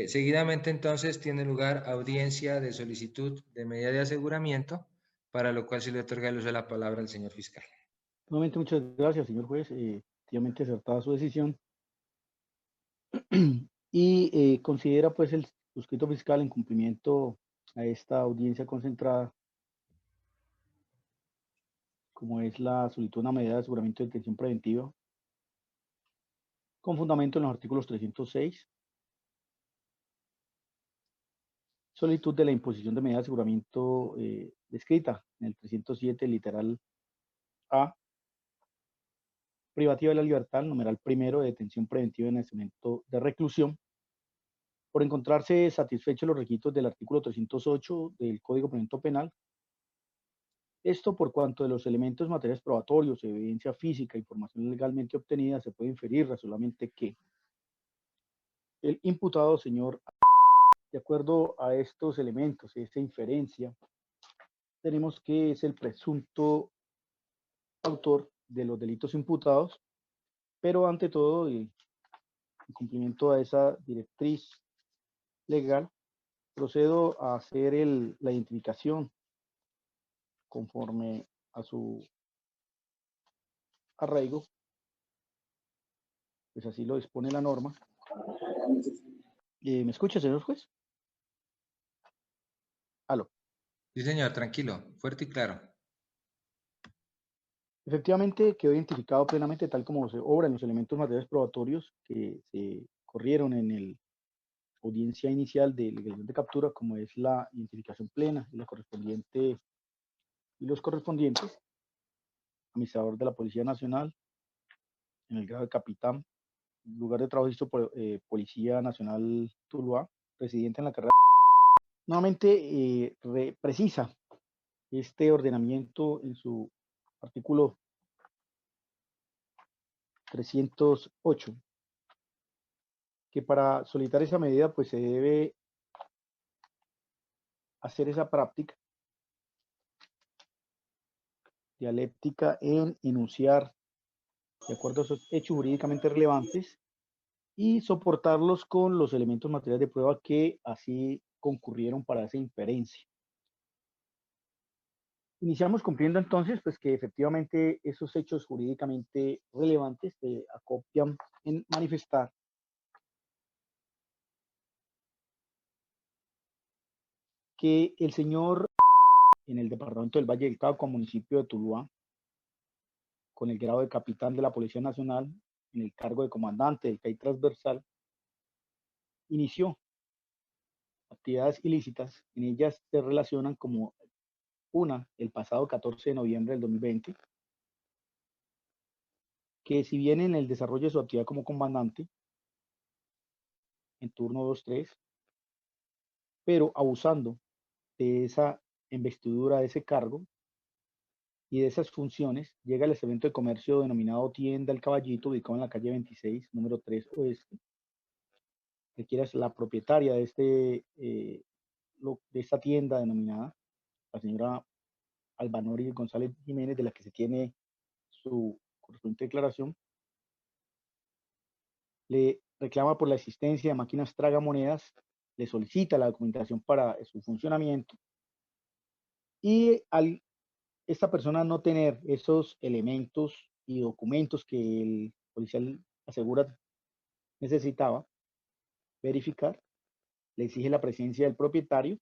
Seguidamente, entonces, tiene lugar audiencia de solicitud de medida de aseguramiento, para lo cual se le otorga el uso de la palabra al señor fiscal. Nuevamente, muchas gracias, señor juez. Efectivamente acertada su decisión. Y considera pues el suscrito fiscal en cumplimiento a esta audiencia concentrada, como es la solicitud de una medida de aseguramiento de detención preventiva, con fundamento en los artículos 306, solicitud de la imposición de medida de aseguramiento descrita en el 307, literal A, privativa de la libertad, numeral primero de detención preventiva en el momento de reclusión, por encontrarse satisfechos los requisitos del artículo 308 del Código Procedimiento Penal. Esto por cuanto de los elementos materiales probatorios, evidencia física, información legalmente obtenida, se puede inferir solamente que el imputado, señor, de acuerdo a estos elementos, esta inferencia, tenemos que es el presunto autor de los delitos imputados, pero ante todo, en cumplimiento a esa directriz legal, procedo a hacer la identificación conforme a su arraigo, pues así lo dispone la norma. ¿Me escucha, señor juez? Aló. Sí, señor, tranquilo, fuerte y claro. Efectivamente, quedó identificado plenamente tal como se obra en los elementos materiales probatorios que se corrieron en la audiencia inicial de legalización de captura, como es la identificación plena y los correspondientes, administrador de la Policía Nacional, en el grado de capitán, lugar de trabajo visto por Policía Nacional Tuluá, residente en la carrera. Nuevamente precisa este ordenamiento en su artículo 308, que para solicitar esa medida pues se debe hacer esa práctica dialéctica en enunciar de acuerdo a esos hechos jurídicamente relevantes y soportarlos con los elementos materiales de prueba que así concurrieron para esa inferencia. Iniciamos cumpliendo entonces pues que efectivamente esos hechos jurídicamente relevantes se acopian en manifestar que el señor en el departamento del Valle del Cauca, municipio de Tuluá, con el grado de capitán de la Policía Nacional, en el cargo de comandante del CAI transversal, inició actividades ilícitas. En ellas se relacionan como una, el pasado 14 de noviembre del 2020, que si bien en el desarrollo de su actividad como comandante, en turno 2-3, pero abusando de esa investidura, de ese cargo y de esas funciones, llega al establecimiento de comercio denominado Tienda El Caballito, ubicado en la calle 26, número 3 Oeste, que quiera es la propietaria de, de esta tienda denominada, la señora Albanori González Jiménez, de la que se tiene su correspondiente declaración, le reclama por la existencia de máquinas tragamonedas, le solicita la documentación para su funcionamiento y al esta persona no tener esos elementos y documentos que el policial asegura necesitaba verificar, le exige la presencia del propietario,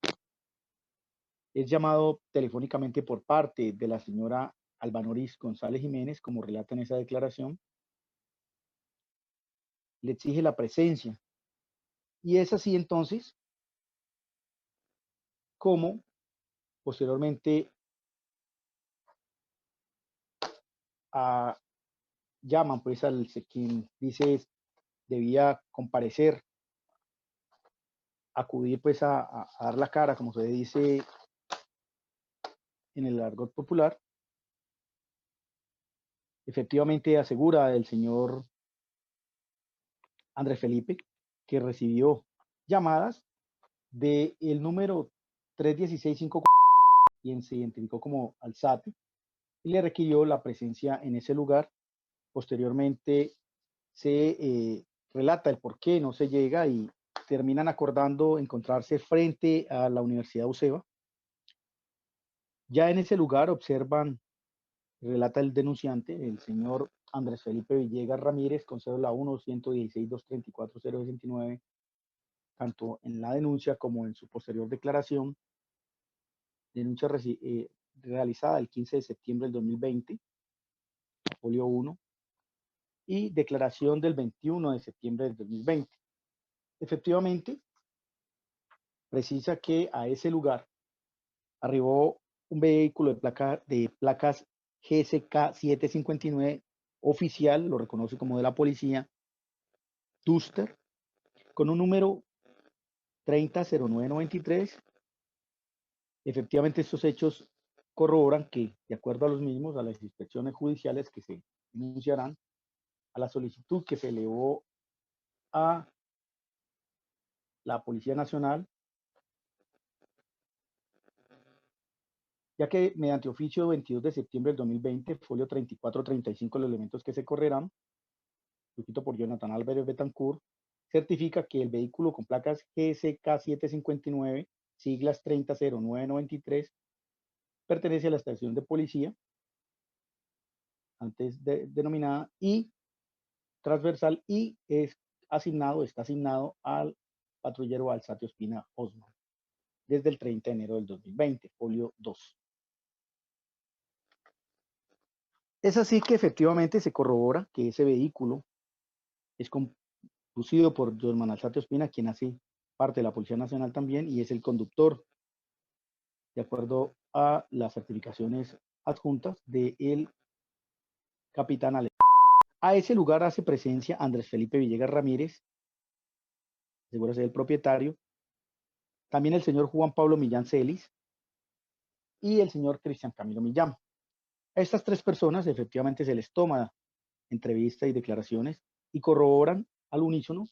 es llamado telefónicamente por parte de la señora Albanoris González Jiménez, como relata en esa declaración, le exige la presencia. Y es así entonces como posteriormente llaman pues al quien dice debía comparecer, acudir pues a dar la cara, como se dice en el argot popular. Efectivamente asegura el señor Andrés Felipe que recibió llamadas del número 3165, quien se identificó como Alzate, y le requirió la presencia en ese lugar. Posteriormente se relata el por qué no se llega y terminan acordando encontrarse frente a la Universidad UCEBA. Ya en ese lugar observan, relata el denunciante, el señor Andrés Felipe Villegas Ramírez, con cédula 1-116-234-069, tanto en la denuncia como en su posterior declaración, denuncia realizada el 15 de septiembre del 2020, folio 1, y declaración del 21 de septiembre del 2020. Efectivamente, precisa que a ese lugar arribó un vehículo de placas GSK 759 oficial, lo reconoce como de la policía, Duster, con un número 300993. Efectivamente, estos hechos corroboran que, de acuerdo a los mismos, a las inspecciones judiciales que se denunciarán, a la solicitud que se elevó a la Policía Nacional, ya que mediante oficio 22 de septiembre del 2020, folio 3435, los elementos que se correrán, suscrito por Jonathan Álvarez Betancourt, certifica que el vehículo con placas GSK 759, siglas 300993, pertenece a la estación de policía, antes denominada, y transversal, y está asignado al patrullero Alzate Ospina Osman, desde el 30 de enero del 2020, folio 2. Es así que efectivamente se corrobora que ese vehículo es conducido por John Alzate Ospina, quien hace parte de la Policía Nacional también, y es el conductor, de acuerdo a las certificaciones adjuntas del capitán Alejandro. A ese lugar hace presencia Andrés Felipe Villegas Ramírez, seguro ser el propietario, también el señor Juan Pablo Millán Celis y el señor Cristian Camilo Millán. A estas tres personas efectivamente se les toma entrevista y declaraciones y corroboran al unísono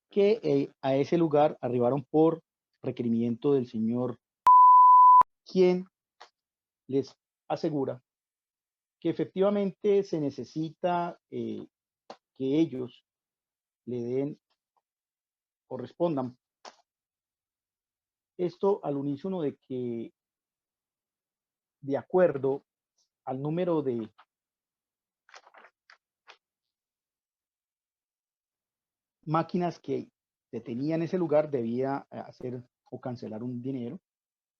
que a ese lugar arribaron por requerimiento del señor, quien les asegura que efectivamente se necesita que ellos le den o respondan esto al unísono de que, de acuerdo al número de máquinas que se tenía en ese lugar, debía hacer o cancelar un dinero.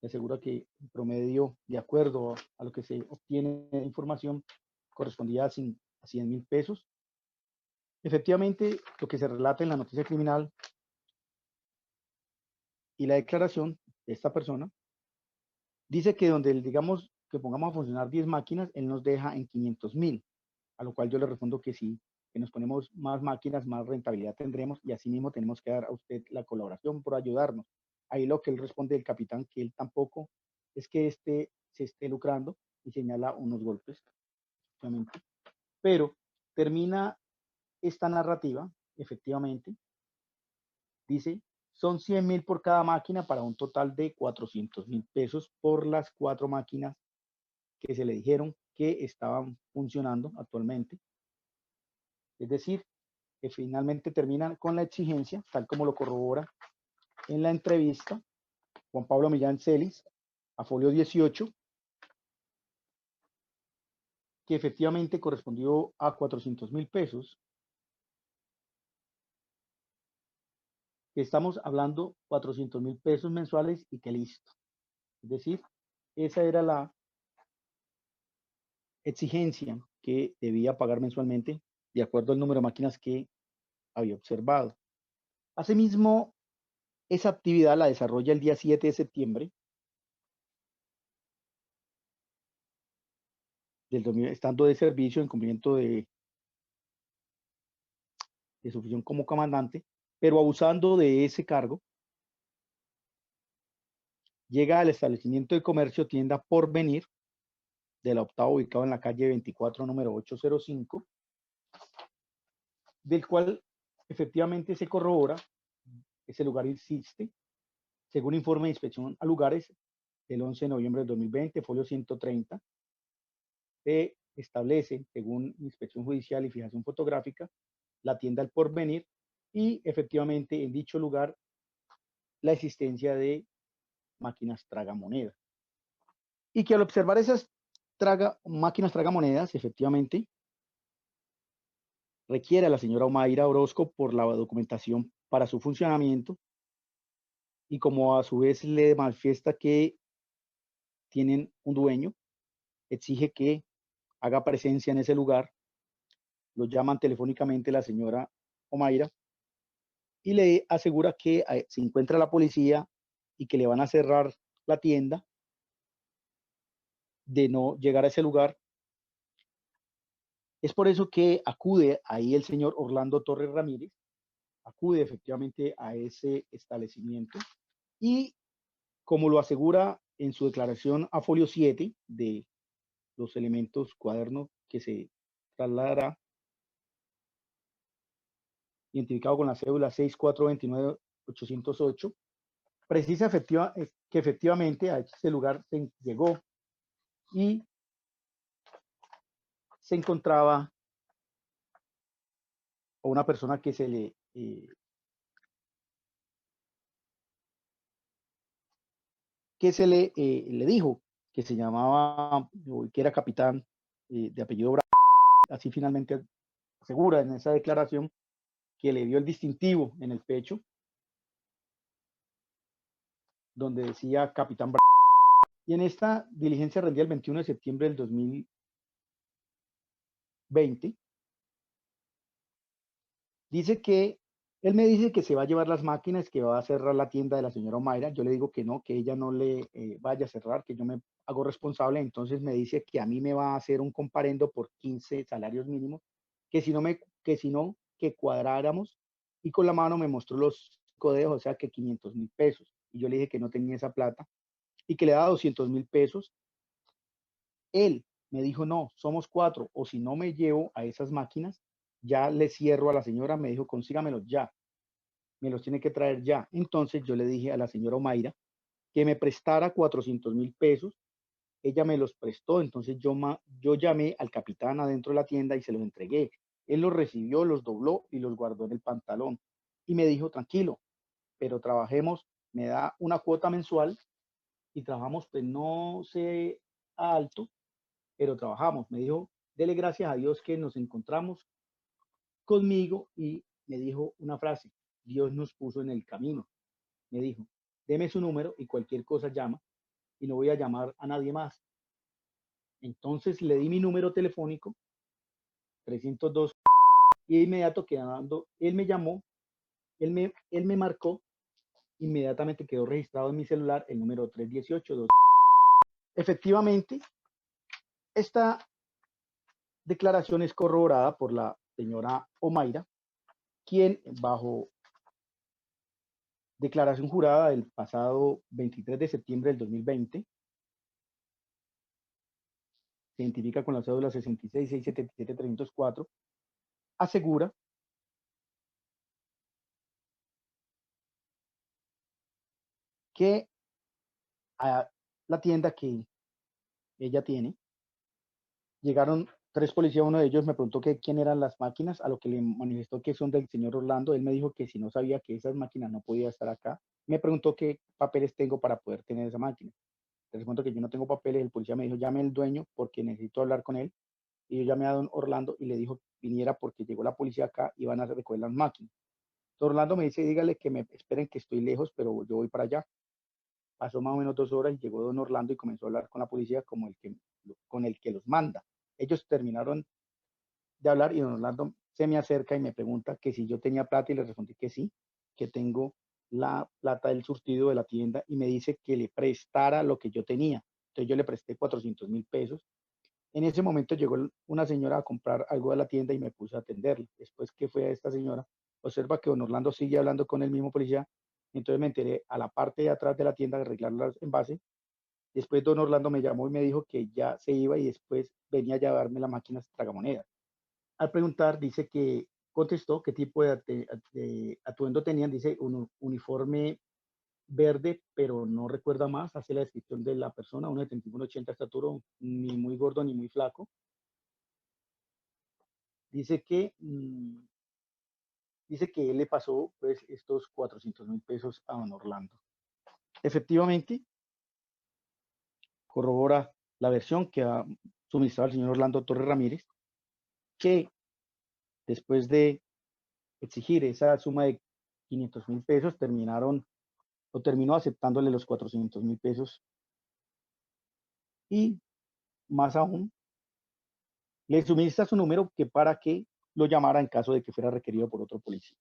Le asegura que en promedio, de acuerdo a lo que se obtiene de información, correspondía a 100.000 pesos. Efectivamente, lo que se relata en la noticia criminal y la declaración de esta persona dice que donde, digamos, que pongamos a funcionar 10 máquinas, él nos deja en 500.000, a lo cual yo le respondo que sí, que nos ponemos más máquinas, más rentabilidad tendremos, y así mismo tenemos que dar a usted la colaboración por ayudarnos. Ahí lo que él responde del capitán, que él tampoco es que se esté lucrando, y señala unos golpes, obviamente. Pero termina esta narrativa, efectivamente, dice, son 100.000 por cada máquina para un total de 400.000 pesos por las 4 máquinas que se le dijeron que estaban funcionando actualmente. Es decir, que finalmente terminan con la exigencia, tal como lo corrobora en la entrevista Juan Pablo Millán Celis, a folio 18, que efectivamente correspondió a 400.000 pesos, que estamos hablando 400.000 pesos mensuales y que listo. Es decir, esa era la exigencia que debía pagar mensualmente de acuerdo al número de máquinas que había observado. Asimismo, esa actividad la desarrolla el día 7 de septiembre del 2000, estando de servicio en cumplimiento de su función como comandante, pero abusando de ese cargo, llega al establecimiento de comercio Tienda Porvenir de la Octava, ubicado en la calle 24, número 805, del cual efectivamente se corrobora, ese lugar existe, según informe de inspección a lugares del 11 de noviembre del 2020, folio 130, se establece, según inspección judicial y fijación fotográfica, la tienda El Porvenir, y efectivamente en dicho lugar la existencia de máquinas tragamonedas. Y que al observar esas máquinas tragamonedas, efectivamente, requiere a la señora Omaira Orozco por la documentación para su funcionamiento y como a su vez le manifiesta que tienen un dueño, exige que haga presencia en ese lugar, lo llaman telefónicamente la señora Omaira y le asegura que se encuentra la policía y que le van a cerrar la tienda de no llegar a ese lugar. Es por eso que acude ahí el señor Orlando Torres Ramírez, acude efectivamente a ese establecimiento y como lo asegura en su declaración a folio 7 de los elementos cuadernos que se trasladará, identificado con la cédula 6429808, precisa que efectivamente a ese lugar se llegó y se encontraba a una persona que le dijo que se llamaba, que era capitán de apellido Bravo. Así finalmente asegura en esa declaración que le dio el distintivo en el pecho, donde decía capitán Bravo. Y en esta diligencia rendida el 21 de septiembre del 2020, dice que él me dice que se va a llevar las máquinas, que va a cerrar la tienda de la señora Omaira. Yo le digo que no, que ella no le vaya a cerrar, que yo me hago responsable. Entonces me dice que a mí me va a hacer un comparendo por 15 salarios mínimos, que cuadráramos. Y con la mano me mostró los codeos, o sea que 500.000 pesos. Y yo le dije que no tenía esa plata y que le daba 200.000 pesos. Él me dijo, no, somos 4, o si no me llevo a esas máquinas, ya le cierro a la señora. Me dijo, consígamelos ya, me los tiene que traer ya. Entonces yo le dije a la señora Omaira que me prestara 400.000 pesos. Ella me los prestó, entonces yo llamé al capitán adentro de la tienda y se los entregué. Él los recibió, los dobló y los guardó en el pantalón. Y me dijo, tranquilo, pero trabajemos, me da una cuota mensual y trabajamos, pues no sé alto, pero trabajamos. Me dijo, dele gracias a Dios que nos encontramos conmigo y me dijo una frase, Dios nos puso en el camino. Me dijo, deme su número y cualquier cosa llama y no voy a llamar a nadie más. Entonces le di mi número telefónico, 302, y de inmediato quedando, él me llamó, él me marcó, inmediatamente quedó registrado en mi celular el número 318. Efectivamente, esta declaración es corroborada por la señora Omaira, quien bajo declaración jurada del pasado 23 de septiembre del 2020, se identifica con la cédula 66677304, asegura que a la tienda que ella tiene llegaron 3 policías. Uno de ellos me preguntó que quién eran las máquinas, a lo que le manifestó que son del señor Orlando. Él me dijo que si no sabía que esas máquinas no podía estar acá. Me preguntó qué papeles tengo para poder tener esa máquina. Les cuento que yo no tengo papeles. El policía me dijo, llame al dueño porque necesito hablar con él. Y yo llamé a don Orlando y le dijo viniera porque llegó la policía acá y van a recoger las máquinas. Don Orlando me dice, dígale que me esperen, que estoy lejos, pero yo voy para allá. Pasó más o menos 2 horas y llegó don Orlando y comenzó a hablar con la policía con el que los manda. Ellos terminaron de hablar y don Orlando se me acerca y me pregunta que si yo tenía plata y le respondí que sí, que tengo la plata del surtido de la tienda y me dice que le prestara lo que yo tenía. Entonces yo le presté 400.000 pesos. En ese momento llegó una señora a comprar algo de la tienda y me puse a atenderla. Después que fue a esta señora, observa que don Orlando sigue hablando con el mismo policía. Entonces me enteré a la parte de atrás de la tienda de arreglar los envases. Después don Orlando me llamó y me dijo que ya se iba y después venía a llevarme las máquinas tragamonedas. Al preguntar, dice que contestó qué tipo de atuendo tenían. Dice un uniforme verde, pero no recuerda más. Hace la descripción de la persona, 1,71, 80 estatura, ni muy gordo ni muy flaco. Dice que dice que él le pasó pues estos 400.000 pesos a don Orlando. Efectivamente, corrobora la versión que ha suministrado el señor Orlando Torres Ramírez, que después de exigir esa suma de 500.000 pesos, terminó aceptándole los 400.000 pesos y más aún, le suministra su número que para que lo llamara en caso de que fuera requerido por otro policía.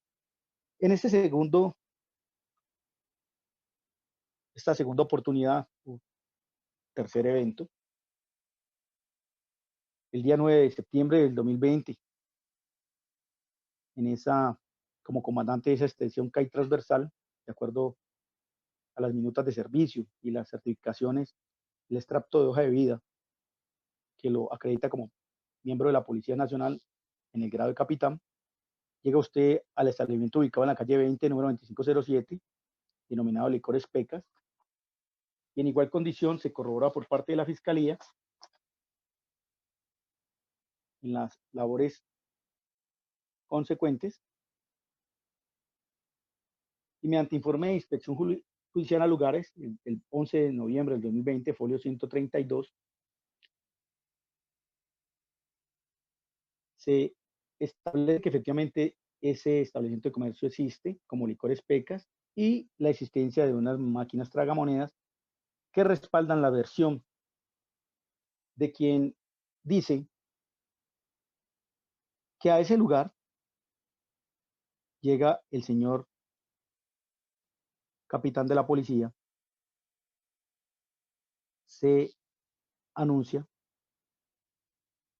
En esta segunda oportunidad, tercer evento, el día 9 de septiembre del 2020, como comandante de esa extensión CAI transversal, de acuerdo a las minutas de servicio y las certificaciones, el extracto de hoja de vida que lo acredita como miembro de la Policía Nacional en el grado de capitán, llega usted al establecimiento ubicado en la calle 20, número 2507, denominado Licores Pecas, y en igual condición se corrobora por parte de la Fiscalía en las labores consecuentes y mediante informe de inspección judicial a lugares, el 11 de noviembre del 2020, folio 132, se establece que efectivamente ese establecimiento de comercio existe como Licores Pecas y la existencia de unas máquinas tragamonedas que respaldan la versión de quien dice que a ese lugar llega el señor capitán de la policía, se anuncia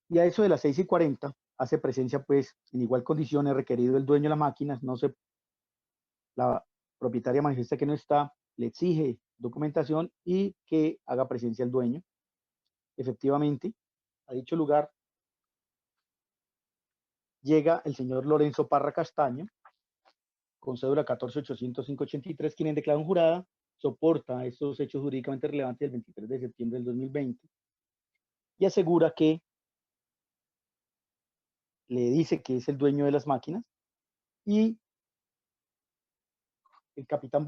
y a eso de las 6:40 hace presencia pues en igual condición es requerido el dueño de las máquinas, la propietaria manifiesta que no está, le exige documentación y que haga presencia el dueño. Efectivamente, a dicho lugar llega el señor Lorenzo Parra Castaño, con cédula 14.805.83, quien en declaración jurada soporta estos hechos jurídicamente relevantes del 23 de septiembre del 2020 y asegura que le dice que es el dueño de las máquinas y el capitán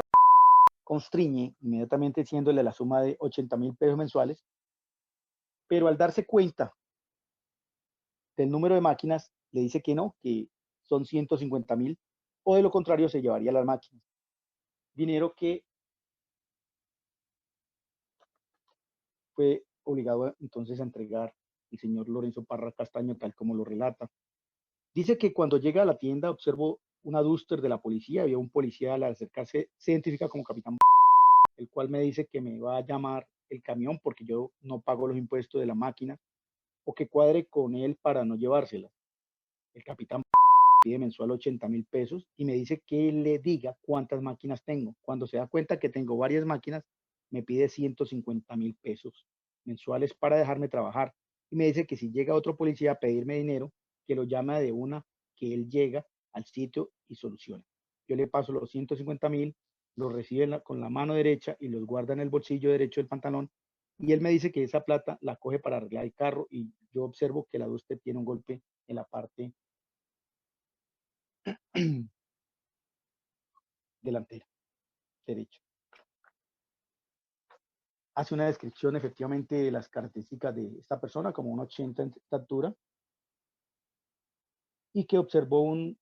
constriñe inmediatamente diciéndole la suma de 80.000 pesos mensuales, pero al darse cuenta del número de máquinas le dice que no, que son 150.000 o de lo contrario se llevaría las máquinas. Dinero que fue obligado entonces a entregar el señor Lorenzo Parra Castaño tal como lo relata. Dice que cuando llega a la tienda observó una Duster de la policía, había un policía al acercarse, se identifica como capitán, el cual me dice que me va a llamar el camión porque yo no pago los impuestos de la máquina o que cuadre con él para no llevársela. El capitán pide mensual 80.000 pesos y me dice que le diga cuántas máquinas tengo. Cuando se da cuenta que tengo varias máquinas, me pide 150.000 pesos mensuales para dejarme trabajar. Y me dice que si llega otro policía a pedirme dinero, que lo llame de una, que él llega al sitio y soluciona. Yo le paso los 150.000, los recibe con la mano derecha y los guarda en el bolsillo derecho del pantalón. Y él me dice que esa plata la coge para arreglar el carro y yo observo que la Duster tiene un golpe en la parte delantera derecha. Hace una descripción efectivamente de las características de esta persona, como un 80 en estatura, y que observó un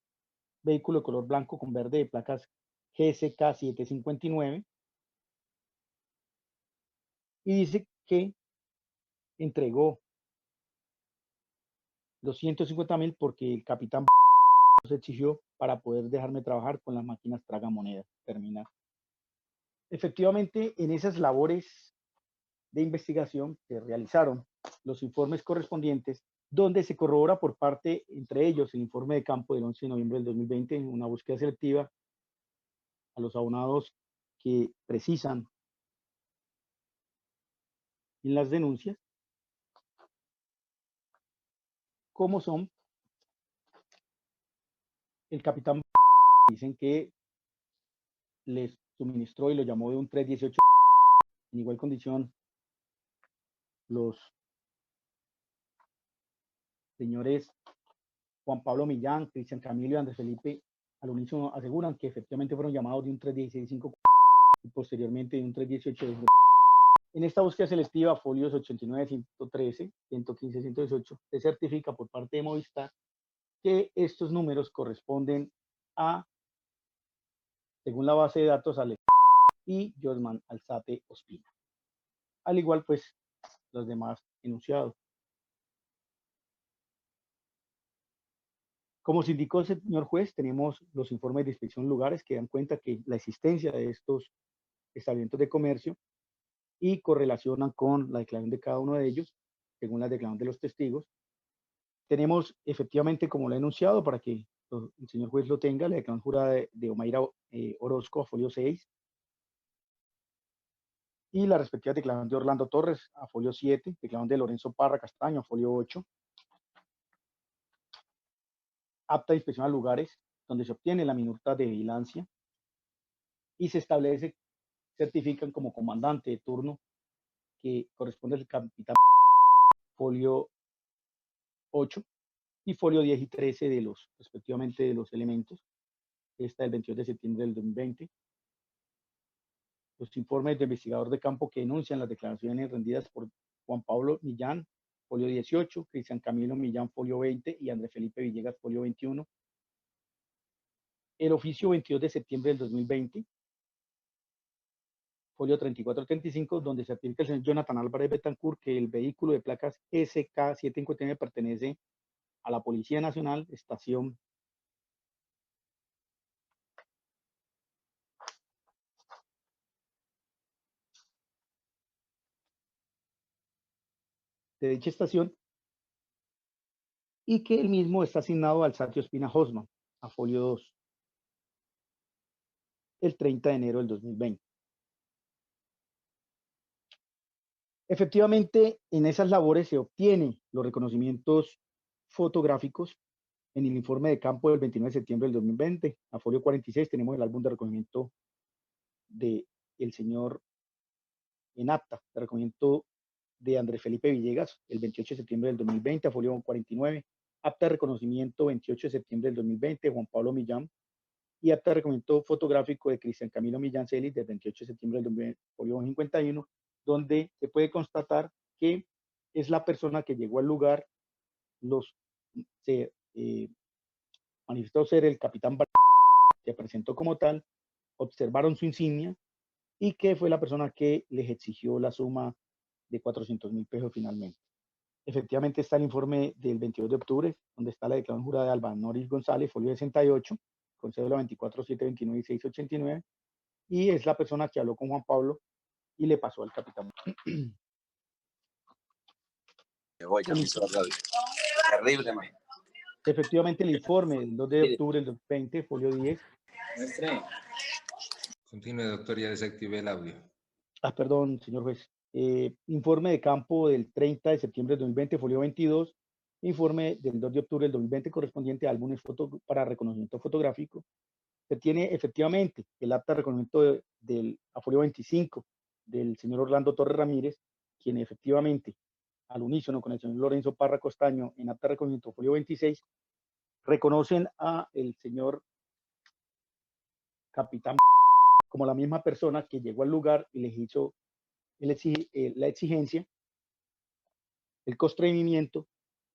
vehículo de color blanco con verde de placas GSK 759 y dice que entregó los 150.000 porque el capitán se exigió para poder dejarme trabajar con las máquinas tragamonedas. Terminar. Efectivamente, en esas labores de investigación se realizaron los informes correspondientes, donde se corrobora por parte, entre ellos, el informe de campo del 11 de noviembre del 2020, una búsqueda selectiva a los abonados que precisan en las denuncias, cómo son el capitán, dicen que les suministró y lo llamó de un 318, en igual condición los señores Juan Pablo Millán, Cristian Camilo y Andrés Felipe al unísono aseguran que efectivamente fueron llamados de un 316-5 y posteriormente de un 318. En esta búsqueda selectiva, folios 89, 113, 115, 118, se certifica por parte de Movistar que estos números corresponden a, según la base de datos, Ale y Josman Alzate Ospina. Al igual, pues, los demás enunciados. Como se indicó, señor juez, tenemos los informes de inspección lugares que dan cuenta que la existencia de estos establecimientos de comercio y correlacionan con la declaración de cada uno de ellos, según la declaración de los testigos. Tenemos efectivamente, como lo he enunciado, para que el señor juez lo tenga, la declaración jurada de Omaira Orozco a folio 6 y la respectiva declaración de Orlando Torres a folio 7, declaración de Lorenzo Parra Castaño a folio 8, apta de inspección a lugares donde se obtiene la minuta de vigilancia y se establece, certifican como comandante de turno que corresponde al capitán folio 8 y folio 10 y 13 de los, respectivamente, de los elementos. Esta del 22 de septiembre del 2020. Los informes de investigador de campo que denuncian las declaraciones rendidas por Juan Pablo Millán, folio 18, Cristian Camilo Millán, folio 20 y Andrés Felipe Villegas, folio 21. El oficio 22 de septiembre del 2020, folio 34-35, donde se certifica el señor Jonathan Álvarez Betancourt que el vehículo de placas SK759 pertenece a la Policía Nacional, estación de dicha estación y que el mismo está asignado al Satio Espina Hosman, a folio 2, el 30 de enero del 2020. Efectivamente, en esas labores se obtienen los reconocimientos fotográficos en el informe de campo del 29 de septiembre del 2020. A folio 46 tenemos el álbum de reconocimiento del señor en acta, de reconocimiento de Andrés Felipe Villegas, el 28 de septiembre del 2020, a folio 49. Acta de reconocimiento 28 de septiembre del 2020, Juan Pablo Millán. Y acta de reconocimiento fotográfico de Cristian Camilo Millán Celis, del 28 de septiembre del 2020, folio 51, donde se puede constatar que es la persona que llegó al lugar, se manifestó ser el capitán, se presentó como tal, observaron su insignia y que fue la persona que les exigió la suma de 400.000 pesos finalmente. Efectivamente está el informe del 22 de octubre, donde está la declaración jurada de Alba Noris González, folio 68, con cédula 24, 729 y 689, y es la persona que habló con Juan Pablo y le pasó al capitán. Efectivamente, el informe del 2 de octubre del 2020, folio 10. Continúe, doctor, ya desactivé el audio. Perdón, señor juez. Informe de campo del 30 de septiembre del 2020, folio 22. Informe del 2 de octubre del 2020 correspondiente a álbumes para reconocimiento fotográfico. Se tiene efectivamente el acta de reconocimiento del folio 25 del señor Orlando Torres Ramírez, quien efectivamente, al unísono con el señor Lorenzo Parra Costaño, en acta de reconocimiento folio 26, reconocen a el señor capitán como la misma persona que llegó al lugar y les hizo la exigencia, el constreñimiento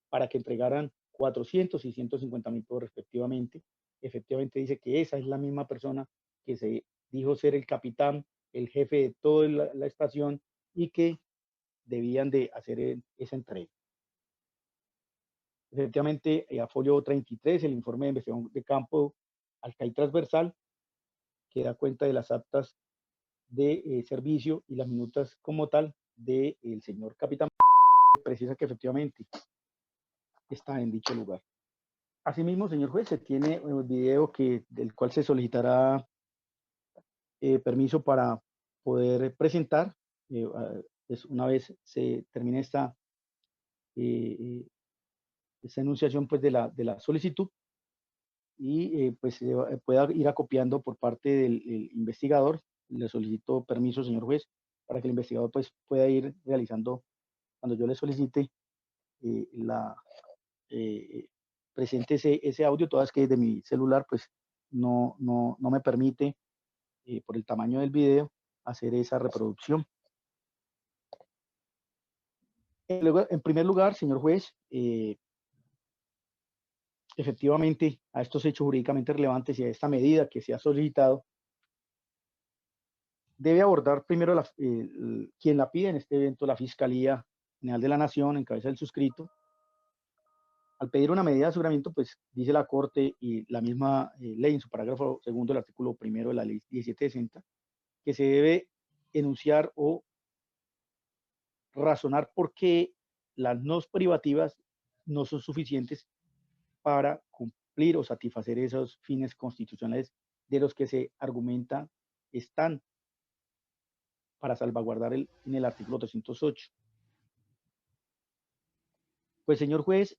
para que entregaran 400 y 150.000 pesos respectivamente. Efectivamente dice que esa es la misma persona que se dijo ser el capitán, el jefe de toda la estación y que debían de hacer esa entrega. Efectivamente, a folio 33, el informe de investigación de campo alcalde transversal, que da cuenta de las actas de servicio y las minutas como tal del señor capitán, precisa que efectivamente está en dicho lugar. Asimismo, señor juez, se tiene un video del cual se solicitará permiso para poder presentar, pues una vez se termine esta enunciación pues, de la solicitud y pues se pueda ir acopiando por parte del investigador. Le solicito permiso, señor juez, para que el investigador pues, pueda ir realizando, cuando yo le solicite, presente ese audio, todas que desde mi celular pues no me permite, por el tamaño del video, hacer esa reproducción. En primer lugar, señor juez, efectivamente, a estos hechos jurídicamente relevantes y a esta medida que se ha solicitado, debe abordar primero quien la pide, en este evento la Fiscalía General de la Nación, en cabeza del suscrito. Al pedir una medida de aseguramiento, pues dice la Corte y la misma ley en su parágrafo segundo del artículo primero de la ley 1760, que se debe enunciar o razonar por qué las no privativas no son suficientes para cumplir o satisfacer esos fines constitucionales de los que se argumenta están para salvaguardar en el artículo 308. Pues, señor juez,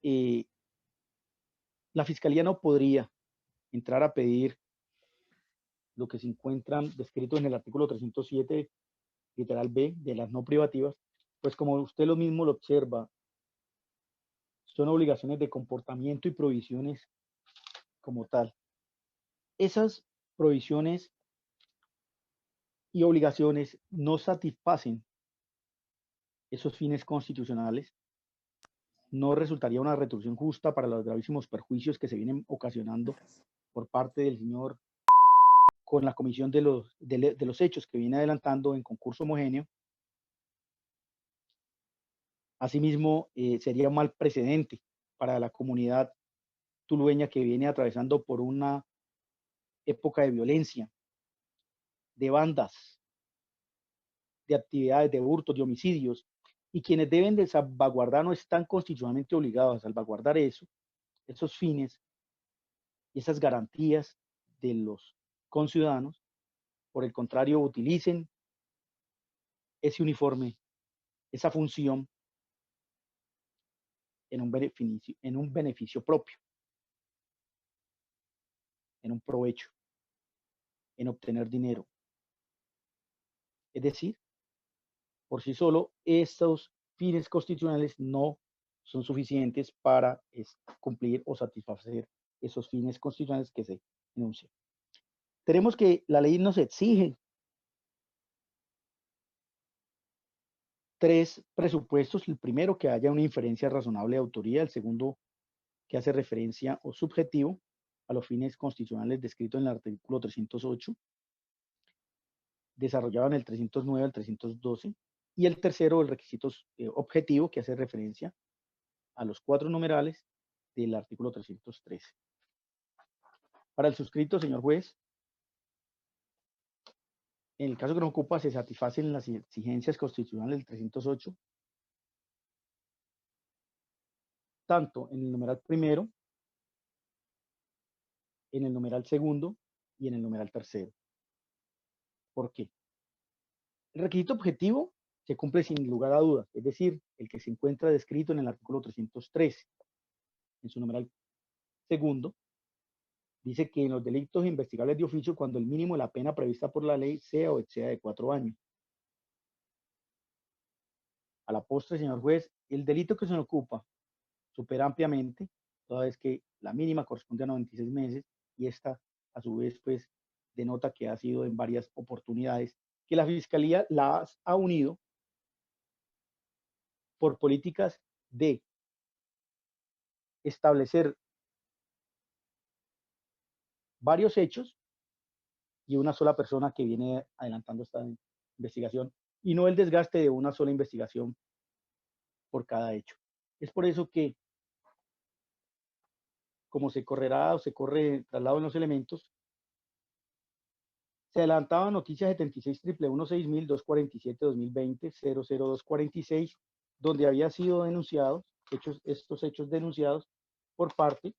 la Fiscalía no podría entrar a pedir lo que se encuentran descritos en el artículo 307, literal B, de las no privativas, pues como usted lo mismo lo observa, son obligaciones de comportamiento y provisiones como tal. Esas provisiones y obligaciones no satisfacen esos fines constitucionales, no resultaría una retribución justa para los gravísimos perjuicios que se vienen ocasionando por parte del señor con la comisión de los hechos que viene adelantando en concurso homogéneo. Asimismo, sería un mal precedente para la comunidad tulueña que viene atravesando por una época de violencia, de bandas, de actividades, de hurtos, de homicidios, y quienes deben de salvaguardar no están constitucionalmente obligados a salvaguardar esos fines y esas garantías de los conciudadanos. Por el contrario, utilicen ese uniforme, esa función en un beneficio propio, en un provecho, en obtener dinero. Es decir, por sí solo, estos fines constitucionales no son suficientes para cumplir o satisfacer esos fines constitucionales que se enuncian. Tenemos que la ley nos exige 3 presupuestos. El primero, que haya una inferencia razonable de autoría. El segundo, que hace referencia o subjetivo a los fines constitucionales descritos en el artículo 308, desarrollado en el 309 al 312. Y el tercero, el requisito objetivo, que hace referencia a los 4 numerales del artículo 313. Para el suscrito, señor juez, en el caso que nos ocupa, se satisfacen las exigencias constitucionales del 308, tanto en el numeral primero, en el numeral segundo y en el numeral tercero. ¿Por qué? El requisito objetivo se cumple sin lugar a dudas, es decir, el que se encuentra descrito en el artículo 313. En su numeral segundo, dice que en los delitos investigables de oficio, cuando el mínimo de la pena prevista por la ley sea o exceda de 4 años. A la postre, señor juez, el delito que se nos ocupa supera ampliamente, toda vez que la mínima corresponde a 96 meses y esta, a su vez, pues, denota que ha sido en varias oportunidades que la Fiscalía las ha unido por políticas de establecer varios hechos y una sola persona que viene adelantando esta investigación y no el desgaste de una sola investigación por cada hecho. Es por eso que, como se correrá o se corre traslado en los elementos, se adelantaban noticias 76 116 247 2020 00246, donde había sido denunciados estos hechos denunciados por parte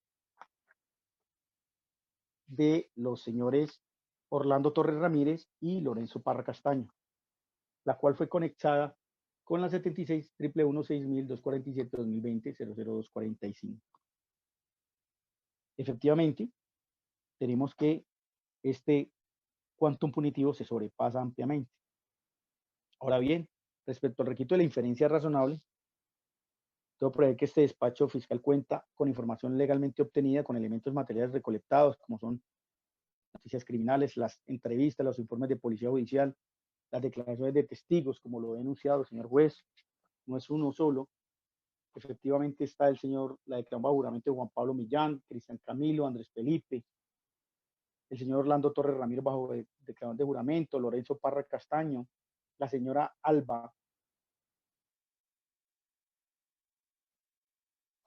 de los señores Orlando Torres Ramírez y Lorenzo Parra Castaño, la cual fue conectada con la 76 116 247 2020 00245. Efectivamente, tenemos que este quantum punitivo se sobrepasa ampliamente. Ahora bien, respecto al requisito de la inferencia razonable, debo proveer que este despacho fiscal cuenta con información legalmente obtenida con elementos materiales recolectados, como son noticias criminales, las entrevistas, los informes de policía judicial, las declaraciones de testigos, como lo ha denunciado el señor juez, no es uno solo. Efectivamente está el señor, la declaración bajo juramento de Juan Pablo Millán, Cristian Camilo, Andrés Felipe, el señor Orlando Torres Ramírez bajo declaración de juramento, Lorenzo Parra Castaño, la señora Alba,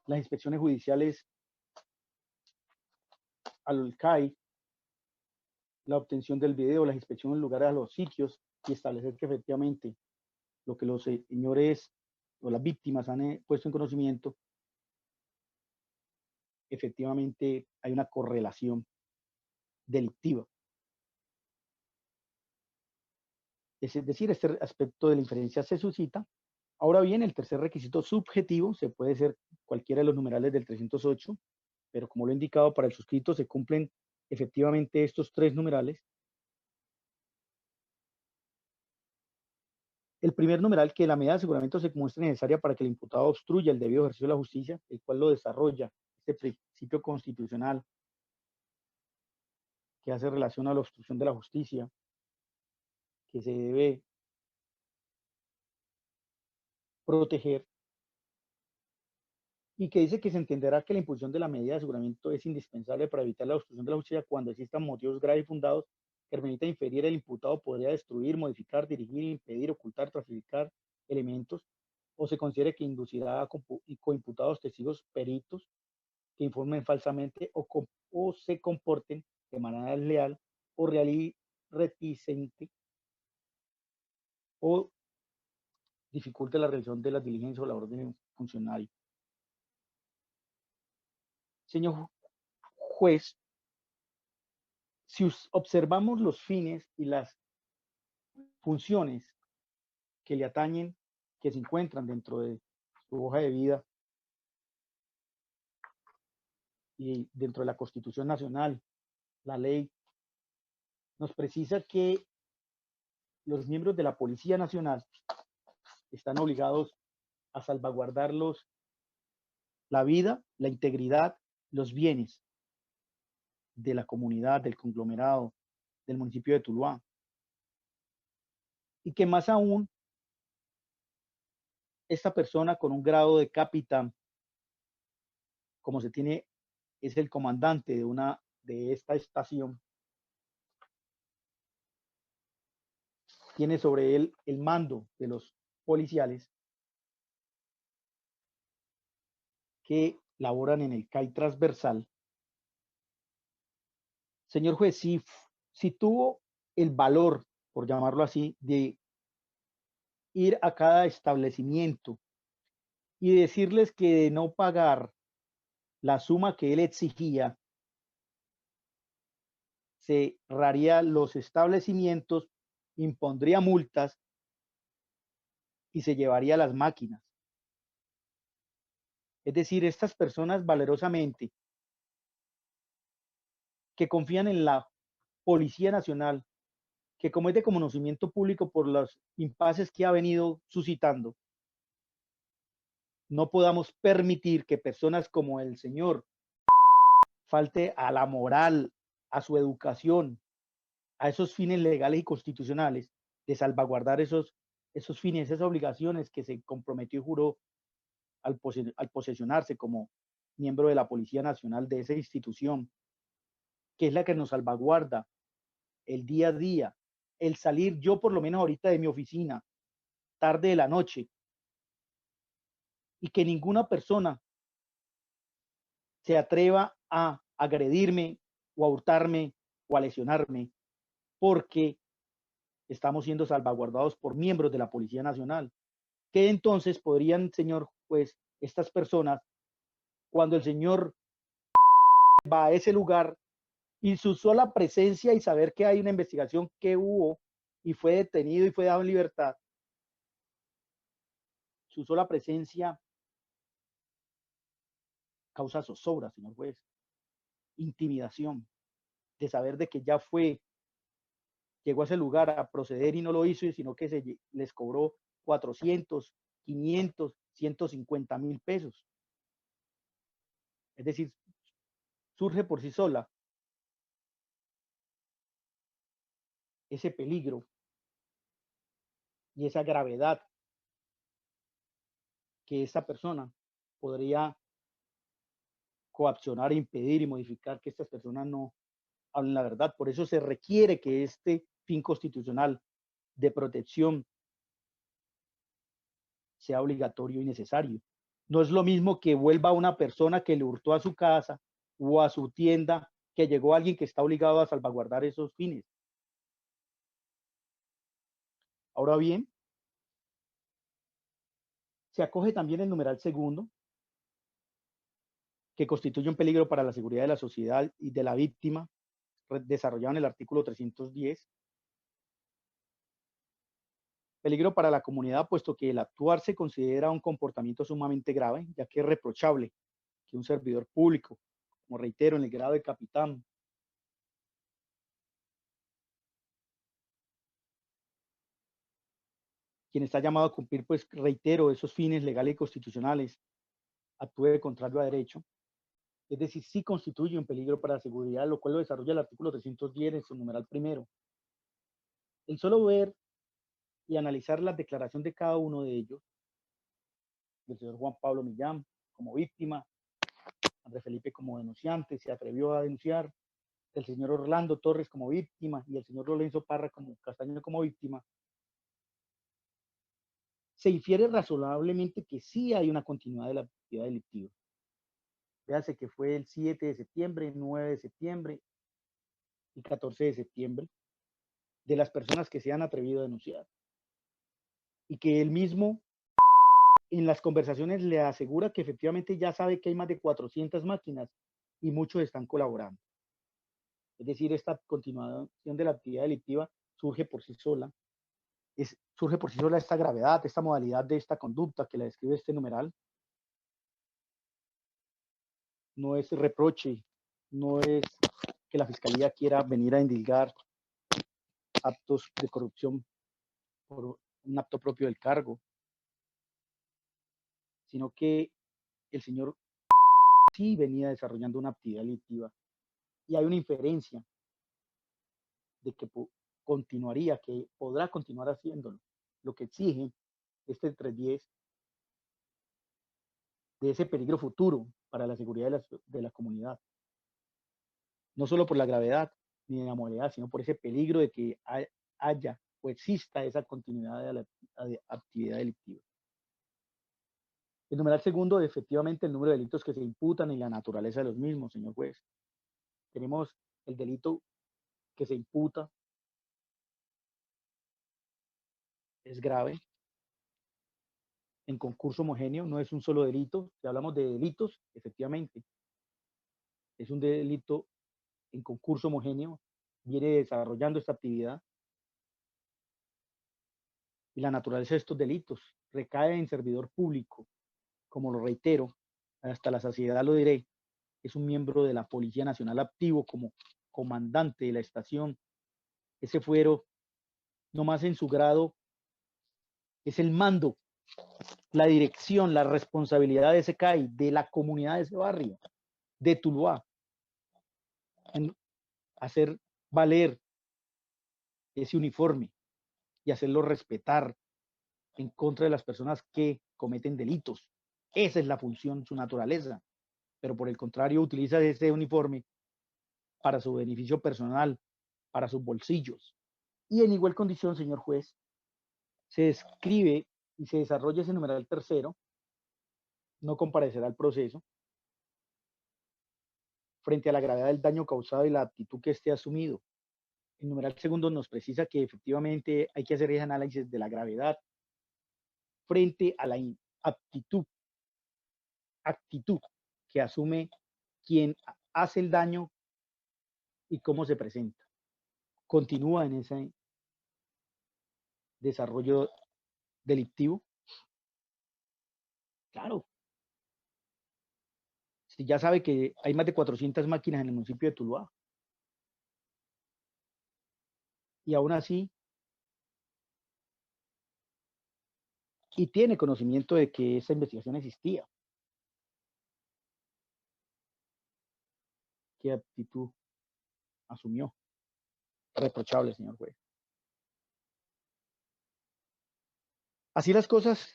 las inspecciones judiciales al CAI, la obtención del video, las inspecciones en lugares a los sitios y establecer que efectivamente lo que los señores o las víctimas han puesto en conocimiento, efectivamente hay una correlación delictiva. Es decir, este aspecto de la inferencia se suscita. Ahora bien, el tercer requisito subjetivo se puede ser cualquiera de los numerales del 308, pero como lo he indicado, para el suscrito se cumplen efectivamente estos tres numerales. El primer numeral, que la medida de aseguramiento se muestre necesaria para que el imputado obstruya el debido ejercicio de la justicia, el cual lo desarrolla este principio constitucional que hace relación a la obstrucción de la justicia, que se debe proteger y que dice que se entenderá que la impulsión de la medida de aseguramiento es indispensable para evitar la obstrucción de la justicia cuando existan motivos graves y fundados que permita inferir el imputado podría destruir, modificar, dirigir, impedir, ocultar, traficar elementos o se considere que inducirá a coimputados, testigos, peritos que informen falsamente o se comporten de manera desleal o reticente o dificulte la realización de las diligencias o la orden de un funcionario. Señor juez, si observamos los fines y las funciones que le atañen, que se encuentran dentro de su hoja de vida y dentro de la Constitución Nacional, la ley nos precisa que los miembros de la Policía Nacional están obligados a salvaguardarlos la vida, la integridad, los bienes de la comunidad, del conglomerado, del municipio de Tuluá. Y que más aún, esta persona con un grado de capitán, como se tiene, es el comandante de esta estación, tiene sobre él el mando de los policiales que laboran en el CAI transversal. Señor juez, si tuvo el valor, por llamarlo así, de ir a cada establecimiento y decirles que de no pagar la suma que él exigía, cerraría los establecimientos, impondría multas y se llevaría las máquinas. Es decir, estas personas valerosamente que confían en la Policía Nacional, que como es de conocimiento público por los impases que ha venido suscitando, no podamos permitir que personas como el señor falte a la moral, a su educación, a esos fines legales y constitucionales de salvaguardar esos fines, esas obligaciones que se comprometió y juró al posesionarse como miembro de la Policía Nacional de esa institución, que es la que nos salvaguarda el día a día, el salir yo por lo menos ahorita de mi oficina, tarde de la noche, y que ninguna persona se atreva a agredirme o a hurtarme o a lesionarme, porque estamos siendo salvaguardados por miembros de la Policía Nacional, que entonces podrían, señor juez, estas personas, cuando el señor va a ese lugar y su sola presencia y saber que hay una investigación que hubo y fue detenido y fue dado en libertad, su sola presencia causa zozobra, señor juez, intimidación, de saber de que ya llegó a ese lugar a proceder y no lo hizo, sino que les cobró 400, 500, 150,000 pesos. Es decir, surge por sí sola ese peligro y esa gravedad que esta persona podría coaccionar, impedir y modificar que estas personas no hablen la verdad. Por eso se requiere que este fin constitucional de protección sea obligatorio y necesario. No es lo mismo que vuelva una persona que le hurtó a su casa o a su tienda, que llegó alguien que está obligado a salvaguardar esos fines. Ahora bien, se acoge también el numeral segundo, que constituye un peligro para la seguridad de la sociedad y de la víctima, desarrollado en el artículo 310. Peligro para la comunidad, puesto que el actuar se considera un comportamiento sumamente grave, ya que es reprochable que un servidor público, como reitero, en el grado de capitán, quien está llamado a cumplir, pues reitero, esos fines legales y constitucionales, actúe contrario a derecho, es decir, sí constituye un peligro para la seguridad, lo cual lo desarrolla el artículo 310 en su numeral primero. El solo ver y analizar la declaración de cada uno de ellos, del señor Juan Pablo Millán como víctima, Andrés Felipe como denunciante, se atrevió a denunciar, el señor Orlando Torres como víctima y el señor Lorenzo Parra como Castaño como víctima, se infiere razonablemente que sí hay una continuidad de la actividad delictiva. Véase que fue el 7 de septiembre, 9 de septiembre y 14 de septiembre de las personas que se han atrevido a denunciar. Y que él mismo en las conversaciones le asegura que efectivamente ya sabe que hay más de 400 máquinas y muchos están colaborando. Es decir, esta continuación de la actividad delictiva surge por sí sola. Surge por sí sola esta gravedad, esta modalidad de esta conducta que la describe este numeral. No es reproche, no es que la fiscalía quiera venir a indilgar actos de corrupción por un acto propio del cargo, sino que el señor sí venía desarrollando una actividad delictiva y hay una inferencia de que continuaría, que podrá continuar haciéndolo, lo que exige este 310 de ese peligro futuro para la seguridad de la comunidad, no solo por la gravedad ni de la modalidad, sino por ese peligro de que haya o exista esa continuidad de la actividad delictiva. El numeral segundo, efectivamente, el número de delitos que se imputan y la naturaleza de los mismos, señor juez. Tenemos el delito que se imputa, es grave, en concurso homogéneo, no es un solo delito. Si hablamos de delitos, efectivamente, es un delito en concurso homogéneo, viene desarrollando esta actividad y la naturaleza de estos delitos recae en servidor público, como lo reitero, hasta la saciedad lo diré, es un miembro de la Policía Nacional activo como comandante de la estación. Ese fuero, nomás en su grado, es el mando, la dirección, la responsabilidad de ese CAI, de la comunidad de ese barrio, de Tuluá, en hacer valer ese uniforme y hacerlo respetar en contra de las personas que cometen delitos. Esa es la función, su naturaleza. Pero por el contrario, utiliza ese uniforme para su beneficio personal, para sus bolsillos. Y en igual condición, señor juez, se describe y se desarrolla ese numeral tercero, no comparecerá al proceso, frente a la gravedad del daño causado y la actitud que esté asumido. El numeral segundo nos precisa que efectivamente hay que hacer ese análisis de la gravedad frente a la actitud que asume quien hace el daño y cómo se presenta. Continúa en ese desarrollo delictivo. Claro, si ya sabe que hay más de 400 máquinas en el municipio de Tuluá y aún así, y tiene conocimiento de que esa investigación existía, ¿qué actitud asumió? Reprochable, señor juez. Así las cosas,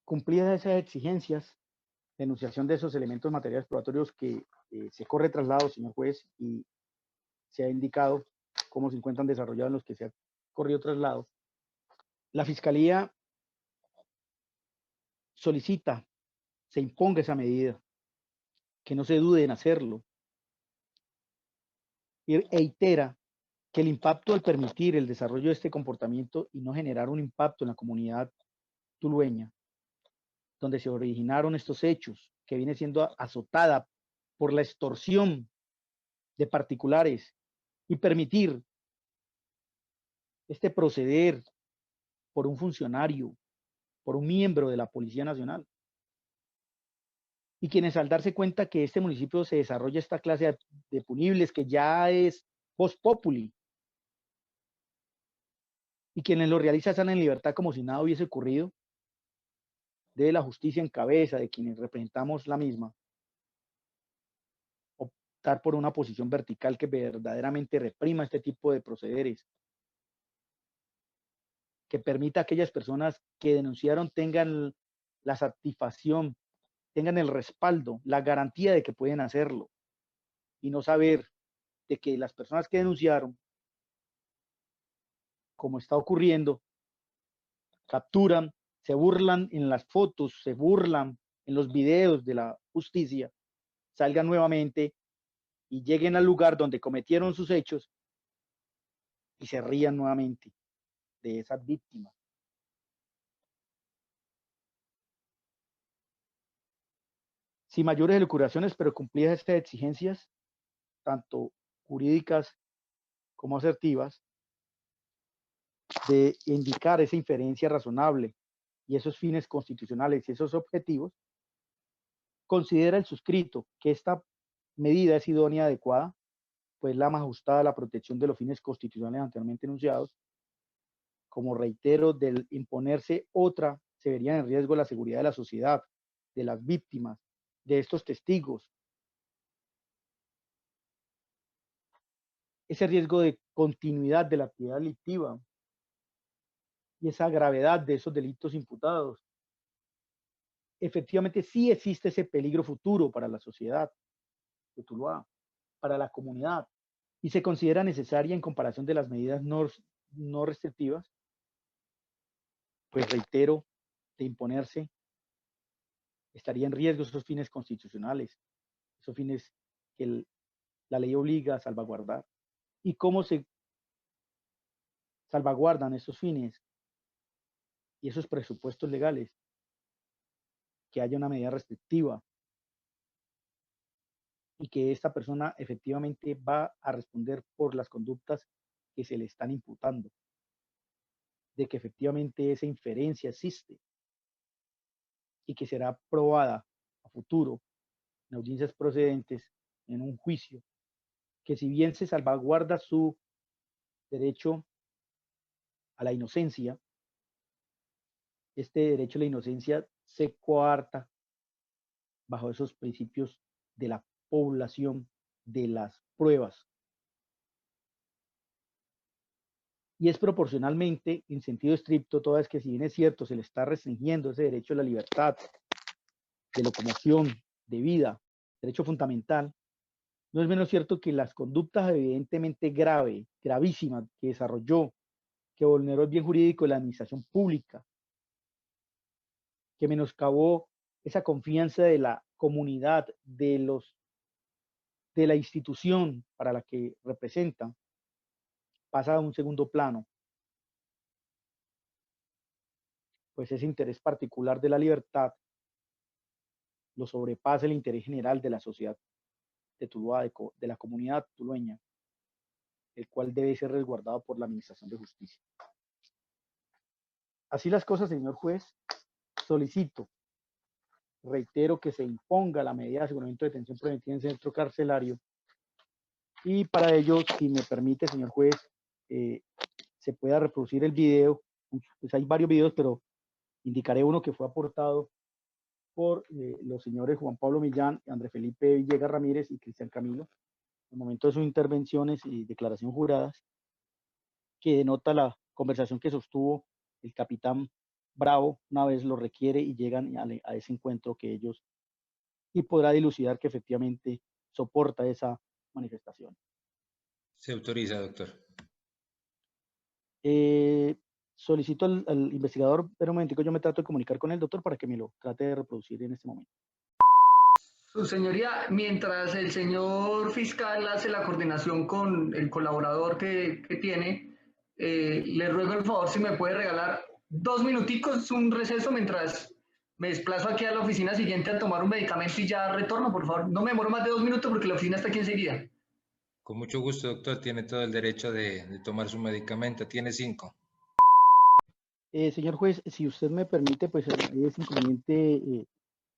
cumplidas esas exigencias, denunciación de esos elementos materiales probatorios que se corre traslado, señor juez, y se ha indicado cómo se encuentran desarrollados en los que se ha corrido traslado, la Fiscalía solicita se imponga esa medida, que no se dude en hacerlo, y reitera que el impacto al permitir el desarrollo de este comportamiento y no generar un impacto en la comunidad tulueña, donde se originaron estos hechos, que viene siendo azotada por la extorsión de particulares, y permitir este proceder por un funcionario, por un miembro de la Policía Nacional, y quienes al darse cuenta que este municipio se desarrolla esta clase de punibles, que ya es post populi, y quienes lo realizan están en libertad como si nada hubiese ocurrido, debe la justicia en cabeza de quienes representamos la misma optar por una posición vertical que verdaderamente reprima este tipo de procederes, que permita a aquellas personas que denunciaron tengan la satisfacción, tengan el respaldo, la garantía de que pueden hacerlo, y no saber de que las personas que denunciaron, como está ocurriendo, capturan, se burlan en las fotos, se burlan en los videos de la justicia, salgan nuevamente y lleguen al lugar donde cometieron sus hechos y se rían nuevamente de esas víctimas. Sin mayores elucubraciones, pero cumplidas estas exigencias, tanto jurídicas como asertivas, de indicar esa inferencia razonable y esos fines constitucionales y esos objetivos, considera el suscrito que esta medida es idónea y adecuada, pues la más ajustada a la protección de los fines constitucionales anteriormente enunciados. Como reitero, del imponerse otra, se vería en riesgo la seguridad de la sociedad, de las víctimas, de estos testigos. Ese riesgo de continuidad de la actividad delictiva y esa gravedad de esos delitos imputados. Efectivamente, sí existe ese peligro futuro para la sociedad de Tuluá, para la comunidad, y se considera necesaria en comparación de las medidas no restrictivas, pues reitero, de imponerse, estaría en riesgo esos fines constitucionales, esos fines que la ley obliga a salvaguardar. ¿Y cómo se salvaguardan esos fines y esos presupuestos legales? Que haya una medida restrictiva y que esta persona efectivamente va a responder por las conductas que se le están imputando, de que efectivamente esa inferencia existe y que será probada a futuro en audiencias procedentes, en un juicio, que si bien se salvaguarda su derecho a la inocencia, este derecho a la inocencia se coarta bajo esos principios de la población de las pruebas. Y es proporcionalmente, en sentido estricto, toda vez que si bien es cierto, se le está restringiendo ese derecho a la libertad, de locomoción, de vida, derecho fundamental, no es menos cierto que las conductas evidentemente gravísimas que desarrolló, que vulneró el bien jurídico de la administración pública, que menoscabó esa confianza de la comunidad, de la institución para la que representa, pasa a un segundo plano, pues ese interés particular de la libertad lo sobrepasa el interés general de la sociedad de Tuluá, de la comunidad tulueña, el cual debe ser resguardado por la Administración de Justicia. Así las cosas, señor juez, solicito, reitero que se imponga la medida de aseguramiento de detención preventiva en centro carcelario, y para ello, si me permite, señor juez, se pueda reproducir el video. Pues hay varios videos, pero indicaré uno que fue aportado por los señores Juan Pablo Millán, André Felipe Villegas Ramírez y Cristian Camilo, en el momento de sus intervenciones y declaración juradas, que denota la conversación que sostuvo el capitán bravo una vez lo requiere y llegan a ese encuentro que ellos, y podrá dilucidar que efectivamente soporta esa manifestación. Se autoriza, doctor. Eh, Solicito al investigador, pero un momentico, yo me trato de comunicar con el doctor para que me lo trate de reproducir en este momento. Su señoría, mientras el señor fiscal hace la coordinación con el colaborador que tiene, le ruego el favor si me puede regalar 2 minuticos, un receso mientras me desplazo aquí a la oficina siguiente a tomar un medicamento y ya retorno, por favor. No me demoro más de 2 minutos porque la oficina está aquí enseguida. Con mucho gusto, doctor. Tiene todo el derecho de tomar su medicamento. Tiene 5. Señor juez, si usted me permite, pues es inconveniente,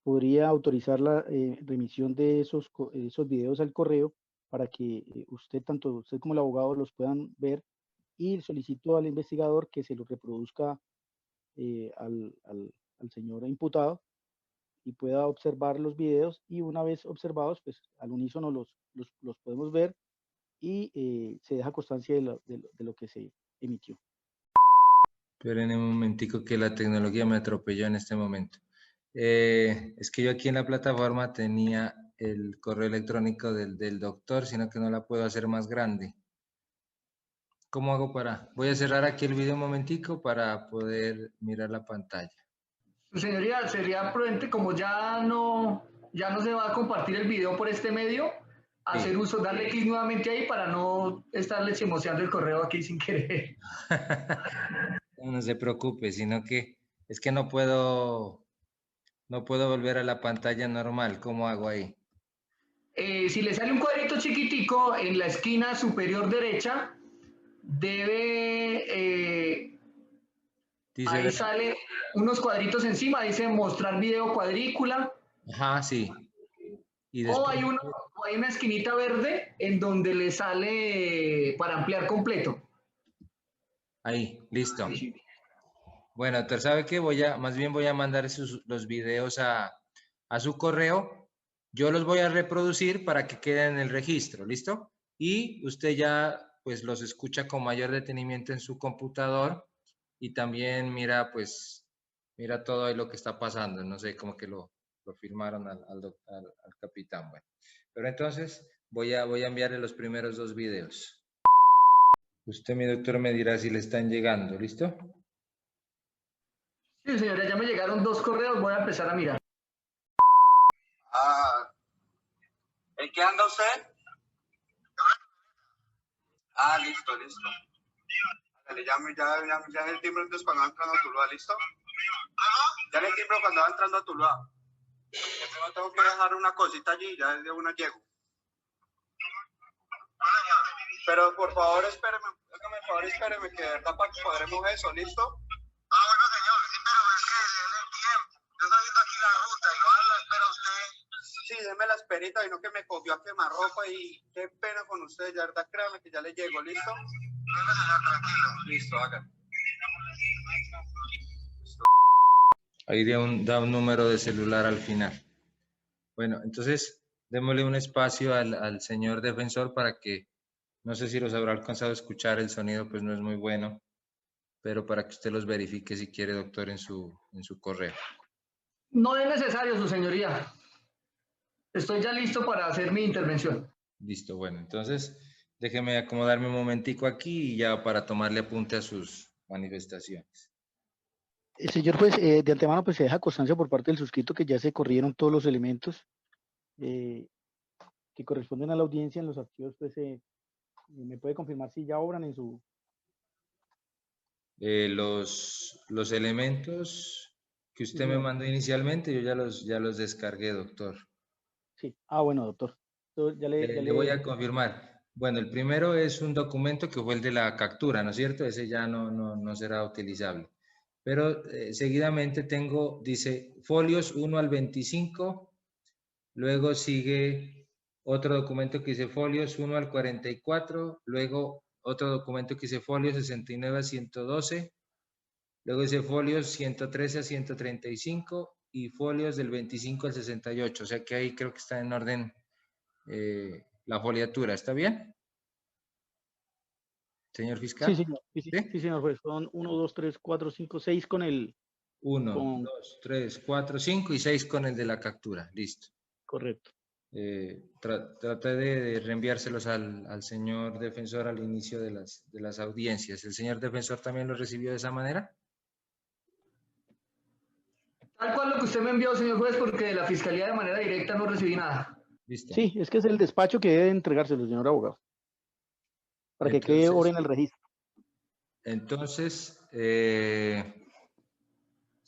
podría autorizar la remisión de esos videos al correo para que tanto usted como el abogado los puedan ver, y solicito al investigador que se los reproduzca al señor imputado y pueda observar los videos, y una vez observados, pues al unísono los podemos ver y se deja constancia de lo que se emitió. Pero en un momentico que la tecnología me atropelló en este momento. Es que yo aquí en la plataforma tenía el correo electrónico del doctor, sino que no la puedo hacer más grande. ¿Cómo hago para...? Voy a cerrar aquí el video un momentico para poder mirar la pantalla. Su señoría, sería prudente, como ya no se va a compartir el video por este medio, hacer Sí. uso, darle clic nuevamente ahí para no estarle chismoseando el correo aquí sin querer. No se preocupe, sino que es que no puedo volver a la pantalla normal. ¿Cómo hago ahí? Si le sale un cuadrito chiquitico en la esquina superior derecha, Dice, ahí sale unos cuadritos encima, dice mostrar video cuadrícula, ajá, sí. Y o después, hay una esquinita verde en donde le sale para ampliar completo. ahí, listo. Sí. Bueno, doctor, ¿sabe qué? Más bien voy a mandar los videos a su correo. Yo los voy a reproducir para que queden en el registro, ¿listo? Y usted ya, pues, los escucha con mayor detenimiento en su computador y también mira, pues, mira todo ahí lo que está pasando. No sé, como que lo firmaron al capitán. Bueno, pero entonces voy a enviarle los primeros 2 videos. Usted, mi doctor, me dirá si le están llegando, ¿listo? Sí, señora, ya me llegaron 2 correos, voy a empezar a mirar. Ah, ¿en qué anda usted? Ah, listo, listo. Dale, ya en el timbre entonces cuando va entrando a Tuluá, ¿listo? Ya en el timbre cuando va entrando a Tuluá. Que primero tengo que dejar una cosita allí, ya de una llego. Pero por favor espéreme, que de verdad para que cuadremos eso, ¿listo? Ah, bueno, señor, sí, pero es que en el tiempo. Yo estoy viendo aquí la ruta y lo espera usted. Sí, déme la esperita y no que me cogió a quemarropa y qué pena con usted, ya verdad, créame que ya le llego, ¿listo? Bueno, señor, tranquilo. Listo, hágale. Ahí da un número de celular al final. Bueno, entonces démosle un espacio al señor defensor para que, no sé si los habrá alcanzado a escuchar, el sonido pues no es muy bueno, pero para que usted los verifique si quiere, doctor, en su correo. No es necesario, su señoría. Estoy ya listo para hacer mi intervención. Listo, bueno, entonces déjeme acomodarme un momentico aquí y ya para tomarle apunte a sus manifestaciones. Señor juez, de antemano pues se deja constancia por parte del suscrito que ya se corrieron todos los elementos que corresponden a la audiencia en los archivos. Pues me puede confirmar si ya obran en su... Los elementos que Sí, usted me señor. mandó inicialmente, yo ya los descargué, doctor. Sí. Ah, bueno, doctor. Entonces, Le voy a confirmar. Bueno, el primero es un documento que fue el de la captura, ¿no es cierto? Ese ya no será utilizable. Pero seguidamente dice folios 1 al 25, luego sigue otro documento que dice folios 1 al 44, luego otro documento que dice folios 69 a 112, luego dice folios 113 a 135 y folios del 25 al 68. O sea que ahí creo que está en orden la foliatura. ¿Está bien? Señor Sí, fiscal. señor. Sí, ¿Sí? señor juez. Son 1, 2, 3, 4, 5, 6 con el 1, 2, 3, 4, 5 y 6 con el de la captura. Listo. Correcto. Traté de reenviárselos al señor defensor al inicio de las audiencias. ¿El señor defensor también lo recibió de esa manera? Tal cual lo que usted me envió, señor juez, porque de la fiscalía de manera directa no recibí nada. Listo. Sí, es que es el despacho que debe entregárselo, señor abogado, para que quede ahora en el registro. Entonces, se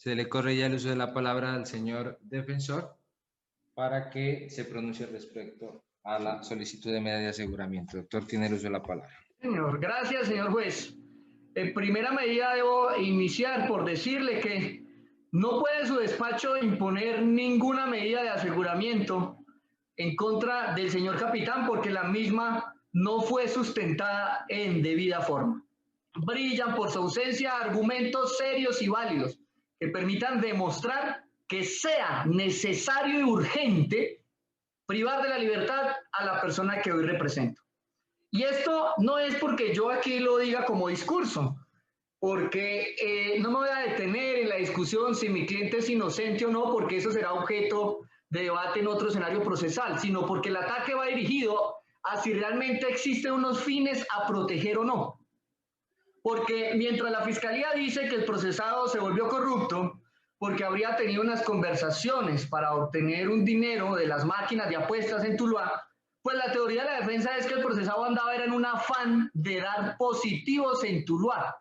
le corre ya el uso de la palabra al señor defensor para que se pronuncie respecto a la solicitud de medida de aseguramiento. Doctor, tiene el uso de la palabra. Señor, gracias, señor juez. En primera medida debo iniciar por decirle que no puede su despacho imponer ninguna medida de aseguramiento en contra del señor capitán porque la misma no fue sustentada en debida forma. Brillan por su ausencia argumentos serios y válidos que permitan demostrar que sea necesario y urgente privar de la libertad a la persona que hoy represento. Y esto no es porque yo aquí lo diga como discurso, porque no me voy a detener en la discusión si mi cliente es inocente o no, porque eso será objeto de debate en otro escenario procesal, sino porque el ataque va dirigido a si realmente existen unos fines a proteger o no. Porque mientras la fiscalía dice que el procesado se volvió corrupto porque habría tenido unas conversaciones para obtener un dinero de las máquinas de apuestas en Tuluá, pues la teoría de la defensa es que el procesado andaba en un afán de dar positivos en Tuluá.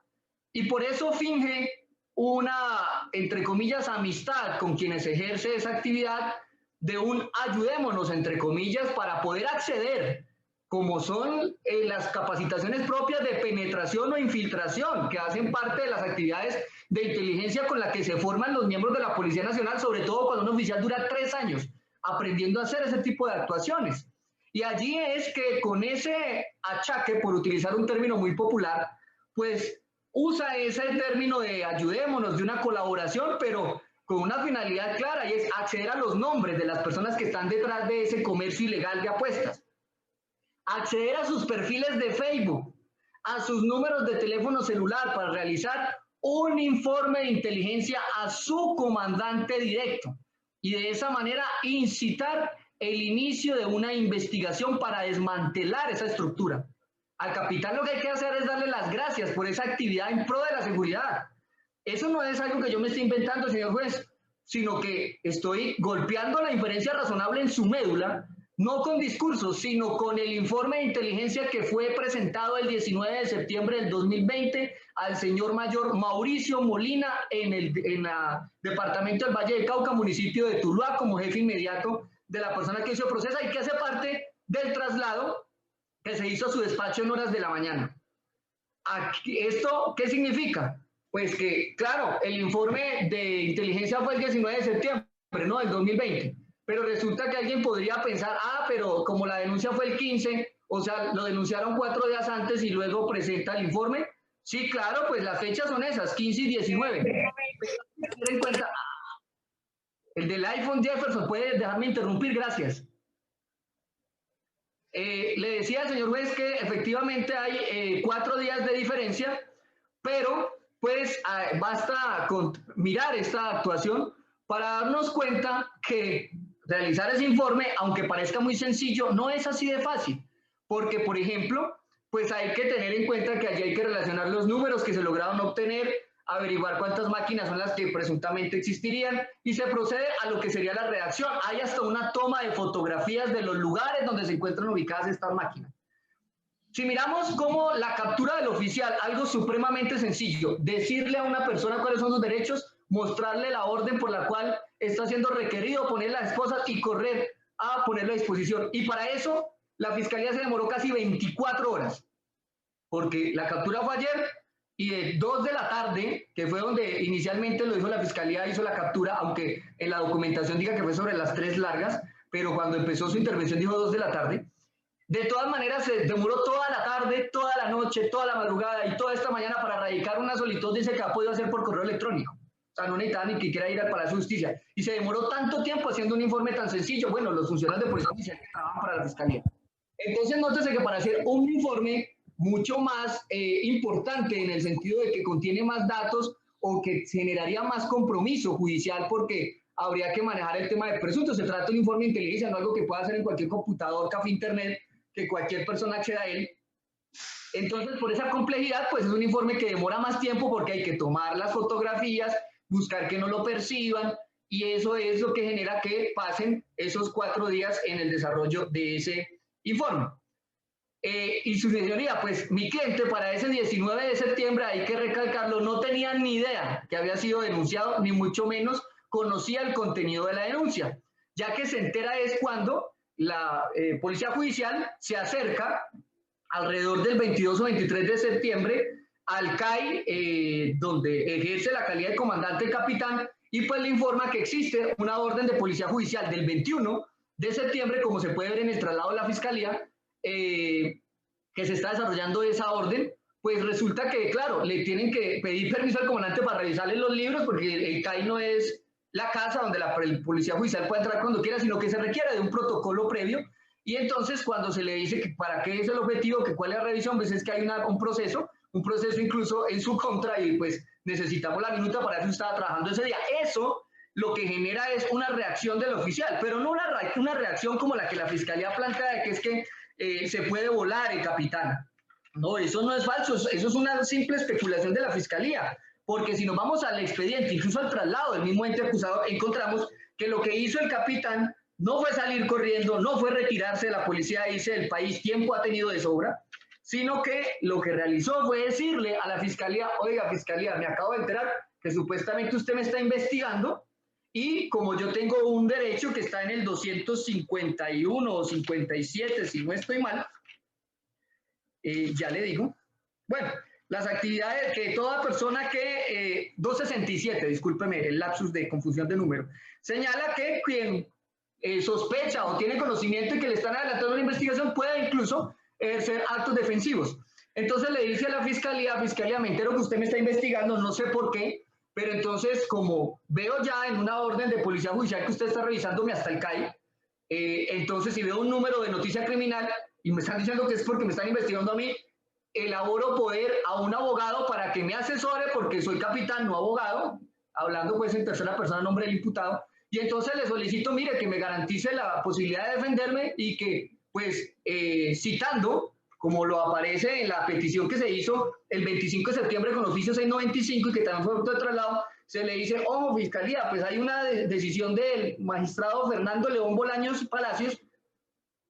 Y por eso finge una, entre comillas, amistad con quienes ejerce esa actividad de un ayudémonos, entre comillas, para poder acceder, como son las capacitaciones propias de penetración o infiltración, que hacen parte de las actividades de inteligencia con la que se forman los miembros de la Policía Nacional, sobre todo cuando un oficial dura 3 años aprendiendo a hacer ese tipo de actuaciones. Y allí es que con ese achaque, por utilizar un término muy popular, pues usa ese término de ayudémonos, de una colaboración, pero con una finalidad clara, y es acceder a los nombres de las personas que están detrás de ese comercio ilegal de apuestas, acceder a sus perfiles de Facebook, a sus números de teléfono celular para realizar un informe de inteligencia a su comandante directo y de esa manera incitar el inicio de una investigación para desmantelar esa estructura. Al capitán lo que hay que hacer es darle las gracias por esa actividad en pro de la seguridad. Eso no es algo que yo me esté inventando, señor juez, sino que estoy golpeando la inferencia razonable en su médula, no con discursos, sino con el informe de inteligencia que fue presentado el 19 de septiembre del 2020 al señor mayor Mauricio Molina en el departamento del Valle del Cauca, municipio de Tuluá, como jefe inmediato de la persona que hizo el proceso y que hace parte del traslado que se hizo a su despacho en horas de la mañana. ¿Esto qué significa? Pues que, claro, el informe de inteligencia fue el 19 de septiembre, no, del 2020. Pero resulta que alguien podría pensar, pero como la denuncia fue el 15, o sea, lo denunciaron 4 días antes y luego presenta el informe. Sí, claro, pues las fechas son esas, 15 y 19. Pero tener en cuenta, el del iPhone Jefferson, ¿puede dejarme interrumpir? Gracias. Le decía al señor juez que efectivamente hay 4 días de diferencia, pero pues basta con mirar esta actuación para darnos cuenta que realizar ese informe, aunque parezca muy sencillo, no es así de fácil, porque por ejemplo, pues hay que tener en cuenta que allí hay que relacionar los números que se lograron obtener, averiguar cuántas máquinas son las que presuntamente existirían y se procede a lo que sería la redacción. Hay hasta una toma de fotografías de los lugares donde se encuentran ubicadas estas máquinas. Si miramos cómo la captura del oficial, algo supremamente sencillo, decirle a una persona cuáles son sus derechos, mostrarle la orden por la cual está siendo requerido, poner las esposas y correr a ponerlo a disposición. Y para eso la fiscalía se demoró casi 24 horas, porque la captura fue ayer y de 2 de la tarde, que fue donde inicialmente lo dijo la fiscalía, hizo la captura, aunque en la documentación diga que fue sobre las 3 largas, pero cuando empezó su intervención dijo 2 de la tarde. De todas maneras, se demoró toda la tarde, toda la noche, toda la madrugada y toda esta mañana para radicar una solicitud, dice que ha podido hacer por correo electrónico. O sea, no necesitaba ni que quiera ir al Palacio de Justicia. Y se demoró tanto tiempo haciendo un informe tan sencillo. Bueno, los funcionarios de policía oficial que trabajan para la fiscalía. Entonces, nótese que para hacer un informe mucho más importante en el sentido de que contiene más datos o que generaría más compromiso judicial porque habría que manejar el tema de presuntos. Se trata de un informe de inteligencia, no algo que pueda hacer en cualquier computador, café, internet, que cualquier persona acceda a él. Entonces, por esa complejidad, pues es un informe que demora más tiempo porque hay que tomar las fotografías, buscar que no lo perciban, y eso es lo que genera que pasen esos 4 días en el desarrollo de ese informe. Y su señoría, pues mi cliente para ese 19 de septiembre, hay que recalcarlo, no tenía ni idea que había sido denunciado, ni mucho menos conocía el contenido de la denuncia, ya que se entera es cuando la Policía Judicial se acerca alrededor del 22 o 23 de septiembre al CAI, donde ejerce la calidad de comandante capitán, y pues le informa que existe una orden de Policía Judicial del 21 de septiembre, como se puede ver en el traslado de la Fiscalía, que se está desarrollando esa orden. Pues resulta que, claro, le tienen que pedir permiso al comandante para revisarle los libros, porque el CAI no es la casa donde la Policía Judicial puede entrar cuando quiera, sino que se requiere de un protocolo previo. Y entonces cuando se le dice que para qué es el objetivo, que cuál es la revisión, pues es que hay un proceso incluso en su contra, y pues necesitamos la minuta, para eso estaba trabajando ese día. Eso lo que genera es una reacción del oficial, pero no una reacción como la que la Fiscalía plantea, de que es que se puede volar el capitán. No, eso no es falso, eso es una simple especulación de la Fiscalía, porque si nos vamos al expediente, incluso al traslado del mismo ente acusado, encontramos que lo que hizo el capitán no fue salir corriendo, no fue retirarse de la policía, dice el país, tiempo ha tenido de sobra, sino que lo que realizó fue decirle a la Fiscalía: oiga, Fiscalía, me acabo de enterar que supuestamente usted me está investigando, y como yo tengo un derecho que está en el 251 o 57, si no estoy mal, ya le digo, bueno, las actividades que toda persona que, 267, discúlpeme el lapsus de confusión de número, señala que quien sospecha o tiene conocimiento de que le están adelantando una investigación puede incluso ejercer actos defensivos. Entonces le dice a la Fiscalía: Fiscalía, me entero que usted me está investigando, no sé por qué, pero entonces como veo ya en una orden de Policía Judicial que usted está revisándome hasta el CAI, entonces si veo un número de noticia criminal y me están diciendo que es porque me están investigando a mí, elaboro poder a un abogado para que me asesore, porque soy capitán, no abogado, hablando pues en tercera persona en nombre del imputado, y entonces le solicito, mire, que me garantice la posibilidad de defenderme, y que pues citando, como lo aparece en la petición que se hizo el 25 de septiembre con oficio 695 y que también fue objeto de traslado, se le dice: ojo, Fiscalía, pues hay una decisión del magistrado Fernando León Bolaños Palacios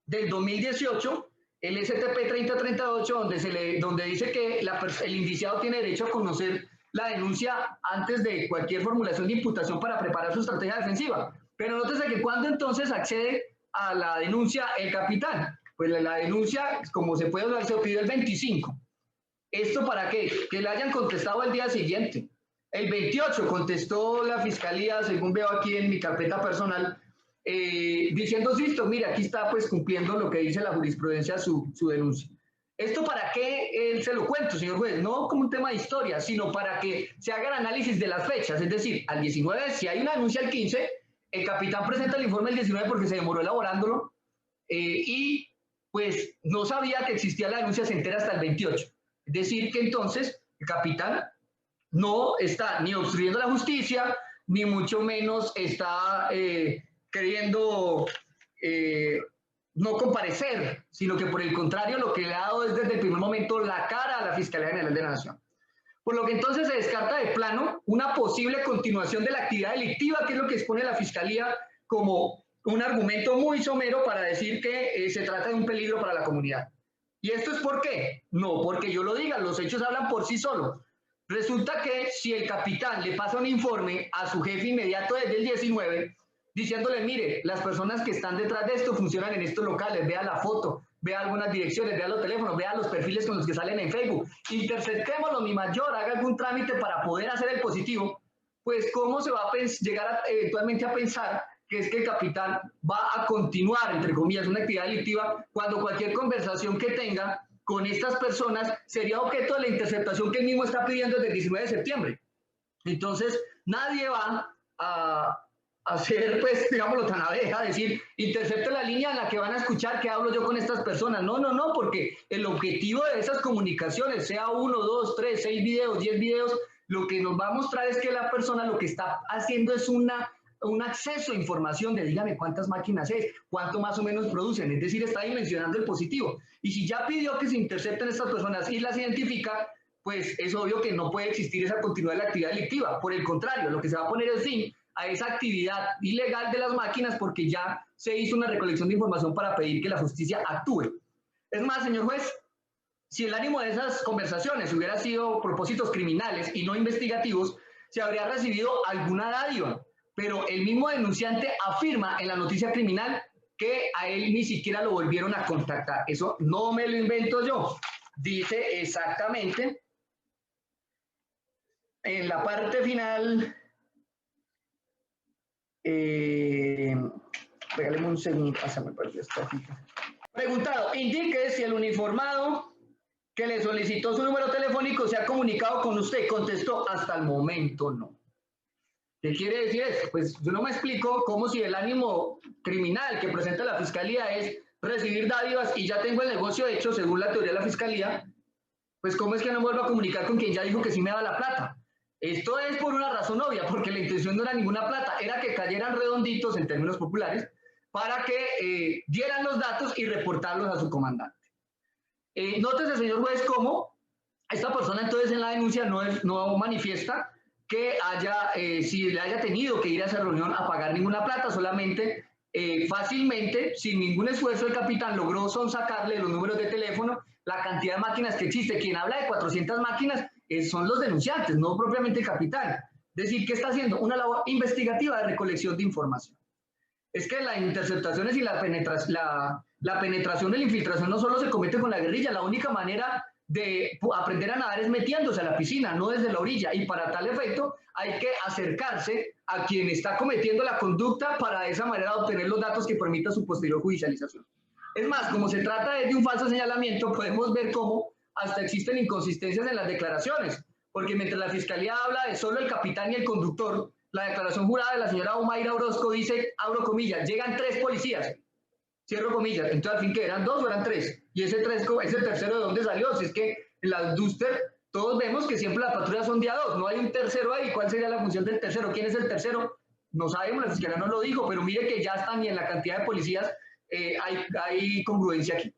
del 2018, el STP 3038, donde dice que el indiciado tiene derecho a conocer la denuncia antes de cualquier formulación de imputación para preparar su estrategia defensiva. Pero nótese que cuando entonces accede a la denuncia el capitán, pues la denuncia, como se puede ver, se pidió el 25. ¿Esto para qué? Que le hayan contestado al día siguiente. El 28 contestó la Fiscalía, según veo aquí en mi carpeta personal, diciendo: listo, mire, aquí está pues cumpliendo lo que dice la jurisprudencia su denuncia. ¿Esto para qué se lo cuento, señor juez? No como un tema de historia, sino para que se haga el análisis de las fechas. Es decir, al 19, si hay una denuncia el 15, el capitán presenta el informe el 19 porque se demoró elaborándolo, y pues no sabía que existía la denuncia, se entera hasta el 28. Es decir, que entonces el capitán no está ni obstruyendo la justicia, ni mucho menos está queriendo no comparecer, sino que por el contrario lo que le ha dado es desde el primer momento la cara a la Fiscalía General de la Nación. Por lo que entonces se descarta de plano una posible continuación de la actividad delictiva, que es lo que expone la Fiscalía como un argumento muy somero para decir que se trata de un peligro para la comunidad. ¿Y esto es por qué? No porque yo lo diga, los hechos hablan por sí solos. Resulta que si el capitán le pasa un informe a su jefe inmediato desde el 19, diciéndole: mire, las personas que están detrás de esto funcionan en estos locales, vea la foto, vea algunas direcciones, vea los teléfonos, vea los perfiles con los que salen en Facebook, interceptémoslo, mi mayor, haga algún trámite para poder hacer el positivo, pues ¿cómo se va a llegar eventualmente a pensar que es que el capitán va a continuar, entre comillas, una actividad delictiva, cuando cualquier conversación que tenga con estas personas sería objeto de la interceptación que él mismo está pidiendo desde el 19 de septiembre? Entonces, nadie va a hacer, pues, digámoslo, tan abeja, decir: intercepto la línea en la que van a escuchar que hablo yo con estas personas. No, no, no, porque el objetivo de esas comunicaciones, sea 1, 2, 3, 6 videos, 10 videos, lo que nos va a mostrar es que la persona lo que está haciendo es un acceso a información de dígame cuántas máquinas es, cuánto más o menos producen, es decir, está dimensionando el positivo. Y si ya pidió que se intercepten estas personas y las identifica, pues es obvio que no puede existir esa continuidad de la actividad delictiva. Por el contrario, lo que se va a poner es fin a esa actividad ilegal de las máquinas porque ya se hizo una recolección de información para pedir que la justicia actúe. Es más, señor juez, si el ánimo de esas conversaciones hubiera sido propósitos criminales y no investigativos, se habría recibido alguna dádiva, pero el mismo denunciante afirma en la noticia criminal que a él ni siquiera lo volvieron a contactar. Eso no me lo invento yo. Dice exactamente en la parte final, regáleme un segundo, se me perdió esta hojita. Preguntado, indique si el uniformado que le solicitó su número telefónico se ha comunicado con usted. Contestó, hasta el momento no. ¿Qué quiere decir eso? Pues yo no me explico cómo si el ánimo criminal que presenta la fiscalía es recibir dádivas y ya tengo el negocio hecho según la teoría de la fiscalía, pues cómo es que no me vuelvo a comunicar con quien ya dijo que sí me da la plata. Esto es por una razón obvia, porque la intención no era ninguna plata, era que cayeran redonditos en términos populares para que dieran los datos y reportarlos a su comandante. Nótese, señor juez, cómo esta persona entonces en la denuncia no manifiesta que si le haya tenido que ir a esa reunión a pagar ninguna plata, solamente fácilmente, sin ningún esfuerzo, el capitán logró sonsacarle los números de teléfono, la cantidad de máquinas que existe. Quien habla de 400 máquinas son los denunciantes, no propiamente el capitán. Es decir, que está haciendo una labor investigativa de recolección de información. Es que las interceptaciones y la penetración y la infiltración no solo se comete con la guerrilla, la única manera de aprender a nadar es metiéndose a la piscina, no desde la orilla, y para tal efecto hay que acercarse a quien está cometiendo la conducta para de esa manera obtener los datos que permitan su posterior judicialización. Es más, como se trata de un falso señalamiento, podemos ver cómo hasta existen inconsistencias en las declaraciones, porque mientras la fiscalía habla de solo el capitán y el conductor, la declaración jurada de la señora Omaira Orozco dice, abro comillas, llegan 3 policías, cierro comillas, entonces al fin que eran 2 o eran 3, y ese tercero ¿de dónde salió? Si es que en las Duster todos vemos que siempre las patrullas son de a 2, no hay un tercero ahí. ¿Cuál sería la función del tercero? ¿Quién es el tercero? No sabemos, la fiscalía no lo dijo, pero mire que ya están y en la cantidad de policías hay congruencia aquí.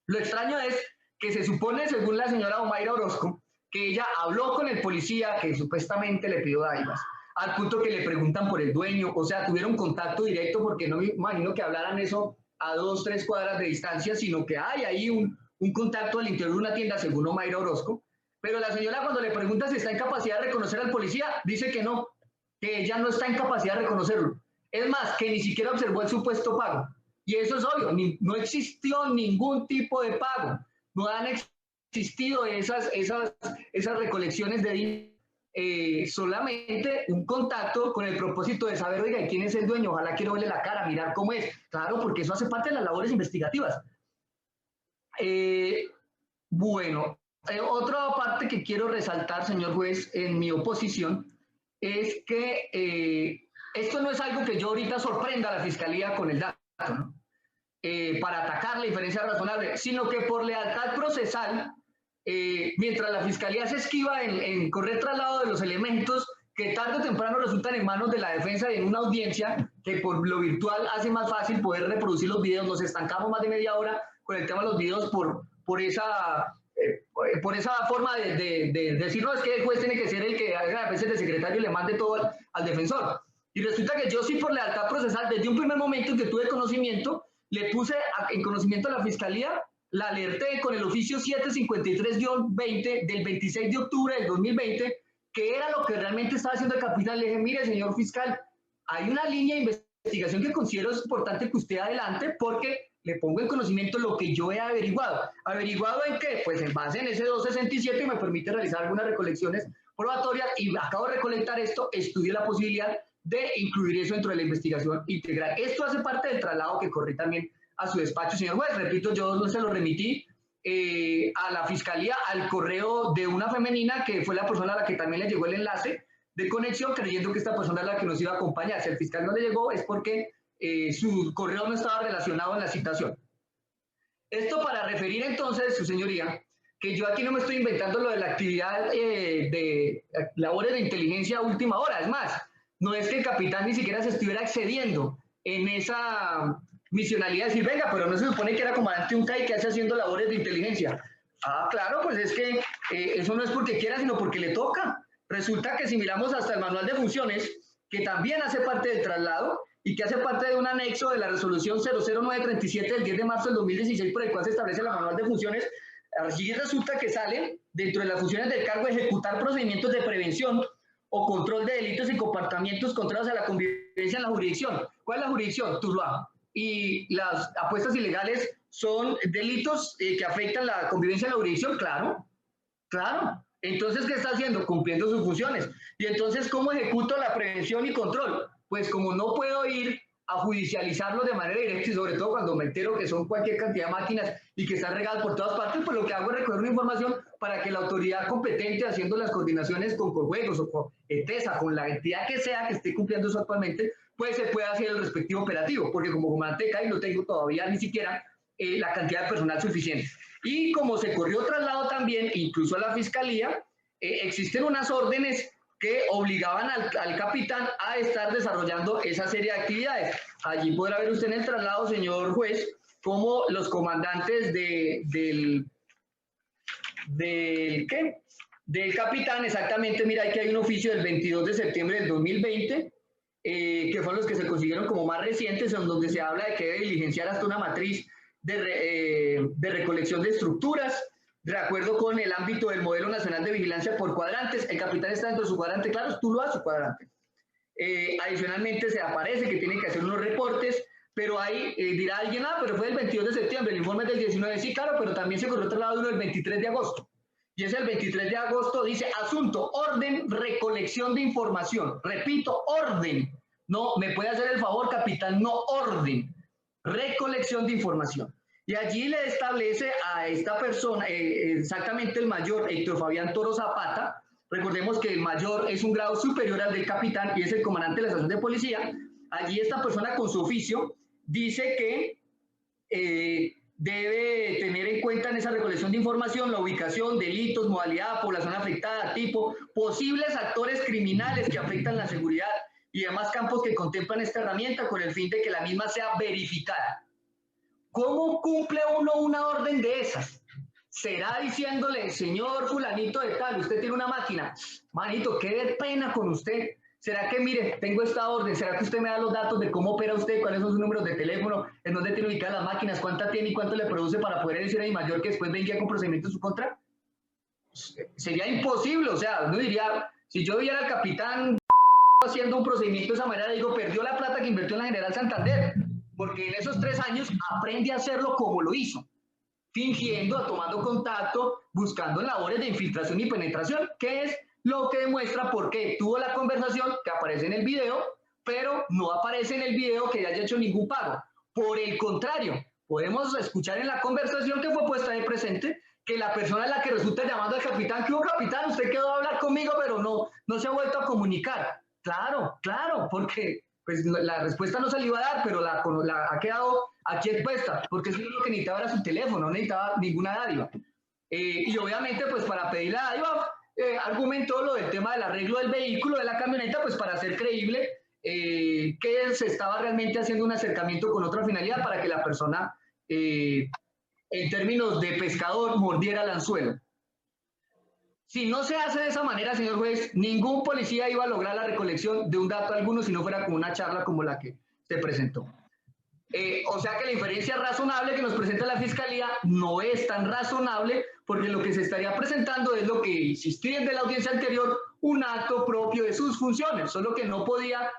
Lo extraño es que se supone, según la señora Omaira Orozco, que ella habló con el policía que supuestamente le pidió dádivas, al punto que le preguntan por el dueño, o sea, tuvieron contacto directo, porque no me imagino que hablaran eso a 2, 3 cuadras de distancia, sino que hay ahí un contacto al interior de una tienda, según Omaira Orozco. Pero la señora, cuando le pregunta si está en capacidad de reconocer al policía, dice que no, que ella no está en capacidad de reconocerlo. Es más, que ni siquiera observó el supuesto pago. Y eso es obvio, no existió ningún tipo de pago. No han existido esas recolecciones de dinero. Solamente un contacto con el propósito de saber, oiga, ¿quién es el dueño? Ojalá quiero verle la cara, mirar cómo es. Claro, porque eso hace parte de las labores investigativas. Bueno, otra parte que quiero resaltar, señor juez, en mi oposición, es que esto no es algo que yo ahorita sorprenda a la fiscalía con el dato, ¿no? Para atacar la diferencia razonable, sino que por lealtad procesal, mientras la fiscalía se esquiva en correr traslado de los elementos que tarde o temprano resultan en manos de la defensa y en una audiencia que por lo virtual hace más fácil poder reproducir los videos, nos estancamos más de media hora con el tema de los videos por esa forma de decir, no, es que el juez tiene que ser el que haga a veces de secretario y le mande todo al defensor. Y resulta que yo sí, por lealtad procesal, desde un primer momento en que tuve conocimiento, le puse en conocimiento a la fiscalía, la alerté con el oficio 753-20 del 26 de octubre del 2020, que era lo que realmente estaba haciendo el capitán. Le dije, mire, señor fiscal, hay una línea de investigación que considero es importante que usted adelante, porque le pongo en conocimiento lo que yo he averiguado. ¿Averiguado en qué? Pues en base en ese 267 me permite realizar algunas recolecciones probatorias y acabo de recolectar esto, estudié la posibilidad de incluir eso dentro de la investigación integral. Esto hace parte del traslado que corrí también a su despacho, señor juez. Repito, yo no se lo remití a la fiscalía al correo de una femenina que fue la persona a la que también le llegó el enlace de conexión, creyendo que esta persona es la que nos iba a acompañar. Si al fiscal no le llegó es porque su correo no estaba relacionado en la citación. Esto para referir entonces, su señoría, que yo aquí no me estoy inventando lo de la actividad de labores de inteligencia a última hora. Es más, no es que el capitán ni siquiera se estuviera excediendo en esa misionalidad de decir, venga, pero no se supone que era comandante de un CAI que hace haciendo labores de inteligencia. Ah, claro, pues es que eso no es porque quiera, sino porque le toca. Resulta que si miramos hasta el manual de funciones, que también hace parte del traslado y que hace parte de un anexo de la resolución 00937 del 10 de marzo del 2016, por el cual se establece la manual de funciones, allí resulta que salen dentro de las funciones del cargo ejecutar procedimientos de prevención o control de delitos y comportamientos contrarios a la convivencia en la jurisdicción. ¿Cuál es la jurisdicción? Tuluá. Y las apuestas ilegales son delitos que afectan la convivencia en la jurisdicción, claro, claro. Entonces, ¿qué está haciendo? Cumpliendo sus funciones. Y entonces, ¿cómo ejecuto la prevención y control? Pues como no puedo ir a judicializarlo de manera directa y sobre todo cuando me entero que son cualquier cantidad de máquinas y que están regadas por todas partes, pues lo que hago es recoger una información para que la autoridad competente haciendo las coordinaciones con Corjuegos o con ETESA, con la entidad que sea que esté cumpliendo eso actualmente, pues se pueda hacer el respectivo operativo, porque como comandante de CAI no tengo todavía ni siquiera la cantidad de personal suficiente. Y como se corrió traslado también, incluso a la Fiscalía, existen unas órdenes que obligaban al capitán a estar desarrollando esa serie de actividades. Allí podrá ver usted en el traslado, señor juez, cómo los comandantes del capitán, exactamente, mira, aquí hay un oficio del 22 de septiembre del 2020, que fueron los que se consiguieron como más recientes, en donde se habla de que debe diligenciar hasta una matriz de recolección de estructuras, de acuerdo con el ámbito del modelo nacional de vigilancia por cuadrantes. El capitán está dentro de su cuadrante, claro, tú lo haces su cuadrante. Adicionalmente se aparece que tiene que hacer unos reportes, pero ahí dirá alguien, pero fue el 22 de septiembre, el informe es del 19, sí, claro, pero también se corrió traslado uno el 23 de agosto. Y es el 23 de agosto, dice, asunto, orden, recolección de información. Repito, orden. No, me puede hacer el favor, capitán, no orden. Recolección de información. Y allí le establece a esta persona, exactamente el mayor Héctor Fabián Toro Zapata. Recordemos que el mayor es un grado superior al del capitán y es el comandante de la estación de policía. Allí esta persona con su oficio dice que debe tener en cuenta en esa recolección de información la ubicación, delitos, modalidad, población afectada, tipo, posibles actores criminales que afectan la seguridad y demás campos que contemplan esta herramienta con el fin de que la misma sea verificada. ¿Cómo cumple uno una orden de esas? ¿Será diciéndole, señor fulanito de tal, usted tiene una máquina? Manito, qué de pena con usted. ¿Será que, mire, tengo esta orden, será que usted me da los datos de cómo opera usted, cuáles son sus números de teléfono, en dónde tiene ubicadas las máquinas, cuánta tiene y cuánto le produce para poder decir a mi mayor que después venga con procedimiento en su contra? Sería imposible, o sea, uno diría, si yo viera al capitán haciendo un procedimiento de esa manera, digo, perdió la plata que invirtió en la General Santander, porque en esos 3 años aprende a hacerlo como lo hizo, fingiendo, tomando contacto, buscando labores de infiltración y penetración, que es lo que demuestra por qué tuvo la conversación que aparece en el video, pero no aparece en el video que haya hecho ningún pago. Por el contrario, podemos escuchar en la conversación que fue puesta de presente que la persona es la que resulta llamando al capitán, ¿qué hubo, capitán? Usted quedó a hablar conmigo, pero no se ha vuelto a comunicar. Claro, claro, porque pues la respuesta no se le iba a dar, pero la ha quedado aquí expuesta, porque eso es lo que necesitaba era su teléfono, no necesitaba ninguna dádiva. Y obviamente, pues para pedir la dádiva, argumentó lo del tema del arreglo del vehículo, de la camioneta, pues para hacer creíble que se estaba realmente haciendo un acercamiento con otra finalidad para que la persona, en términos de pescador, mordiera el anzuelo. Si no se hace de esa manera, señor juez, ningún policía iba a lograr la recolección de un dato alguno si no fuera con una charla como la que se presentó. O sea que la inferencia razonable que nos presenta la Fiscalía no es tan razonable, porque lo que se estaría presentando es lo que insistí desde la audiencia anterior, un acto propio de sus funciones, solo que no podía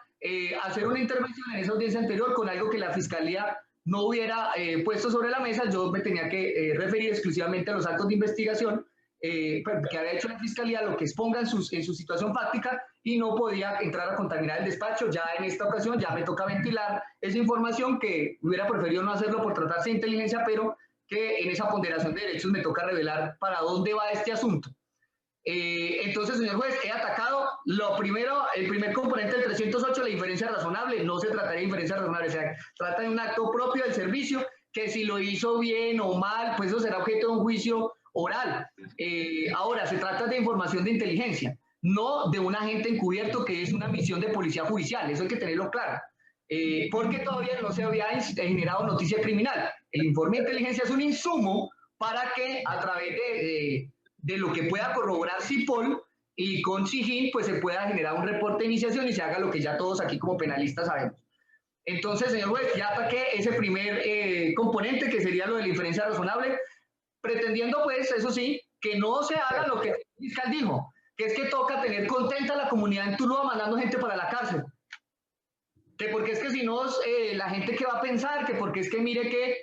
hacer una intervención en esa audiencia anterior con algo que la Fiscalía no hubiera puesto sobre la mesa. Yo me tenía que referir exclusivamente a los actos de investigación que había hecho la Fiscalía, lo que exponga en su situación fáctica, y no podía entrar a contaminar el despacho. Ya en esta ocasión ya me toca ventilar esa información, que hubiera preferido no hacerlo por tratarse de inteligencia, pero que en esa ponderación de derechos me toca revelar para dónde va este asunto. Entonces, señor juez, he atacado lo primero, el primer componente del 308, la inferencia razonable. No se trataría de inferencia razonable, o sea, trata de un acto propio del servicio, que si lo hizo bien o mal, pues eso será objeto de un juicio oral. Ahora, se trata de información de inteligencia, no de un agente encubierto que es una misión de policía judicial, eso hay que tenerlo claro, porque todavía no se había generado noticia criminal. El informe de inteligencia es un insumo para que a través de lo que pueda corroborar CIPOL y con SIGIN, pues se pueda generar un reporte de iniciación y se haga lo que ya todos aquí como penalistas sabemos. Entonces, señor juez, ya ataqué ese primer componente que sería lo de la inferencia razonable, pretendiendo pues, eso sí, que no se haga lo que el fiscal dijo, que es que toca tener contenta a la comunidad en Tuluá mandando gente para la cárcel. Que porque es que si no, la gente que va a pensar, que porque es que mire que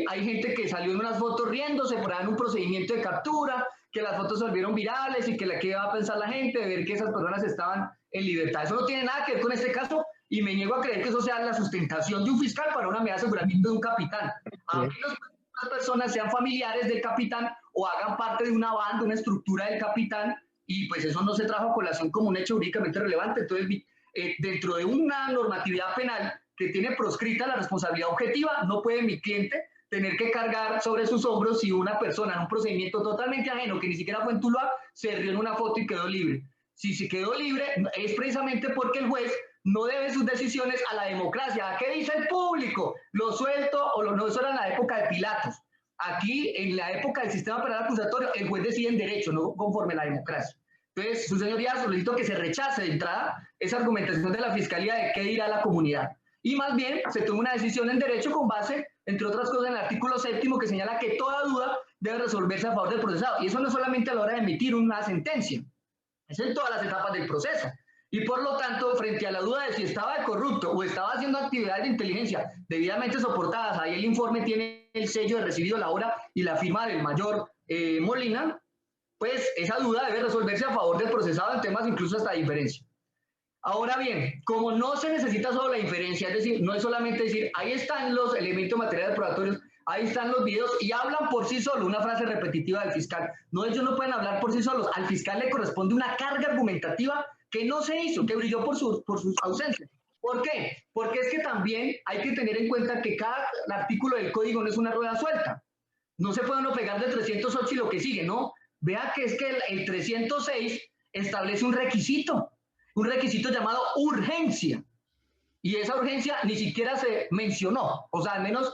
hay gente que salió en unas fotos riéndose por ahí en un procedimiento de captura, que las fotos se volvieron virales y que qué va a pensar la gente de ver que esas personas estaban en libertad. Eso no tiene nada que ver con este caso y me niego a creer que eso sea la sustentación de un fiscal para una medida de aseguramiento de un capitán. Aunque las personas sean familiares del capitán o hagan parte de una banda, una estructura del capitán, y pues eso no se trajo a colación como un hecho jurídicamente relevante. Entonces, dentro de una normatividad penal que tiene proscrita la responsabilidad objetiva, no puede mi cliente tener que cargar sobre sus hombros si una persona en un procedimiento totalmente ajeno, que ni siquiera fue en Tuluá, se rió en una foto y quedó libre. Si se quedó libre es precisamente porque el juez no debe sus decisiones a la democracia. ¿A qué dice el público? ¿Lo suelto o no? Eso era en la época de Pilatos. Aquí, en la época del sistema penal acusatorio, el juez decide en derecho, no conforme a la democracia. Entonces, su señoría, solicito que se rechace de entrada esa argumentación de la Fiscalía de qué dirá la comunidad. Y más bien, se toma una decisión en derecho con base, entre otras cosas, en el artículo 7º que señala que toda duda debe resolverse a favor del procesado. Y eso no es solamente a la hora de emitir una sentencia, es en todas las etapas del proceso. Y por lo tanto, frente a la duda de si estaba de corrupto o estaba haciendo actividades de inteligencia debidamente soportadas, ahí el informe tiene el sello de recibido la hora y la firma del mayor Molina, pues esa duda debe resolverse a favor del procesado en temas incluso hasta de inferencia. Ahora bien, como no se necesita solo la inferencia, es decir, no es solamente decir, ahí están los elementos materiales probatorios, ahí están los videos y hablan por sí solos, una frase repetitiva del fiscal. No, ellos no pueden hablar por sí solos, al fiscal le corresponde una carga argumentativa que no se hizo, que brilló por sus ausencias. ¿Por qué? Porque es que también hay que tener en cuenta que cada artículo del código no es una rueda suelta. No se puede uno pegar del 308 y lo que sigue, ¿no? Vea que es que el 306 establece un requisito llamado urgencia. Y esa urgencia ni siquiera se mencionó. O sea, al menos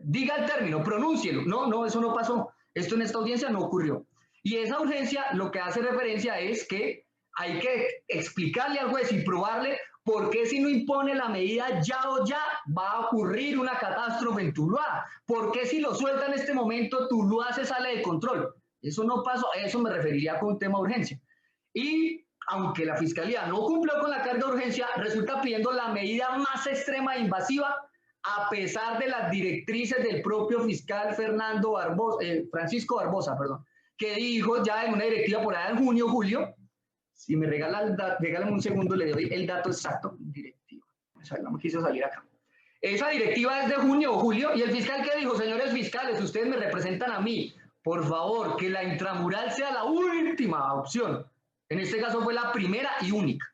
diga el término, pronúncielo. No, eso no pasó. Esto en esta audiencia no ocurrió. Y esa urgencia lo que hace referencia es que hay que explicarle al juez y probarle por qué si no impone la medida ya o ya va a ocurrir una catástrofe en Tuluá. ¿Por qué si lo suelta en este momento Tuluá se sale de control? Eso no pasó, a eso me referiría con un tema de urgencia. Y aunque la Fiscalía no cumplió con la carga de urgencia, resulta pidiendo la medida más extrema e invasiva a pesar de las directrices del propio fiscal Francisco Barbosa, que dijo ya en una directiva por allá en junio, julio, si me regálame un segundo, le doy el dato exacto, directiva, no me quiso salir acá. Esa directiva es de junio o julio, y el fiscal que dijo, señores fiscales, ustedes me representan a mí, por favor, que la intramural sea la última opción. En este caso fue la primera y única.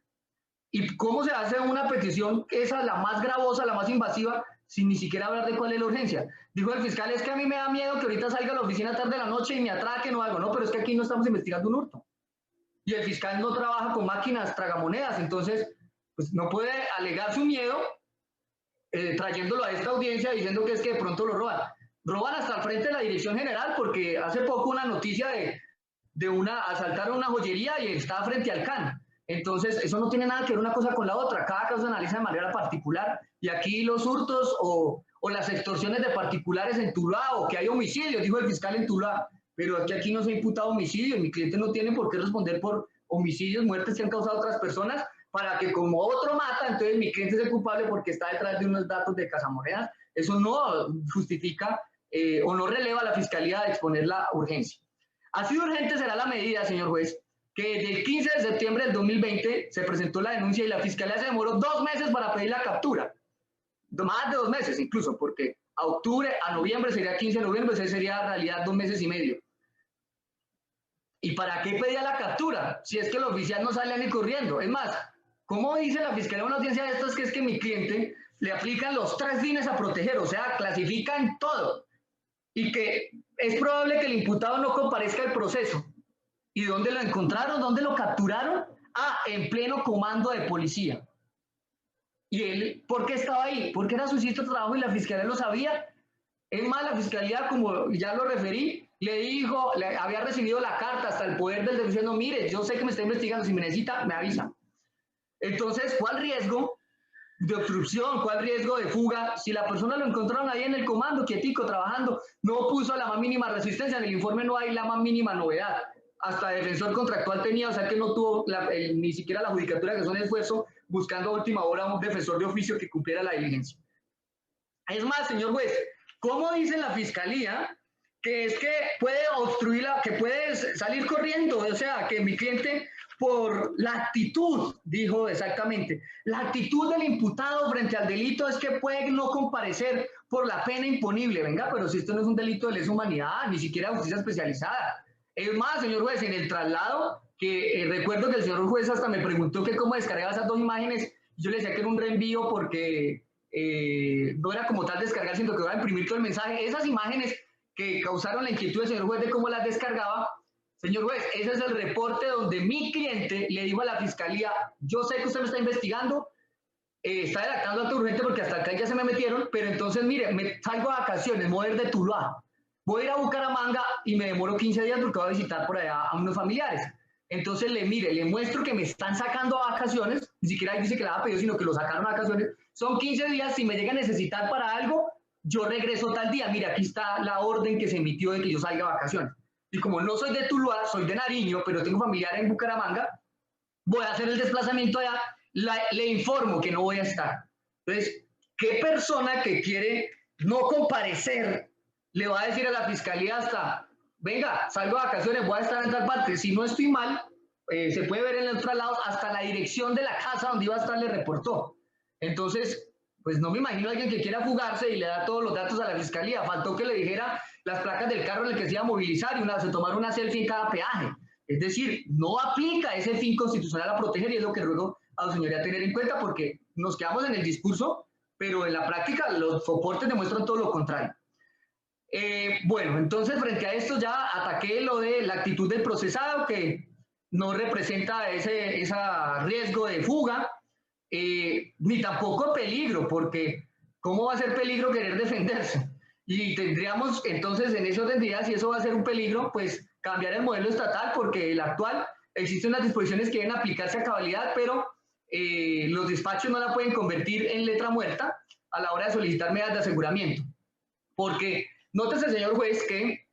¿Y cómo se hace una petición, esa la más gravosa, la más invasiva, sin ni siquiera hablar de cuál es la urgencia? Dijo el fiscal, es que a mí me da miedo que ahorita salga a la oficina tarde de la noche y me atraquen o algo. No, pero es que aquí no estamos investigando un hurto. Y el fiscal no trabaja con máquinas tragamonedas, entonces pues no puede alegar su miedo trayéndolo a esta audiencia diciendo que es que de pronto lo roban. Roban hasta el frente de la dirección general, porque hace poco una noticia asaltaron una joyería y está frente al CAN. Entonces, eso no tiene nada que ver una cosa con la otra. Cada caso se analiza de manera particular. Y aquí los hurtos o las extorsiones de particulares en Tuluá, o que hay homicidios, dijo el fiscal en Tuluá, pero aquí no se ha imputado homicidio. Mi cliente no tiene por qué responder por homicidios, muertes que han causado otras personas, para que como otro mata, entonces mi cliente es el culpable porque está detrás de unos datos de cazamonedas. Eso no justifica o no releva a la Fiscalía de exponer la urgencia. Así de urgente será la medida, señor juez, que desde el 15 de septiembre del 2020 se presentó la denuncia y la Fiscalía se demoró 2 meses para pedir la captura. Más de 2 meses incluso, porque a octubre, a noviembre sería 15 de noviembre, ese sería en realidad 2 meses y medio. ¿Y para qué pedía la captura? Si es que el oficial no salía ni corriendo. Es más, ¿cómo dice la Fiscalía en una audiencia de estas que es que mi cliente le aplican los 3 fines a proteger? O sea, clasifican todo. Y que es probable que el imputado no comparezca al proceso. ¿Y dónde lo encontraron? ¿Dónde lo capturaron? Ah, en pleno comando de policía. ¿Y él por qué estaba ahí? Porque era su sitio de trabajo y la fiscalía lo sabía. Es más, la fiscalía, como ya lo referí, le dijo, había recibido la carta hasta el poder del diciendo, mire, yo sé que me está investigando, si me necesita, me avisa. Entonces, ¿cuál riesgo de obstrucción? ¿Cuál riesgo de fuga? Si la persona lo encontraron ahí en el comando, quietico, trabajando, no puso la más mínima resistencia, en el informe no hay la más mínima novedad. Hasta defensor contractual tenía, o sea que no tuvo ni siquiera la judicatura, que son esfuerzo, buscando a última hora un defensor de oficio que cumpliera la diligencia. Es más, señor juez, ¿cómo dice la fiscalía que es que puede obstruir, que puede salir corriendo? O sea, que mi cliente, por la actitud, dijo exactamente, la actitud del imputado frente al delito es que puede no comparecer por la pena imponible. Venga, pero si esto no es un delito de lesa humanidad, ni siquiera justicia especializada. Es más, señor juez, en el traslado, que recuerdo que el señor juez hasta me preguntó que cómo descargaba esas dos imágenes, yo le decía que era un reenvío porque no era como tal descargar, sino que iba a imprimir todo el mensaje. Esas imágenes que causaron la inquietud del señor juez de cómo las descargaba, señor juez, ese es el reporte donde mi cliente le dijo a la fiscalía, yo sé que usted me está investigando, está redactando acto urgente porque hasta acá ya se me metieron, pero entonces mire, me salgo a vacaciones, me voy a ir de Tuluá, voy a ir a Bucaramanga y me demoro 15 días porque voy a visitar por allá a unos familiares. Entonces le muestro que me están sacando a vacaciones, ni siquiera dice que la ha pedido, sino que lo sacaron a vacaciones. Son 15 días, si me llega a necesitar para algo, yo regreso tal día. Mira, aquí está la orden que se emitió de que yo salga a vacaciones. Y como no soy de Tuluá, soy de Nariño, pero tengo familiar en Bucaramanga, voy a hacer el desplazamiento allá, le informo que no voy a estar. Entonces, ¿qué persona que quiere no comparecer le va a decir a la fiscalía hasta, venga, salgo a vacaciones, voy a estar en tal parte? Si no estoy mal, se puede ver en los traslados, hasta la dirección de la casa donde iba a estar le reportó. Entonces, pues no me imagino a alguien que quiera fugarse y le da todos los datos a la fiscalía. Faltó que le dijera las placas del carro en el que se iba a movilizar y se tomara una selfie en cada peaje. Es decir, no aplica ese fin constitucional a proteger, y es lo que ruego a su señoría tener en cuenta, porque nos quedamos en el discurso, pero en la práctica los soportes demuestran todo lo contrario. Bueno, entonces frente a esto ya ataqué lo de la actitud del procesado, que no representa ese riesgo de fuga, ni tampoco peligro, porque ¿cómo va a ser peligro querer defenderse? Y tendríamos entonces en ese orden de ideas, si eso va a ser un peligro, pues cambiar el modelo estatal, porque el actual existen unas disposiciones que deben aplicarse a cabalidad, pero los despachos no la pueden convertir en letra muerta a la hora de solicitar medidas de aseguramiento. Porque nótese, señor juez, que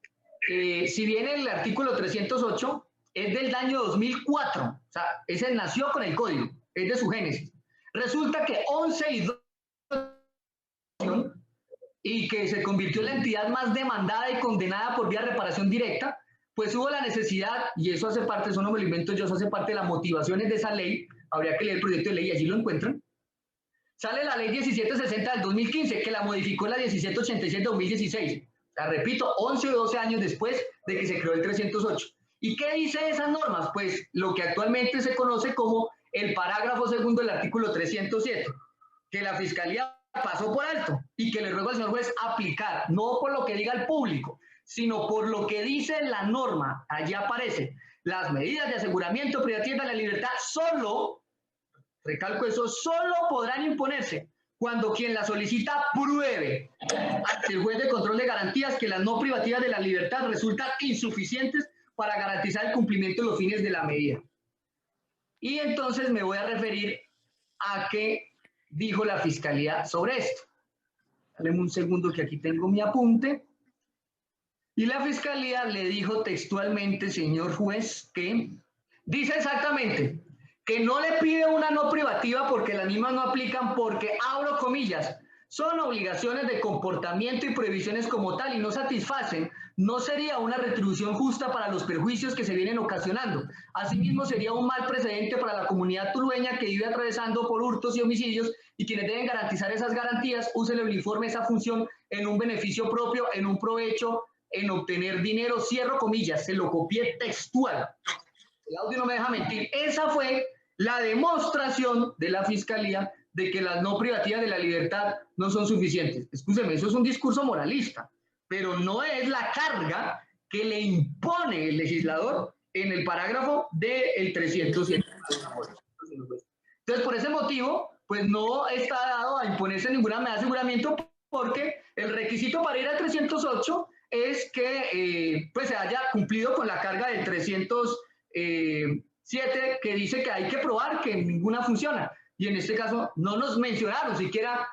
si bien el artículo 308 es del año 2004, o sea, ese nació con el código, es de su génesis. Resulta que 11 y 2 y que se convirtió en la entidad más demandada y condenada por vía de reparación directa, pues hubo la necesidad, y eso hace parte, eso no me lo invento yo, eso hace parte de las motivaciones de esa ley, habría que leer el proyecto de ley y allí lo encuentran. Sale la ley 1760 del 2015, que la modificó la 1787 del 2016. La repito, 11 o 12 años después de que se creó el 308. ¿Y qué dice esas normas? Pues lo que actualmente se conoce como el parágrafo segundo del artículo 307, que la Fiscalía pasó por alto y que le ruego al señor juez aplicar, no por lo que diga el público, sino por lo que dice la norma. Allí aparece, las medidas de aseguramiento privativa de la libertad solo, recalco eso, solo podrán imponerse cuando quien la solicita pruebe ante el juez de control de garantías que las no privativas de la libertad resultan insuficientes para garantizar el cumplimiento de los fines de la medida. Y entonces me voy a referir a qué dijo la Fiscalía sobre esto. Dame un segundo que aquí tengo mi apunte. Y la Fiscalía le dijo textualmente, señor juez, que dice exactamente que no le pide una no privativa porque las mismas no aplican porque, abro comillas, son obligaciones de comportamiento y prohibiciones como tal y no satisfacen, no sería una retribución justa para los perjuicios que se vienen ocasionando. Asimismo, sería un mal precedente para la comunidad tulueña que vive atravesando por hurtos y homicidios y quienes deben garantizar esas garantías usen el uniforme esa función en un beneficio propio, en un provecho, en obtener dinero, cierro comillas, se lo copié textual. El audio no me deja mentir. Esa fue la demostración de la Fiscalía de que las no privativas de la libertad no son suficientes. Escúcheme, eso es un discurso moralista. pero no es la carga que le impone el legislador en el parágrafo del 307. Entonces, por ese motivo, pues no está dado a imponerse ninguna medida de aseguramiento, porque el requisito para ir al 308 es que pues se haya cumplido con la carga del 307, que dice que hay que probar que ninguna funciona. Y en este caso no nos mencionaron siquiera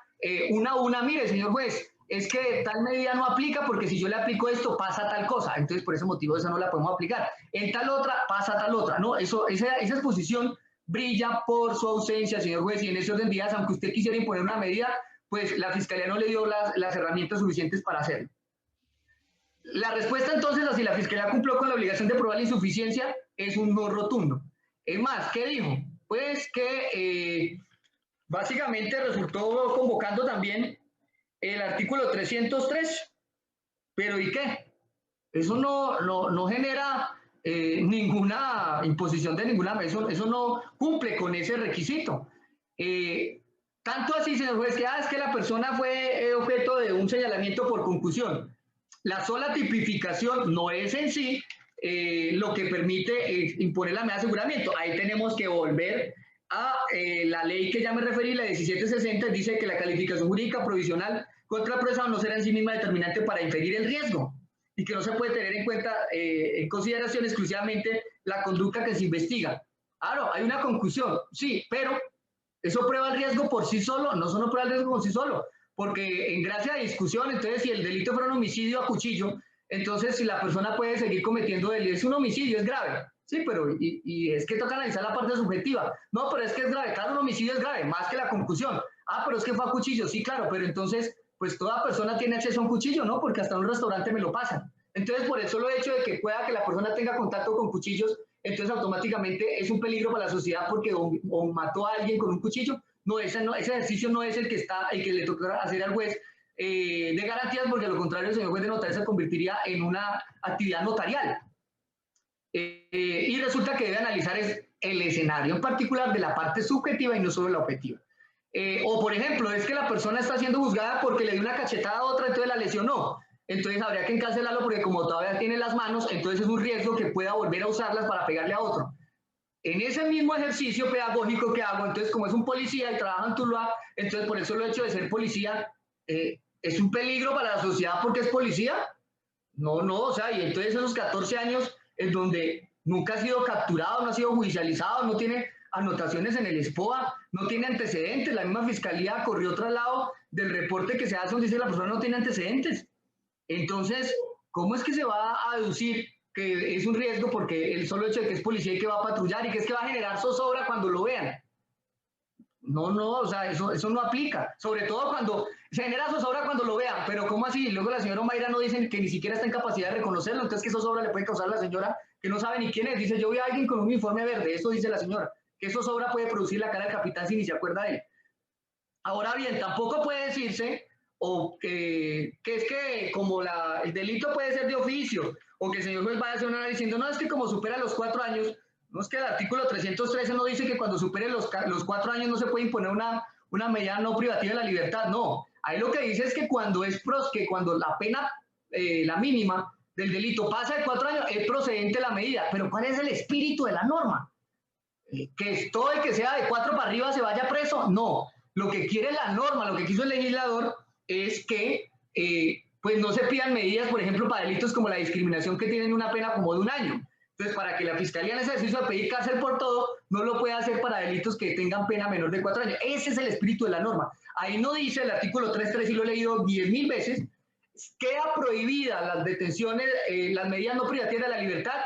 una, mire, señor juez, es que tal medida no aplica porque si yo le aplico esto pasa tal cosa. Entonces, por ese motivo esa no la podemos aplicar. En tal otra pasa tal otra. No, esa exposición brilla por su ausencia, señor juez, y en ese orden de días, aunque usted quisiera imponer una medida, pues la Fiscalía no le dio las herramientas suficientes para hacerlo. La respuesta entonces a si la Fiscalía cumplió con la obligación de probar la insuficiencia es un no rotundo. Es más, ¿qué dijo? Pues que básicamente resultó convocando también el artículo 303, pero ¿y qué? Eso no genera ninguna imposición de ninguna, eso no cumple con ese requisito. Tanto así, señor juez, que es que la persona fue objeto de un señalamiento por concusión. La sola tipificación no es en sí lo que permite imponer la medida de aseguramiento. Ahí tenemos que volver a la ley que ya me referí, la 1760, dice que la calificación jurídica provisional contra procesado no será en sí misma determinante para inferir el riesgo y que no se puede tener en cuenta, en consideración exclusivamente la conducta que se investiga. Claro, hay una conclusión, sí, pero ¿eso prueba el riesgo por sí solo? No, eso no prueba el riesgo por sí solo, porque en gracia de discusión, entonces si el delito fuera un homicidio a cuchillo, entonces si la persona puede seguir cometiendo delito, es un homicidio, es grave. Sí, pero y es que toca analizar la parte subjetiva. No, pero es que es grave, cada homicidio es grave, más que la concusión. Pero es que fue a cuchillo, sí, claro, pero entonces, pues toda persona tiene acceso a un cuchillo, ¿no? Porque hasta en un restaurante me lo pasan. Entonces, por el solo hecho de que pueda que la persona tenga contacto con cuchillos, entonces automáticamente es un peligro para la sociedad porque o mató a alguien con un cuchillo. No, ese ejercicio no es el que le toca hacer al juez de garantías, porque a lo contrario, el señor juez de notaría se convertiría en una actividad notarial. Y resulta que debe analizar el escenario en particular de la parte subjetiva y no solo la objetiva. O por ejemplo, es que la persona está siendo juzgada porque le dio una cachetada a otra, entonces la lesionó. Entonces habría que encarcelarlo porque como todavía tiene las manos, entonces es un riesgo que pueda volver a usarlas para pegarle a otro. En ese mismo ejercicio pedagógico que hago, entonces como es un policía y trabaja en Tuluá, entonces por eso el hecho de ser policía es un peligro para la sociedad porque es policía. No, o sea, y entonces esos 14 años en donde nunca ha sido capturado, no ha sido judicializado, no tiene anotaciones en el SPOA, no tiene antecedentes, la misma fiscalía corrió traslado del reporte que se hace donde dice que la persona no tiene antecedentes. Entonces, ¿cómo es que se va a deducir que es un riesgo porque el solo hecho de que es policía y que va a patrullar y que es que va a generar zozobra cuando lo vean? No, o sea, eso no aplica, sobre todo cuando se genera zozobra cuando lo vean, pero ¿cómo así? Luego la señora Mayra no dice que ni siquiera está en capacidad de reconocerlo, entonces ¿qué zozobra le puede causar a la señora que no sabe ni quién es? Dice, yo vi a alguien con un uniforme verde, eso dice la señora, que zozobra puede producir la cara del capitán si ni se acuerda de él. Ahora bien, tampoco puede decirse que es que como el delito puede ser de oficio, o que el señor juez vaya a hacer una diciendo, no, es que como supera los 4 años, no es que el artículo 313 no dice que cuando supere los 4 años no se puede imponer una medida no privativa de la libertad, no. Ahí lo que dice es que cuando la pena, la mínima del delito pasa de 4 años, es procedente la medida. Pero ¿cuál es el espíritu de la norma? ¿Que todo el que sea de 4 para arriba se vaya preso? No. Lo que quiere la norma, lo que quiso el legislador es que pues no se pidan medidas, por ejemplo, para delitos como la discriminación que tienen una pena como de 1 año. Entonces, para que la Fiscalía en ese ejercicio de pedir cárcel por todo, no lo puede hacer para delitos que tengan pena menor de 4 años. Ese es el espíritu de la norma. Ahí no dice el artículo 3.3, y lo he leído 10.000 veces, queda prohibida las detenciones, las medidas no privativas de la libertad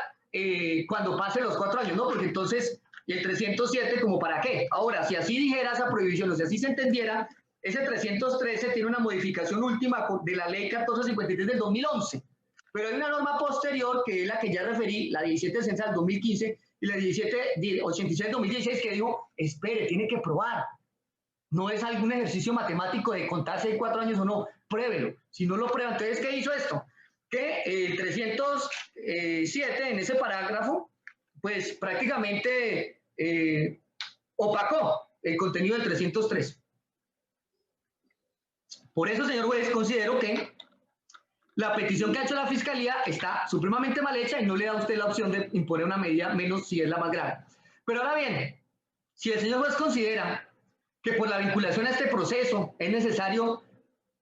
cuando pasen los 4 años, ¿no? Porque entonces, el 307, ¿como para qué? Ahora, si así dijera esa prohibición, o si así se entendiera, ese 313 tiene una modificación última de la ley 1453 del 2011. Pero hay una norma posterior, que es la que ya referí, la 1760 del 2015 y la 1786 del 2016, que dijo, espere, tiene que probar. No es algún ejercicio matemático de contar si hay 4 años o no, pruébelo. Si no lo prueba, entonces, ¿qué hizo esto? Que el 307, en ese parágrafo, pues prácticamente opacó el contenido del 303. Por eso, señor juez, considero que la petición que ha hecho la Fiscalía está supremamente mal hecha y no le da a usted la opción de imponer una medida, menos si es la más grave. Pero ahora bien, si el señor juez considera que por la vinculación a este proceso es necesario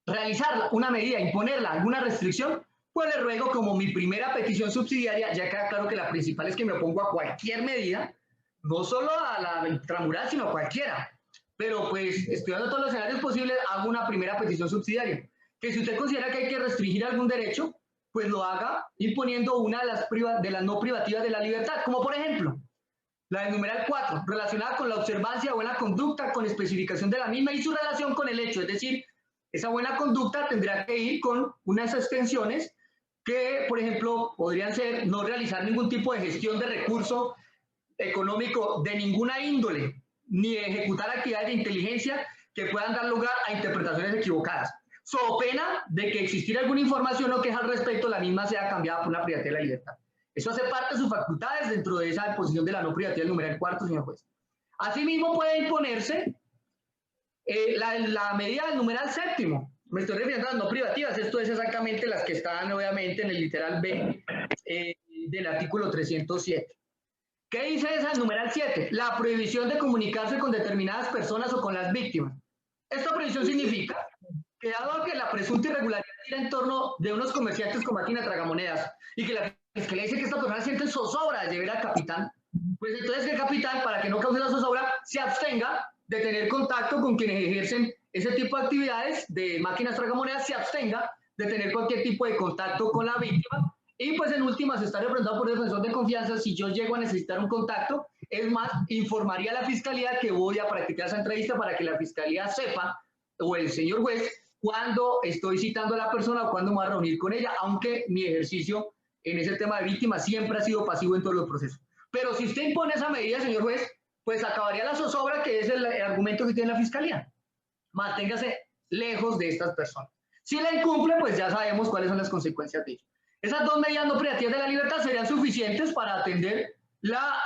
realizar una medida, imponerla, alguna restricción, pues le ruego como mi primera petición subsidiaria, ya queda claro que la principal es que me opongo a cualquier medida, no solo a la intramural, sino a cualquiera. Pero pues estudiando todos los escenarios posibles, hago una primera petición subsidiaria. Que si usted considera que hay que restringir algún derecho, pues lo haga imponiendo una de las no privativas de la libertad, como por ejemplo, la del numeral 4, relacionada con la observancia de buena conducta, con especificación de la misma y su relación con el hecho, es decir, esa buena conducta tendrá que ir con unas extensiones que, por ejemplo, podrían ser no realizar ningún tipo de gestión de recurso económico de ninguna índole, ni ejecutar actividades de inteligencia que puedan dar lugar a interpretaciones equivocadas, so pena de que existiera alguna información o queja al respecto, la misma sea cambiada por una privacidad de la libertad. Eso hace parte de sus facultades dentro de esa disposición de la no privacidad del numeral 4, señor juez. Asimismo, puede imponerse la medida del numeral 7. Me estoy refiriendo a las no privativas. Esto es exactamente las que están, obviamente, en el literal B del artículo 307. ¿Qué dice esa numeral 7? La prohibición de comunicarse con determinadas personas o con las víctimas. Esta prohibición significa que dado que la presunta irregularidad gira en torno de unos comerciantes con máquina tragamonedas y que la Fiscalía dice que esta persona siente zozobra de llevar al capitán, pues entonces el capitán, para que no cause la zozobra, se abstenga de tener contacto con quienes ejercen ese tipo de actividades de máquinas tragamonedas, se abstenga de tener cualquier tipo de contacto con la víctima y pues en últimas está representado por el defensor de confianza. Si yo llego a necesitar un contacto, es más, informaría a la Fiscalía que voy a practicar esa entrevista para que la Fiscalía sepa, o el señor juez, cuándo estoy citando a la persona o cuándo me voy a reunir con ella, aunque mi ejercicio en ese tema de víctima siempre ha sido pasivo en todos los procesos. Pero si usted impone esa medida, señor juez, pues acabaría la zozobra, que es el argumento que tiene la Fiscalía. Manténgase lejos de estas personas. Si la incumple, pues ya sabemos cuáles son las consecuencias de ello. Esas dos medidas no privativas de la libertad serían suficientes para atender la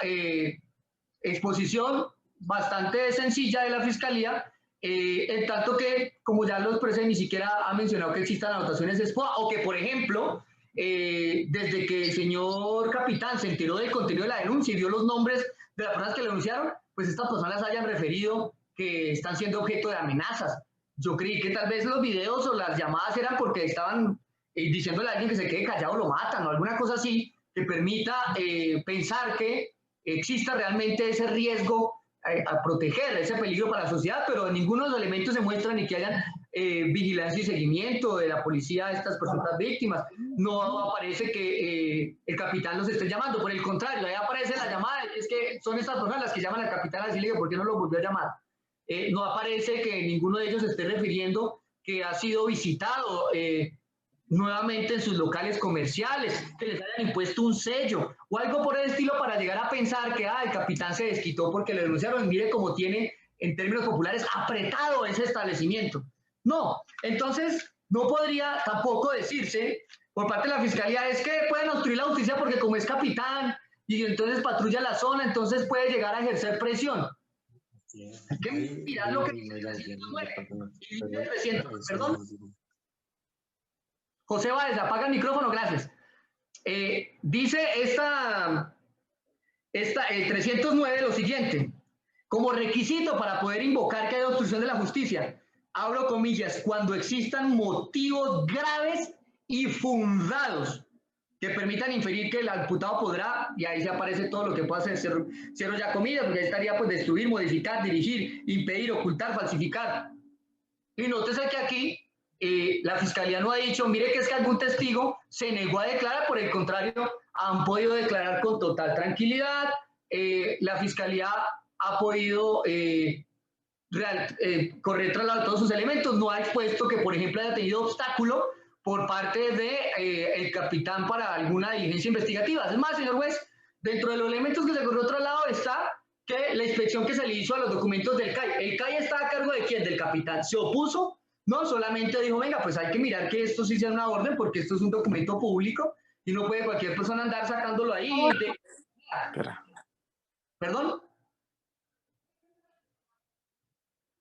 exposición bastante sencilla de la Fiscalía, en tanto que, como ya lo expresé, ni siquiera ha mencionado que existan anotaciones de SPOA, o que, por ejemplo, desde que el señor capitán se enteró del contenido de la denuncia y dio los nombres de las personas que le denunciaron, pues estas personas hayan referido que están siendo objeto de amenazas. Yo creí que tal vez los videos o las llamadas eran porque estaban diciéndole a alguien que se quede callado lo matan, o alguna cosa así que permita pensar que exista realmente ese riesgo a proteger, ese peligro para la sociedad, pero ninguno de los elementos se muestra ni que hayan vigilancia y seguimiento de la policía a estas presuntas víctimas. No aparece que el capitán los esté llamando, por el contrario, ahí aparece la llamada, es que son estas personas las que llaman al capitán a decirle por qué no lo volvió a llamar. No aparece que ninguno de ellos esté refiriendo que ha sido visitado nuevamente en sus locales comerciales, que les hayan impuesto un sello o algo por el estilo para llegar a pensar que el capitán se desquitó porque le denunciaron. Mire cómo tiene, en términos populares, apretado ese establecimiento. No, entonces no podría tampoco decirse por parte de la Fiscalía es que pueden obstruir la justicia porque como es capitán y entonces patrulla la zona, entonces puede llegar a ejercer presión. Hay que mirar lo que dice el 309 y dice el 300, perdón. José Báez, apaga el micrófono, gracias. Dice el 309 lo siguiente: como requisito para poder invocar que hay obstrucción de la justicia, abro comillas, cuando existan motivos graves y fundados que permitan inferir que el imputado podrá, y ahí se aparece todo lo que pueda hacer, cierro ya comillas, porque ahí estaría pues destruir, modificar, dirigir, impedir, ocultar, falsificar. Y nótese que aquí la Fiscalía no ha dicho, mire que es que algún testigo se negó a declarar, por el contrario, han podido declarar con total tranquilidad, la Fiscalía ha podido correr traslado todos sus elementos, no ha expuesto que, por ejemplo, haya tenido obstáculo por parte del capitán para alguna diligencia investigativa. Es más, señor juez, dentro de los elementos que se corrió traslado está que la inspección que se le hizo a los documentos del CAI. ¿El CAI está a cargo de quién? Del capitán. ¿Se opuso? No, solamente dijo, venga, pues hay que mirar que esto sí sea una orden porque esto es un documento público y no puede cualquier persona andar sacándolo ahí. ¿Perdón?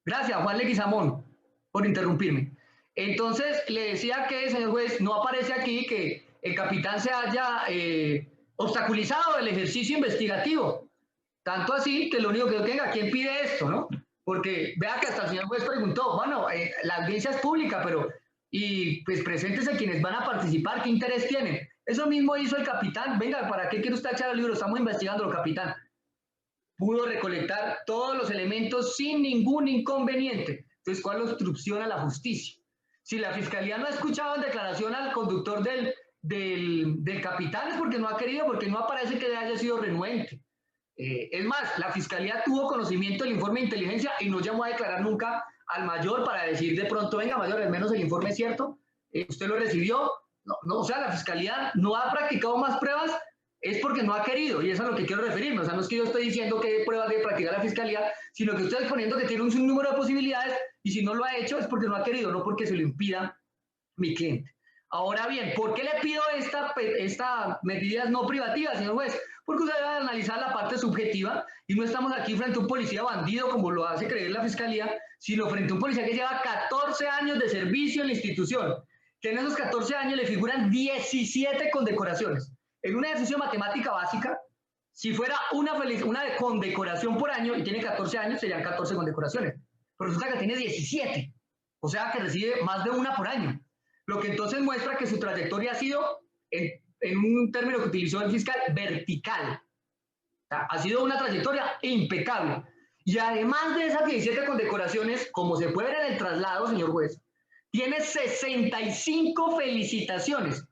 Gracias, Juan Leguizamón, por interrumpirme. Entonces le decía que, señor juez, no aparece aquí que el capitán se haya obstaculizado el ejercicio investigativo. Tanto así que lo único que venga, ¿quién pide esto, no? Porque vea que hasta el señor juez preguntó, bueno, la audiencia es pública, pero, y pues preséntese quienes van a participar, ¿qué interés tienen? Eso mismo hizo el capitán, venga, ¿para qué quiere usted echar el libro? Estamos investigando, capitán. Pudo recolectar todos los elementos sin ningún inconveniente. Entonces, ¿cuál es la obstrucción a la justicia? Si la fiscalía no ha escuchado en declaración al conductor del capitán es porque no ha querido, porque no aparece que haya sido renuente. Es más, la fiscalía tuvo conocimiento del informe de inteligencia y no llamó a declarar nunca al mayor para decir de pronto, venga mayor, al menos el informe es cierto, usted lo recibió. No, o sea, la fiscalía no ha practicado más pruebas, es porque no ha querido, y eso es a lo que quiero referirme. O sea, no es que yo estoy diciendo qué pruebas debe practicar la fiscalía, sino que estoy exponiendo que tiene un sinnúmero de posibilidades, y si no lo ha hecho es porque no ha querido, no porque se lo impida mi cliente. Ahora bien, ¿por qué le pido esta medidas no privativas, señor juez? Porque usted debe analizar la parte subjetiva, y no estamos aquí frente a un policía bandido, como lo hace creer la fiscalía, sino frente a un policía que lleva 14 años de servicio en la institución, que en esos 14 años le figuran 17 condecoraciones. En un ejercicio de matemática básica, si fuera una condecoración por año y tiene 14 años, serían 14 condecoraciones. Pero resulta que tiene 17, o sea que recibe más de una por año. Lo que entonces muestra que su trayectoria ha sido, en un término que utilizó el fiscal, vertical. O sea, ha sido una trayectoria impecable. Y además de esas 17 condecoraciones, como se puede ver en el traslado, señor juez, tiene 65 felicitaciones.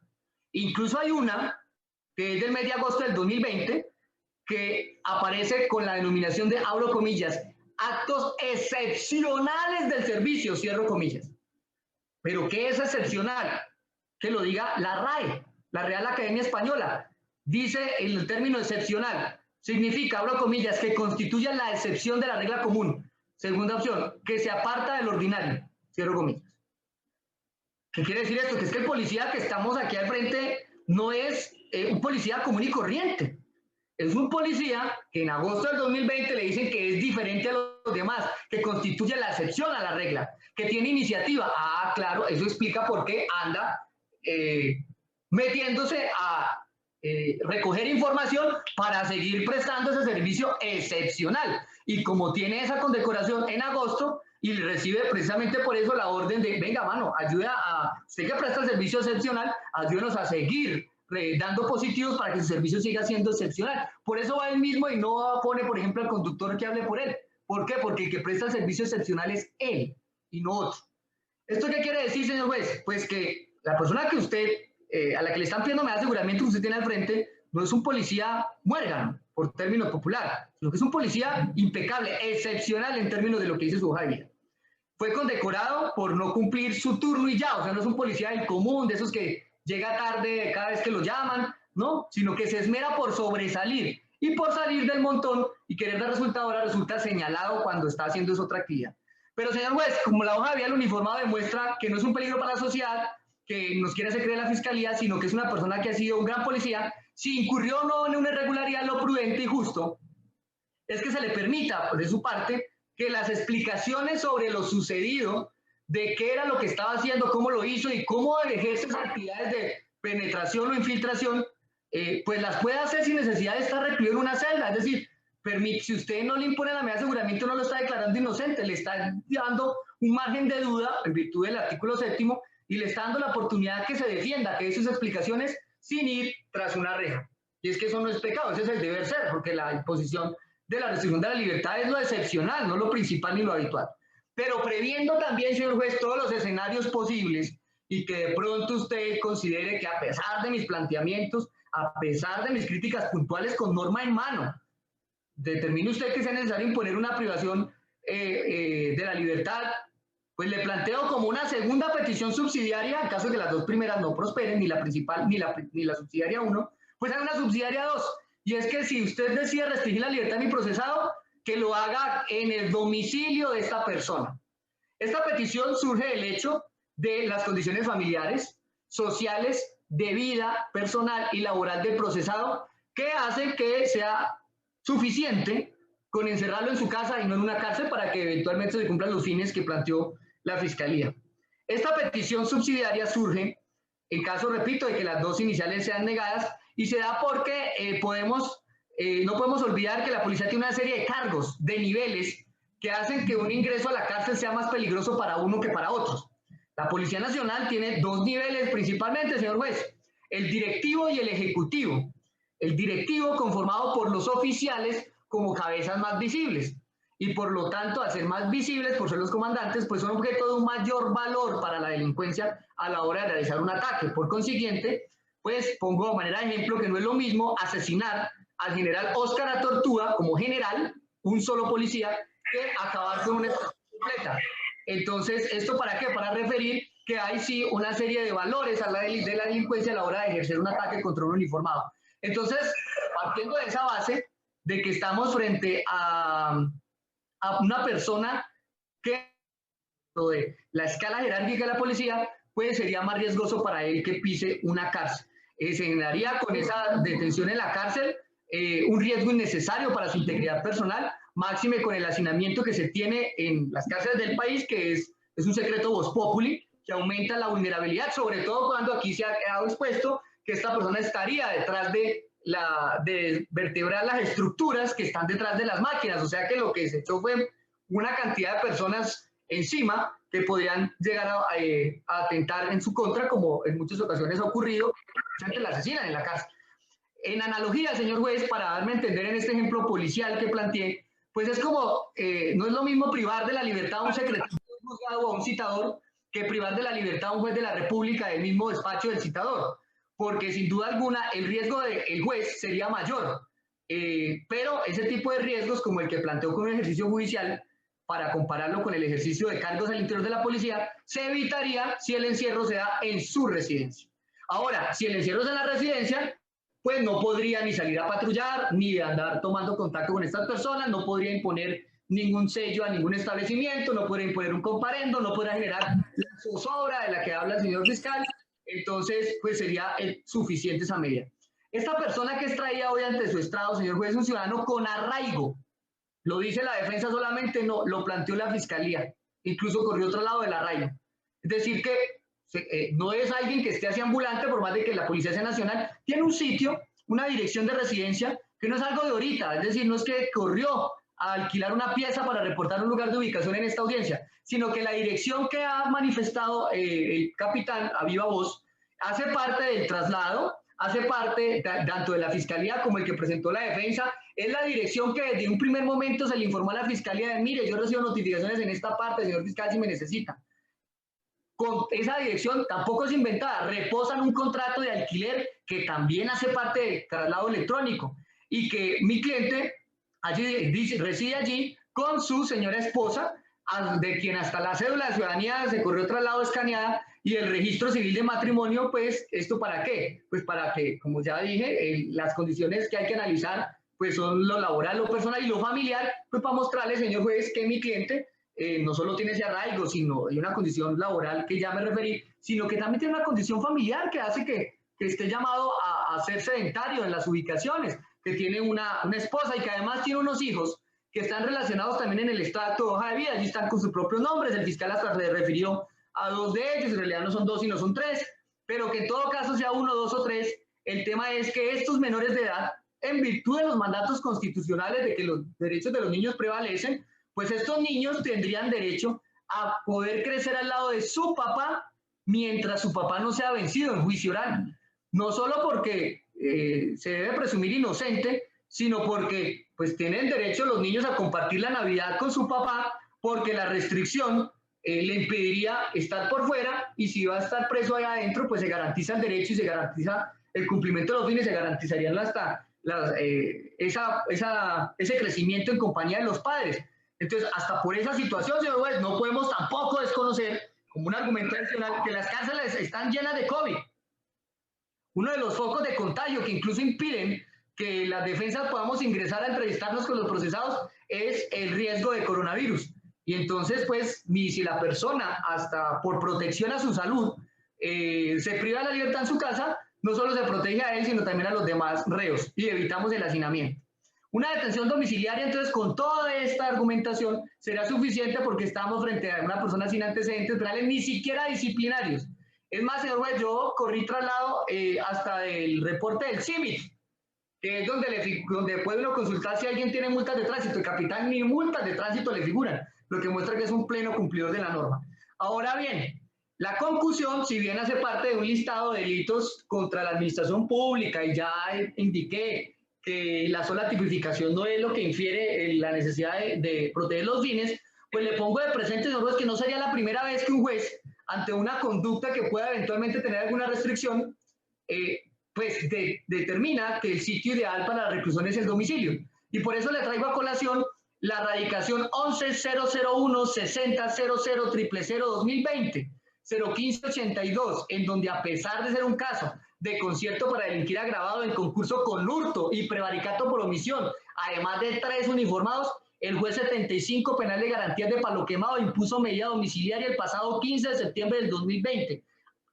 Incluso hay una que es del mes de agosto del 2020, que aparece con la denominación de, abro comillas, actos excepcionales del servicio, cierro comillas. ¿Pero qué es excepcional? Que lo diga la RAE, la Real Academia Española. Dice el término excepcional, significa, abro comillas, que constituye la excepción de la regla común. Segunda opción, que se aparta del ordinario, cierro comillas. ¿Qué quiere decir esto? Que es que el policía que estamos aquí al frente no es un policía común y corriente. Es un policía que en agosto del 2020 le dicen que es diferente a los demás, que constituye la excepción a la regla, que tiene iniciativa. Ah, claro, eso explica por qué anda metiéndose a recoger información para seguir prestando ese servicio excepcional. Y como tiene esa condecoración en agosto, y recibe precisamente por eso la orden de, venga, mano, ayuda a, usted que presta el servicio excepcional, ayúdenos a seguir dando positivos para que su servicio siga siendo excepcional. Por eso va él mismo y no pone, por ejemplo, al conductor que hable por él. ¿Por qué? Porque el que presta el servicio excepcional es él y no otro. ¿Esto qué quiere decir, señor juez? Pues que la persona que usted, a la que le están pidiendo me da aseguramiento que usted tiene al frente, no es un policía muérgano, por término popular, sino que es un policía impecable, excepcional en términos de lo que dice su hoja de vida. Fue condecorado por no cumplir su turno y ya, o sea, no es un policía del común, de esos que llega tarde cada vez que lo llaman, ¿no? Sino que se esmera por sobresalir y por salir del montón y querer dar resultado, ahora resulta señalado cuando está haciendo esa otra actividad. Pero, señor juez, como la hoja de vida del uniformado demuestra que no es un peligro para la sociedad, que nos quiere hacer creer la fiscalía, sino que es una persona que ha sido un gran policía, si incurrió o no en una irregularidad, lo prudente y justo es que se le permita, pues, de su parte, que las explicaciones sobre lo sucedido, de qué era lo que estaba haciendo, cómo lo hizo y cómo ejerce esas actividades de penetración o infiltración, pues las puede hacer sin necesidad de estar recluido en una celda. Es decir, si usted no le impone la medida de aseguramiento, no lo está declarando inocente, le está dando un margen de duda en virtud del artículo 7º y le está dando la oportunidad que se defienda, que dé sus explicaciones sin ir tras una reja. Y es que eso no es pecado, ese es el deber ser, porque la imposición de la restricción de la libertad es lo excepcional, no lo principal ni lo habitual. Pero previendo también, señor juez, todos los escenarios posibles y que de pronto usted considere que a pesar de mis planteamientos, a pesar de mis críticas puntuales con norma en mano, determine usted que sea necesario imponer una privación de la libertad, pues le planteo como una segunda petición subsidiaria, en caso de que las dos primeras no prosperen, ni la principal ni la subsidiaria 1, pues hay una subsidiaria 2. Y es que si usted decide restringir la libertad de mi procesado, que lo haga en el domicilio de esta persona. Esta petición surge del hecho de las condiciones familiares, sociales, de vida personal y laboral del procesado, que hace que sea suficiente con encerrarlo en su casa y no en una cárcel para que eventualmente se cumplan los fines que planteó la Fiscalía. Esta petición subsidiaria surge en caso, repito, de que las dos iniciales sean negadas y se da porque no podemos olvidar que la policía tiene una serie de cargos, de niveles, que hacen que un ingreso a la cárcel sea más peligroso para uno que para otros. La Policía Nacional tiene dos niveles principalmente, señor juez, el directivo y el ejecutivo. El directivo conformado por los oficiales como cabezas más visibles y por lo tanto, al ser más visibles, por ser los comandantes, pues son objeto de un mayor valor para la delincuencia a la hora de realizar un ataque. Por consiguiente, pues pongo de manera de ejemplo que no es lo mismo asesinar al general Óscar Atortúa como general, un solo policía, que acabar con una estación completa. Entonces, ¿esto para qué? Para referir que hay sí una serie de valores a de la delincuencia a la hora de ejercer un ataque contra un uniformado. Entonces, partiendo de esa base de que estamos frente a una persona que de la escala jerárquica de la policía, pues sería más riesgoso para él que pise una cárcel. Se generaría con esa detención en la cárcel un riesgo innecesario para su integridad personal, máxime con el hacinamiento que se tiene en las cárceles del país, que es un secreto vox populi, que aumenta la vulnerabilidad, sobre todo cuando aquí se ha quedado expuesto que esta persona estaría detrás de vertebrar las estructuras que están detrás de las máquinas, o sea que lo que se echó fue una cantidad de personas encima que podrían llegar a atentar en su contra, como en muchas ocasiones ha ocurrido, que la asesinan en la cárcel. En analogía, señor juez, para darme a entender en este ejemplo policial que planteé, pues es como, no es lo mismo privar de la libertad a un secretario de un juzgado o a un citador que privar de la libertad a un juez de la República del mismo despacho del citador, porque sin duda alguna el riesgo del juez sería mayor, pero ese tipo de riesgos como el que planteó con un ejercicio judicial, para compararlo con el ejercicio de cargos al interior de la policía, se evitaría si el encierro se da en su residencia. Ahora, si el encierro es en la residencia, pues no podría ni salir a patrullar, ni andar tomando contacto con estas personas, no podría imponer ningún sello a ningún establecimiento, no podría imponer un comparendo, no podría generar la zozobra de la que habla el señor fiscal. Entonces, pues sería suficiente esa medida. Esta persona que es traída hoy ante su estrado, señor juez, es un ciudadano con arraigo. Lo dice la defensa solamente, no, lo planteó la fiscalía. Incluso corrió otro lado del arraigo. Es decir, que no es alguien que esté así ambulante, por más de que la Policía sea nacional, tiene un sitio, una dirección de residencia, que no es algo de ahorita, es decir, no es que corrió a alquilar una pieza para reportar un lugar de ubicación en esta audiencia, sino que la dirección que ha manifestado el capitán a viva voz hace parte del traslado, hace parte tanto de la fiscalía como el que presentó la defensa, es la dirección que desde un primer momento se le informó a la fiscalía de, mire, yo recibo notificaciones en esta parte, señor fiscal, si me necesita. Con esa dirección tampoco es inventada, reposan un contrato de alquiler que también hace parte del traslado electrónico y que mi cliente reside allí con su señora esposa, de quien hasta la cédula de ciudadanía se corrió traslado escaneada y el registro civil de matrimonio, pues, ¿esto para qué? Pues para que, como ya dije, las condiciones que hay que analizar, pues son lo laboral, lo personal y lo familiar, pues para mostrarle, señor juez, que mi cliente no solo tiene ese arraigo, sino hay una condición laboral que ya me referí, sino que también tiene una condición familiar que hace que esté llamado a ser sedentario en las ubicaciones, que tiene una esposa y que además tiene unos hijos que están relacionados también en el extracto de hoja de vida, allí están con sus propios nombres, el fiscal hasta se refirió a 2 de ellos, en realidad no son 2 sino son 3, pero que en todo caso sea 1, 2 o 3, el tema es que estos menores de edad, en virtud de los mandatos constitucionales de que los derechos de los niños prevalecen, pues estos niños tendrían derecho a poder crecer al lado de su papá mientras su papá no sea vencido en juicio oral. No solo porque se debe presumir inocente, sino porque pues tienen derecho los niños a compartir la Navidad con su papá, porque la restricción le impediría estar por fuera y si va a estar preso allá adentro, pues se garantiza el derecho y se garantiza el cumplimiento de los fines, se garantizarían ese crecimiento en compañía de los padres. Entonces, hasta por esa situación, señor juez, no podemos tampoco desconocer, como un argumento adicional, que las cárceles están llenas de COVID. Uno de los focos de contagio que incluso impiden que las defensas podamos ingresar a entrevistarnos con los procesados es el riesgo de coronavirus. Y entonces, pues, si la persona, hasta por protección a su salud, se priva de la libertad en su casa, no solo se protege a él, sino también a los demás reos y evitamos el hacinamiento. Una detención domiciliaria, entonces, con toda esta argumentación, será suficiente porque estamos frente a una persona sin antecedentes penales, ni siquiera disciplinarios. Es más, señor juez, yo corrí traslado hasta el reporte del CIMIT, que es donde puede uno consultar si alguien tiene multas de tránsito. El capitán ni multas de tránsito le figuran, lo que muestra que es un pleno cumplidor de la norma. Ahora bien, la concusión, si bien hace parte de un listado de delitos contra la administración pública, y ya indiqué que la sola tipificación no es lo que infiere la necesidad de proteger los fines, pues le pongo de presente, señor juez, que no sería la primera vez que un juez, ante una conducta que pueda eventualmente tener alguna restricción, pues determina que el sitio ideal para la reclusión es el domicilio. Y por eso le traigo a colación la radicación 11-001-60-00-000-2020, 01582, en donde, a pesar de ser un caso de concierto para delinquir agravado en concurso con hurto y prevaricato por omisión, además de 3 uniformados, el juez 75 penal de garantías de Palo Quemado impuso medida domiciliaria el pasado 15 de septiembre del 2020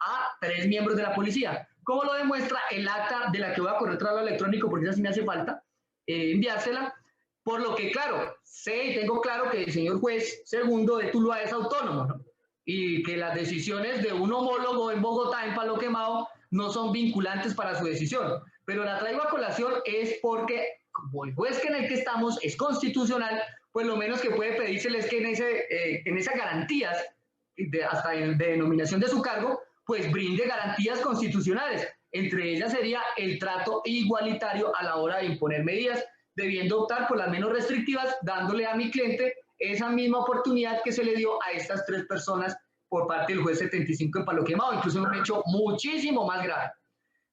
a 3 miembros de la policía. ¿Cómo lo demuestra el acta de la que voy a correr traslado electrónico? Porque esa sí me hace falta enviársela. Por lo que, claro, sé y tengo claro que el señor juez segundo de Tuluá es autónomo, ¿no? Y que las decisiones de un homólogo en Bogotá, en Palo Quemado, no son vinculantes para su decisión. Pero la traigo a colación es porque, como el juez en el que estamos es constitucional, pues lo menos que puede pedírsele es que en esas garantías, hasta de denominación de su cargo, pues brinde garantías constitucionales. Entre ellas sería el trato igualitario a la hora de imponer medidas, debiendo optar por las menos restrictivas, dándole a mi cliente esa misma oportunidad que se le dio a estas 3 personas por parte del juez 75 en Palo Quemado, incluso en un hecho muchísimo más grave.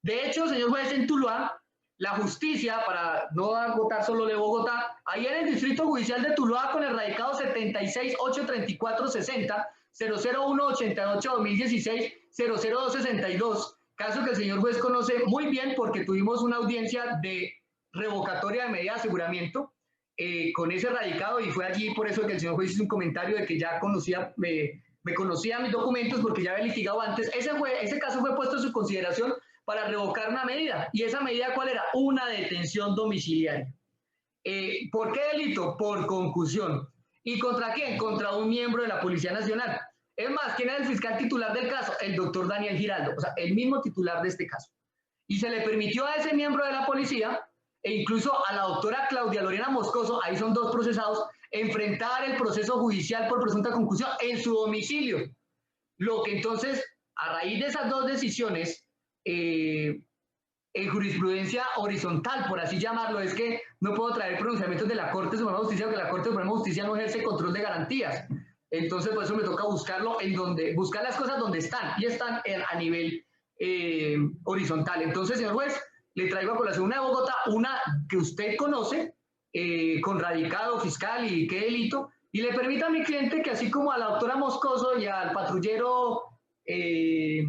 De hecho, señor juez, en Tuluá, la justicia, para no agotar solo de Bogotá, ayer en el Distrito Judicial de Tuluá, con el radicado 7683460, 00188-2016, 00262, caso que el señor juez conoce muy bien porque tuvimos una audiencia de revocatoria de medida de aseguramiento con ese radicado, y fue allí por eso que el señor juez hizo un comentario de que ya conocía, me conocía mis documentos porque ya había litigado antes. Ese caso fue puesto en su consideración para revocar una medida. ¿Y esa medida cuál era? Una detención domiciliaria. ¿Por qué delito? Por concusión. ¿Y contra quién? Contra un miembro de la Policía Nacional. Es más, ¿quién era el fiscal titular del caso? El doctor Daniel Giraldo, o sea, el mismo titular de este caso. Y se le permitió a ese miembro de la policía, e incluso a la doctora Claudia Lorena Moscoso, ahí son 2 procesados, enfrentar el proceso judicial por presunta concusión en su domicilio. Lo que entonces, a raíz de esas 2 decisiones, en jurisprudencia horizontal, por así llamarlo, es que no puedo traer pronunciamientos de la Corte Suprema de Justicia, porque la Corte Suprema de Justicia no ejerce control de garantías. Entonces, por eso me toca buscar las cosas donde están, y están a nivel horizontal. Entonces, señor juez, le traigo a colación una de Bogotá, una que usted conoce, con radicado fiscal y qué delito, y le permita a mi cliente que, así como a la doctora Moscoso y al patrullero, se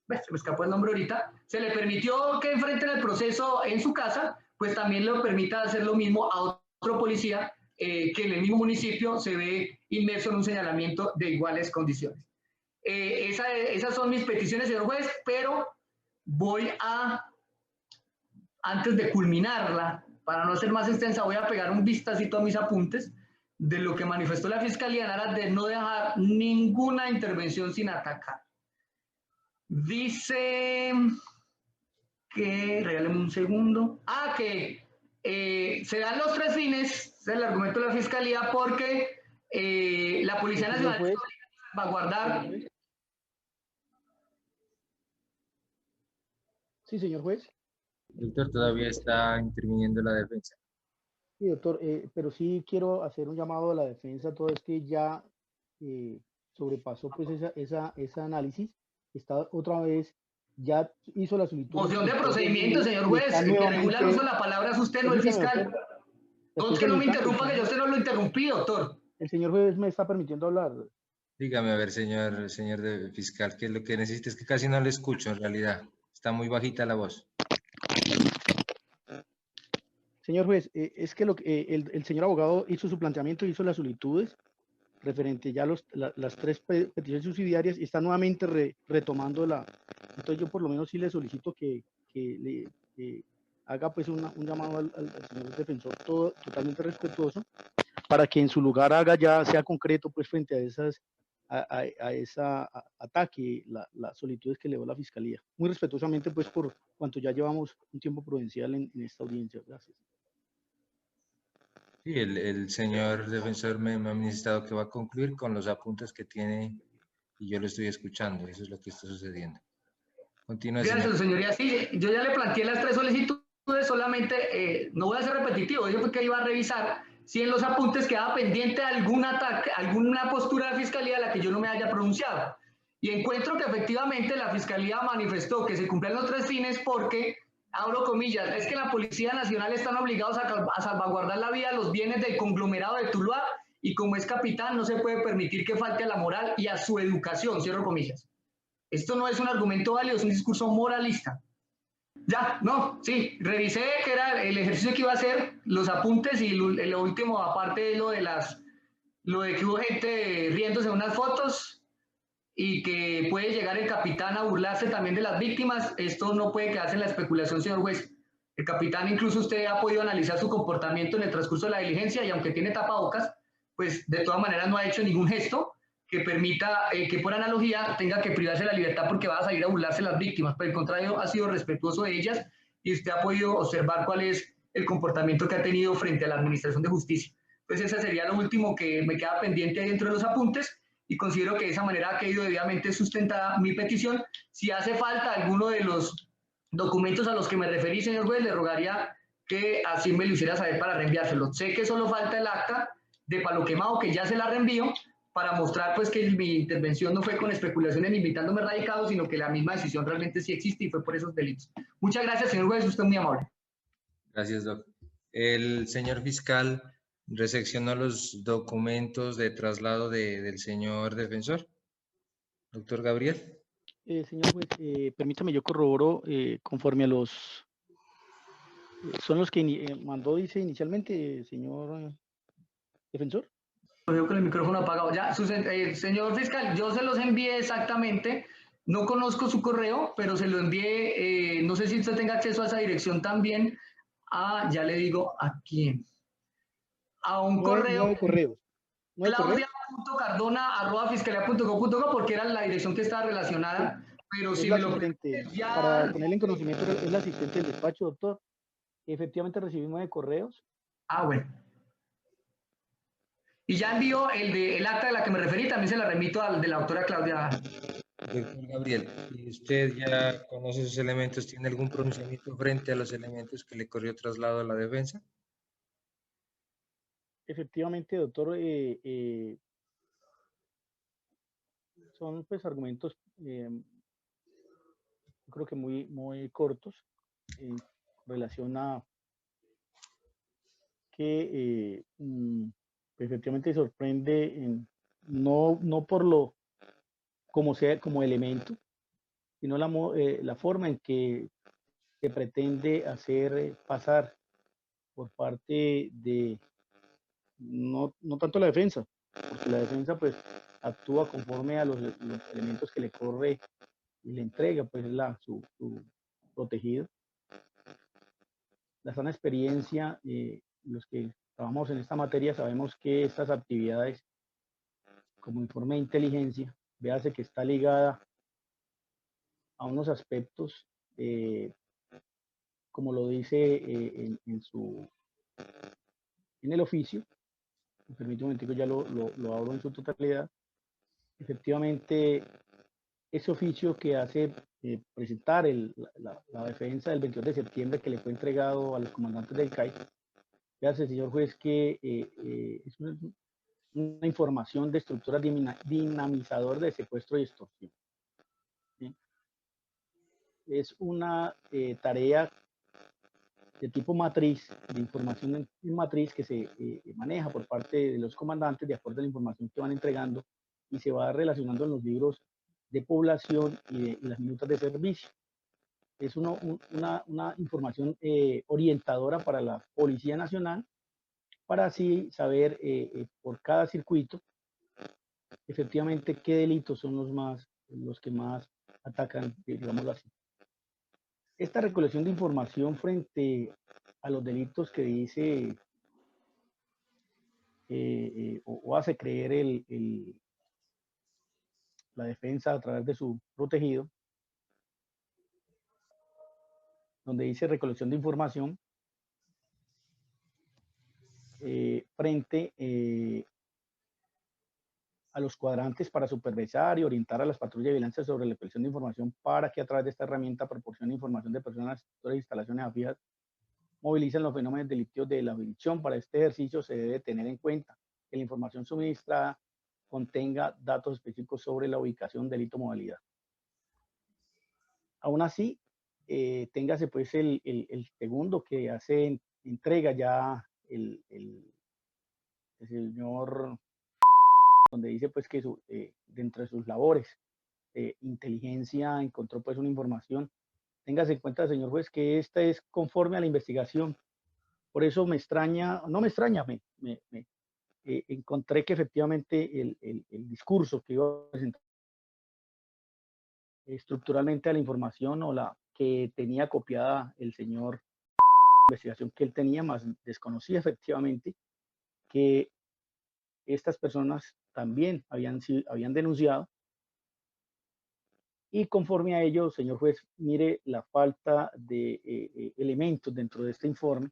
me escapó el nombre ahorita, se le permitió que enfrenten el proceso en su casa, pues también le permita hacer lo mismo a otro policía que en el mismo municipio se ve inmerso en un señalamiento de iguales condiciones. Esas son mis peticiones, señor juez, pero voy a, antes de culminarla, para no ser más extensa, voy a pegar un vistacito a mis apuntes de lo que manifestó la Fiscalía en aras de no dejar ninguna intervención sin atacar. Dice que, regáleme un segundo, que se dan los 3 fines del argumento de la Fiscalía porque la Policía Nacional va a guardar. Sí, señor juez. Doctor, todavía está interviniendo la defensa. Sí, doctor, pero sí quiero hacer un llamado a la defensa, todo es que ya sobrepasó pues ese análisis, está otra vez, ya hizo la solicitud. Moción de procedimiento, señor juez, el que regula el uso de la palabra es usted, no el fiscal. Entonces, que no me interrumpa, que yo usted no lo interrumpí, doctor. El señor juez me está permitiendo hablar. Dígame, a ver, señor fiscal, que lo que necesita es que casi no le escucho en realidad. Está muy bajita la voz. Señor juez, es que el señor abogado hizo su planteamiento, hizo las solicitudes referente ya a las 3 peticiones subsidiarias y está nuevamente retomando entonces yo por lo menos sí le solicito que haga pues un llamado al señor defensor totalmente respetuoso para que en su lugar sea concreto pues frente a esas a esa ataque, las solicitudes que elevó la Fiscalía. Muy respetuosamente, pues, por cuanto ya llevamos un tiempo prudencial en esta audiencia. Gracias. Sí, el señor defensor me ha manifestado que va a concluir con los apuntes que tiene y yo lo estoy escuchando. Eso es lo que está sucediendo. Continúa, señor. Gracias, señoría. Sí, yo ya le planteé las 3 solicitudes, solamente no voy a ser repetitivo, yo porque iba a revisar si en los apuntes quedaba pendiente algún ataque, alguna postura de la Fiscalía a la que yo no me haya pronunciado. Y encuentro que efectivamente la Fiscalía manifestó que se cumplen los 3 fines porque, abro comillas, es que la Policía Nacional están obligados a salvaguardar la vida, los bienes del conglomerado de Tuluá y como es capitán no se puede permitir que falte a la moral y a su educación, cierro comillas. Esto no es un argumento válido, es un discurso moralista. Ya, no, sí, revisé que era el ejercicio que iba a hacer, los apuntes y lo último, aparte de lo de que hubo gente riéndose en unas fotos y que puede llegar el capitán a burlarse también de las víctimas, esto no puede quedarse en la especulación, señor juez. El capitán, incluso usted ha podido analizar su comportamiento en el transcurso de la diligencia y aunque tiene tapabocas, pues de todas maneras no ha hecho ningún gesto que permita que por analogía tenga que privarse de la libertad porque va a salir a burlarse de las víctimas. Por el contrario, ha sido respetuoso de ellas y usted ha podido observar cuál es el comportamiento que ha tenido frente a la Administración de Justicia. Entonces, ese sería lo último que me queda pendiente dentro de los apuntes y considero que de esa manera ha quedado debidamente sustentada mi petición. Si hace falta alguno de los documentos a los que me referí, señor juez, le rogaría que así me lo hiciera saber para reenviárselo. Sé que solo falta el acta de Palo Quemado, que ya se la reenvío, para mostrar pues que mi intervención no fue con especulaciones ni invitándome radicado, sino que la misma decisión realmente sí existe y fue por esos delitos. Muchas gracias, señor juez, usted es muy amable. Gracias, doc. El señor fiscal recepcionó los documentos de traslado del señor defensor. Doctor Gabriel. Señor juez, permítame, yo corroboro conforme a los... son los que mandó, dice inicialmente, señor defensor. Veo con el micrófono apagado. Ya, señor fiscal, yo se los envié exactamente. No conozco su correo, pero se lo envié. No sé si usted tenga acceso a esa dirección también. Ya le digo a quién. A un correo. 9 correos. Claudia.cardona@fiscalía.gov.co porque era la dirección que estaba relacionada. Sí, pero es si la me lo asistente, ya... para ponerle en conocimiento, es la asistente del despacho, doctor. Efectivamente recibí 9 correos. Bueno. Y ya envió el acta de la que me referí, también se la remito al de la autora Claudia. Doctor Gabriel, ¿y usted ya conoce esos elementos? ¿Tiene algún pronunciamiento frente a los elementos que le corrió traslado a la defensa? Efectivamente, doctor, son pues argumentos creo que muy cortos en relación a que efectivamente sorprende no por lo como sea como elemento, sino la forma en que se pretende hacer pasar por parte de no tanto la defensa, porque la defensa pues actúa conforme a los elementos que le corre y le entrega pues su protegido. La sana experiencia, los que trabajamos en esta materia sabemos que estas actividades como informe de inteligencia, véase que está ligada a unos aspectos, como lo dice en el oficio. Me permite un momentico, ya lo abro en su totalidad. Efectivamente, ese oficio que hace presentar la defensa del 22 de septiembre que le fue entregado a los comandantes del CAI, véase, señor juez, que es una información de estructura dinamizador de secuestro y extorsión. ¿Sí? Es una tarea de tipo matriz, de información en matriz que se maneja por parte de los comandantes de acuerdo a la información que van entregando y se va relacionando en los libros de población y las minutas de servicio. Es una información orientadora para la Policía Nacional para así saber por cada circuito efectivamente qué delitos son los que más atacan, digámoslo así. esta recolección de información frente a los delitos que dice o hace creer la defensa a través de su protegido, donde dice recolección de información frente a los cuadrantes para supervisar y orientar a las patrullas de vigilancia sobre la recolección de información para que a través de esta herramienta proporcione información de personas, sectores, instalaciones afijas, movilizan los fenómenos delictivos de la jurisdicción. Para este ejercicio se debe tener en cuenta que la información suministrada contenga datos específicos sobre la ubicación, delito, modalidad. Aún así, téngase pues el segundo que hace entrega ya el señor, donde dice pues que dentro de sus labores inteligencia encontró pues una información. Téngase en cuenta, señor juez, que esta es conforme a la investigación. Por eso me extraña, no me extraña, encontré que efectivamente el discurso que iba a presentar estructuralmente a la información o la que tenía copiada el señor, investigación que él tenía, más desconocía efectivamente que estas personas también habían denunciado. Y conforme a ello, señor juez, mire la falta de elementos dentro de este informe,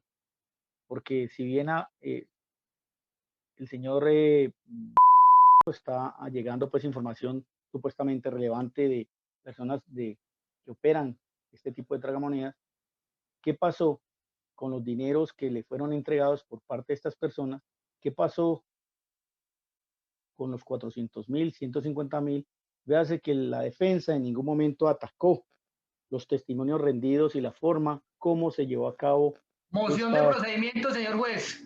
porque si bien el señor está llegando pues información supuestamente relevante de personas que operan este tipo de tragamonedas, ¿qué pasó con los dineros que le fueron entregados por parte de estas personas? ¿Qué pasó con los 400.000, 150.000? Véase que la defensa en ningún momento atacó los testimonios rendidos y la forma como se llevó a cabo. Moción de procedimiento, señor juez.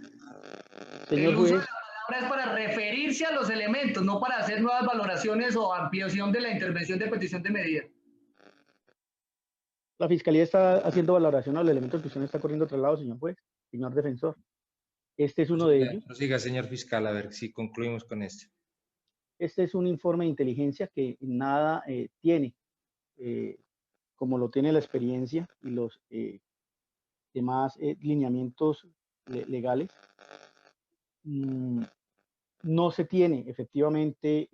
Señor El uso juez, de la palabra es para referirse a los elementos, no para hacer nuevas valoraciones o ampliación de la intervención de petición de medida. la Fiscalía está haciendo valoración a los elementos que usted está corriendo traslado, señor juez, señor defensor. Este es uno de ellos. Prosiga, señor fiscal, a ver si concluimos con esto. Este es un informe de inteligencia que nada tiene, como lo tiene la experiencia y los demás lineamientos legales. No se tiene efectivamente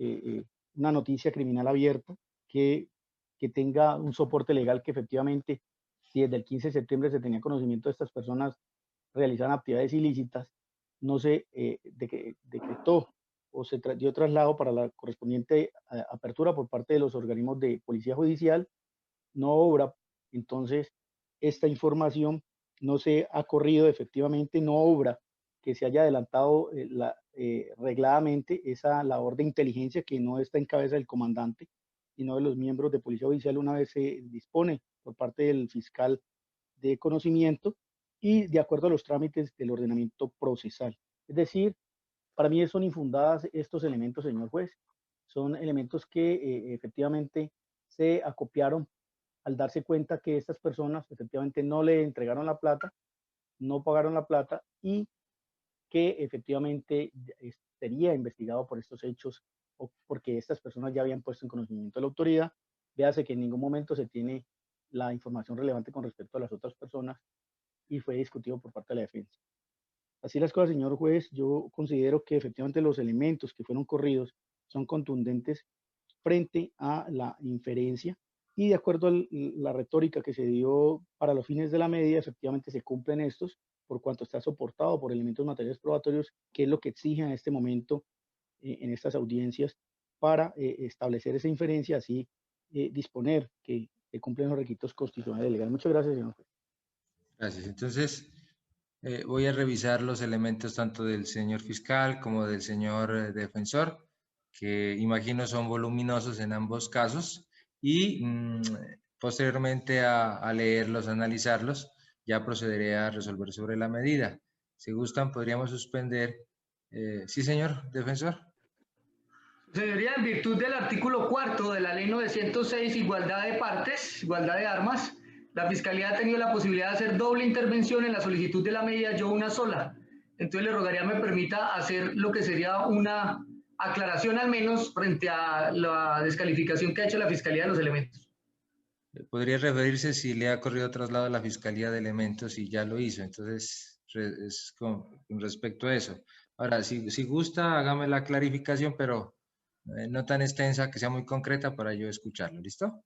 una noticia criminal abierta que tenga un soporte legal que efectivamente, si desde el 15 de septiembre se tenía conocimiento de estas personas realizaban actividades ilícitas, no se decretó o se dio traslado para la correspondiente apertura por parte de los organismos de policía judicial, no obra. Entonces, esta información no se ha corrido efectivamente, no obra que se haya adelantado regladamente esa labor de inteligencia que no está en cabeza del comandante, sino de los miembros de policía judicial una vez se dispone por parte del fiscal de conocimiento y de acuerdo a los trámites del ordenamiento procesal. Es decir, para mí son infundadas estos elementos, señor juez. Son elementos que efectivamente se acopiaron al darse cuenta que estas personas efectivamente no le entregaron la plata, no pagaron la plata y que efectivamente sería investigado por estos hechos o porque estas personas ya habían puesto en conocimiento de la autoridad. Véase que en ningún momento se tiene la información relevante con respecto a las otras personas y fue discutido por parte de la defensa. Así las cosas, señor juez, yo considero que efectivamente los elementos que fueron corridos son contundentes frente a la inferencia y de acuerdo a la retórica que se dio para los fines de la medida, efectivamente se cumplen estos por cuanto está soportado por elementos materiales probatorios, que es lo que exigen en este momento en estas audiencias para establecer esa inferencia, así disponer que se cumplen los requisitos constitucionales legales. Muchas gracias, señor juez. Gracias. Entonces, voy a revisar los elementos tanto del señor fiscal como del señor defensor, que imagino son voluminosos en ambos casos, y posteriormente a leerlos, analizarlos, ya procederé a resolver sobre la medida. Si gustan, podríamos suspender. Sí, señor defensor. Señoría, en virtud del artículo 4 de la ley 906, igualdad de partes, igualdad de armas, la Fiscalía ha tenido la posibilidad de hacer doble intervención en la solicitud de la medida, yo una sola. Entonces le rogaría me permita hacer lo que sería una aclaración al menos frente a la descalificación que ha hecho la Fiscalía de los elementos. podría referirse si le ha corrido traslado a la Fiscalía de Elementos y ya lo hizo. Entonces, es con respecto a eso. Ahora, si gusta, hágame la clarificación, pero no tan extensa, que sea muy concreta para yo escucharlo. ¿Listo?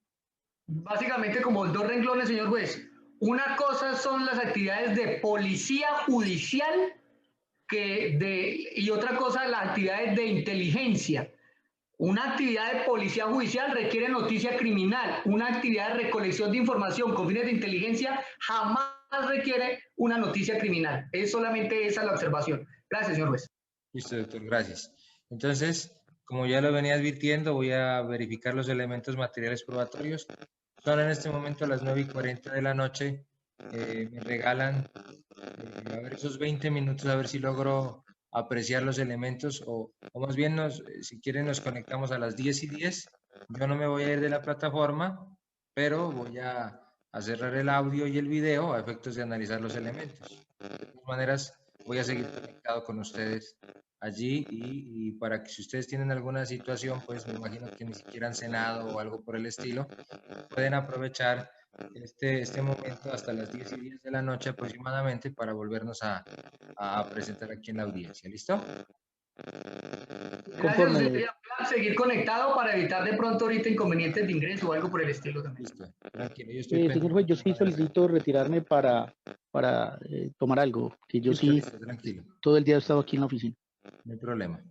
Básicamente como 2 renglones, señor juez. Una cosa son las actividades de policía judicial y otra cosa las actividades de inteligencia. Una actividad de policía judicial requiere noticia criminal. Una actividad de recolección de información con fines de inteligencia jamás requiere una noticia criminal. Es solamente esa la observación. Gracias, señor juez. Listo, doctor, gracias. Entonces, como ya lo venía advirtiendo, voy a verificar los elementos materiales probatorios. Son en este momento las 9:40 de la noche. Me regalan, a ver, esos 20 minutos, a ver si logro apreciar los elementos, o más bien, si quieren, nos conectamos a las 10:10. Yo no me voy a ir de la plataforma, pero voy a cerrar el audio y el video a efectos de analizar los elementos. De todas maneras, voy a seguir conectado con ustedes allí y para que si ustedes tienen alguna situación, pues me imagino que ni siquiera han cenado o algo por el estilo, pueden aprovechar este momento hasta las 10:10 de la noche aproximadamente para volvernos a presentar aquí en la audiencia. ¿Listo? Gracias, voy a seguir conectado para evitar de pronto ahorita inconvenientes de ingreso o algo por el estilo también. Listo, tranquilo. Yo estoy señor juez, yo sí solicito retirarme para tomar algo, que yo sí listo, tranquilo. todo el día he estado aquí en la oficina. No hay problema.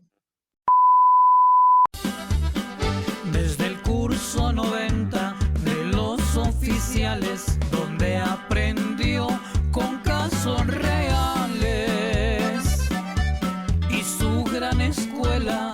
Desde el curso 90 de los oficiales, donde aprendió con casos reales, y su gran escuela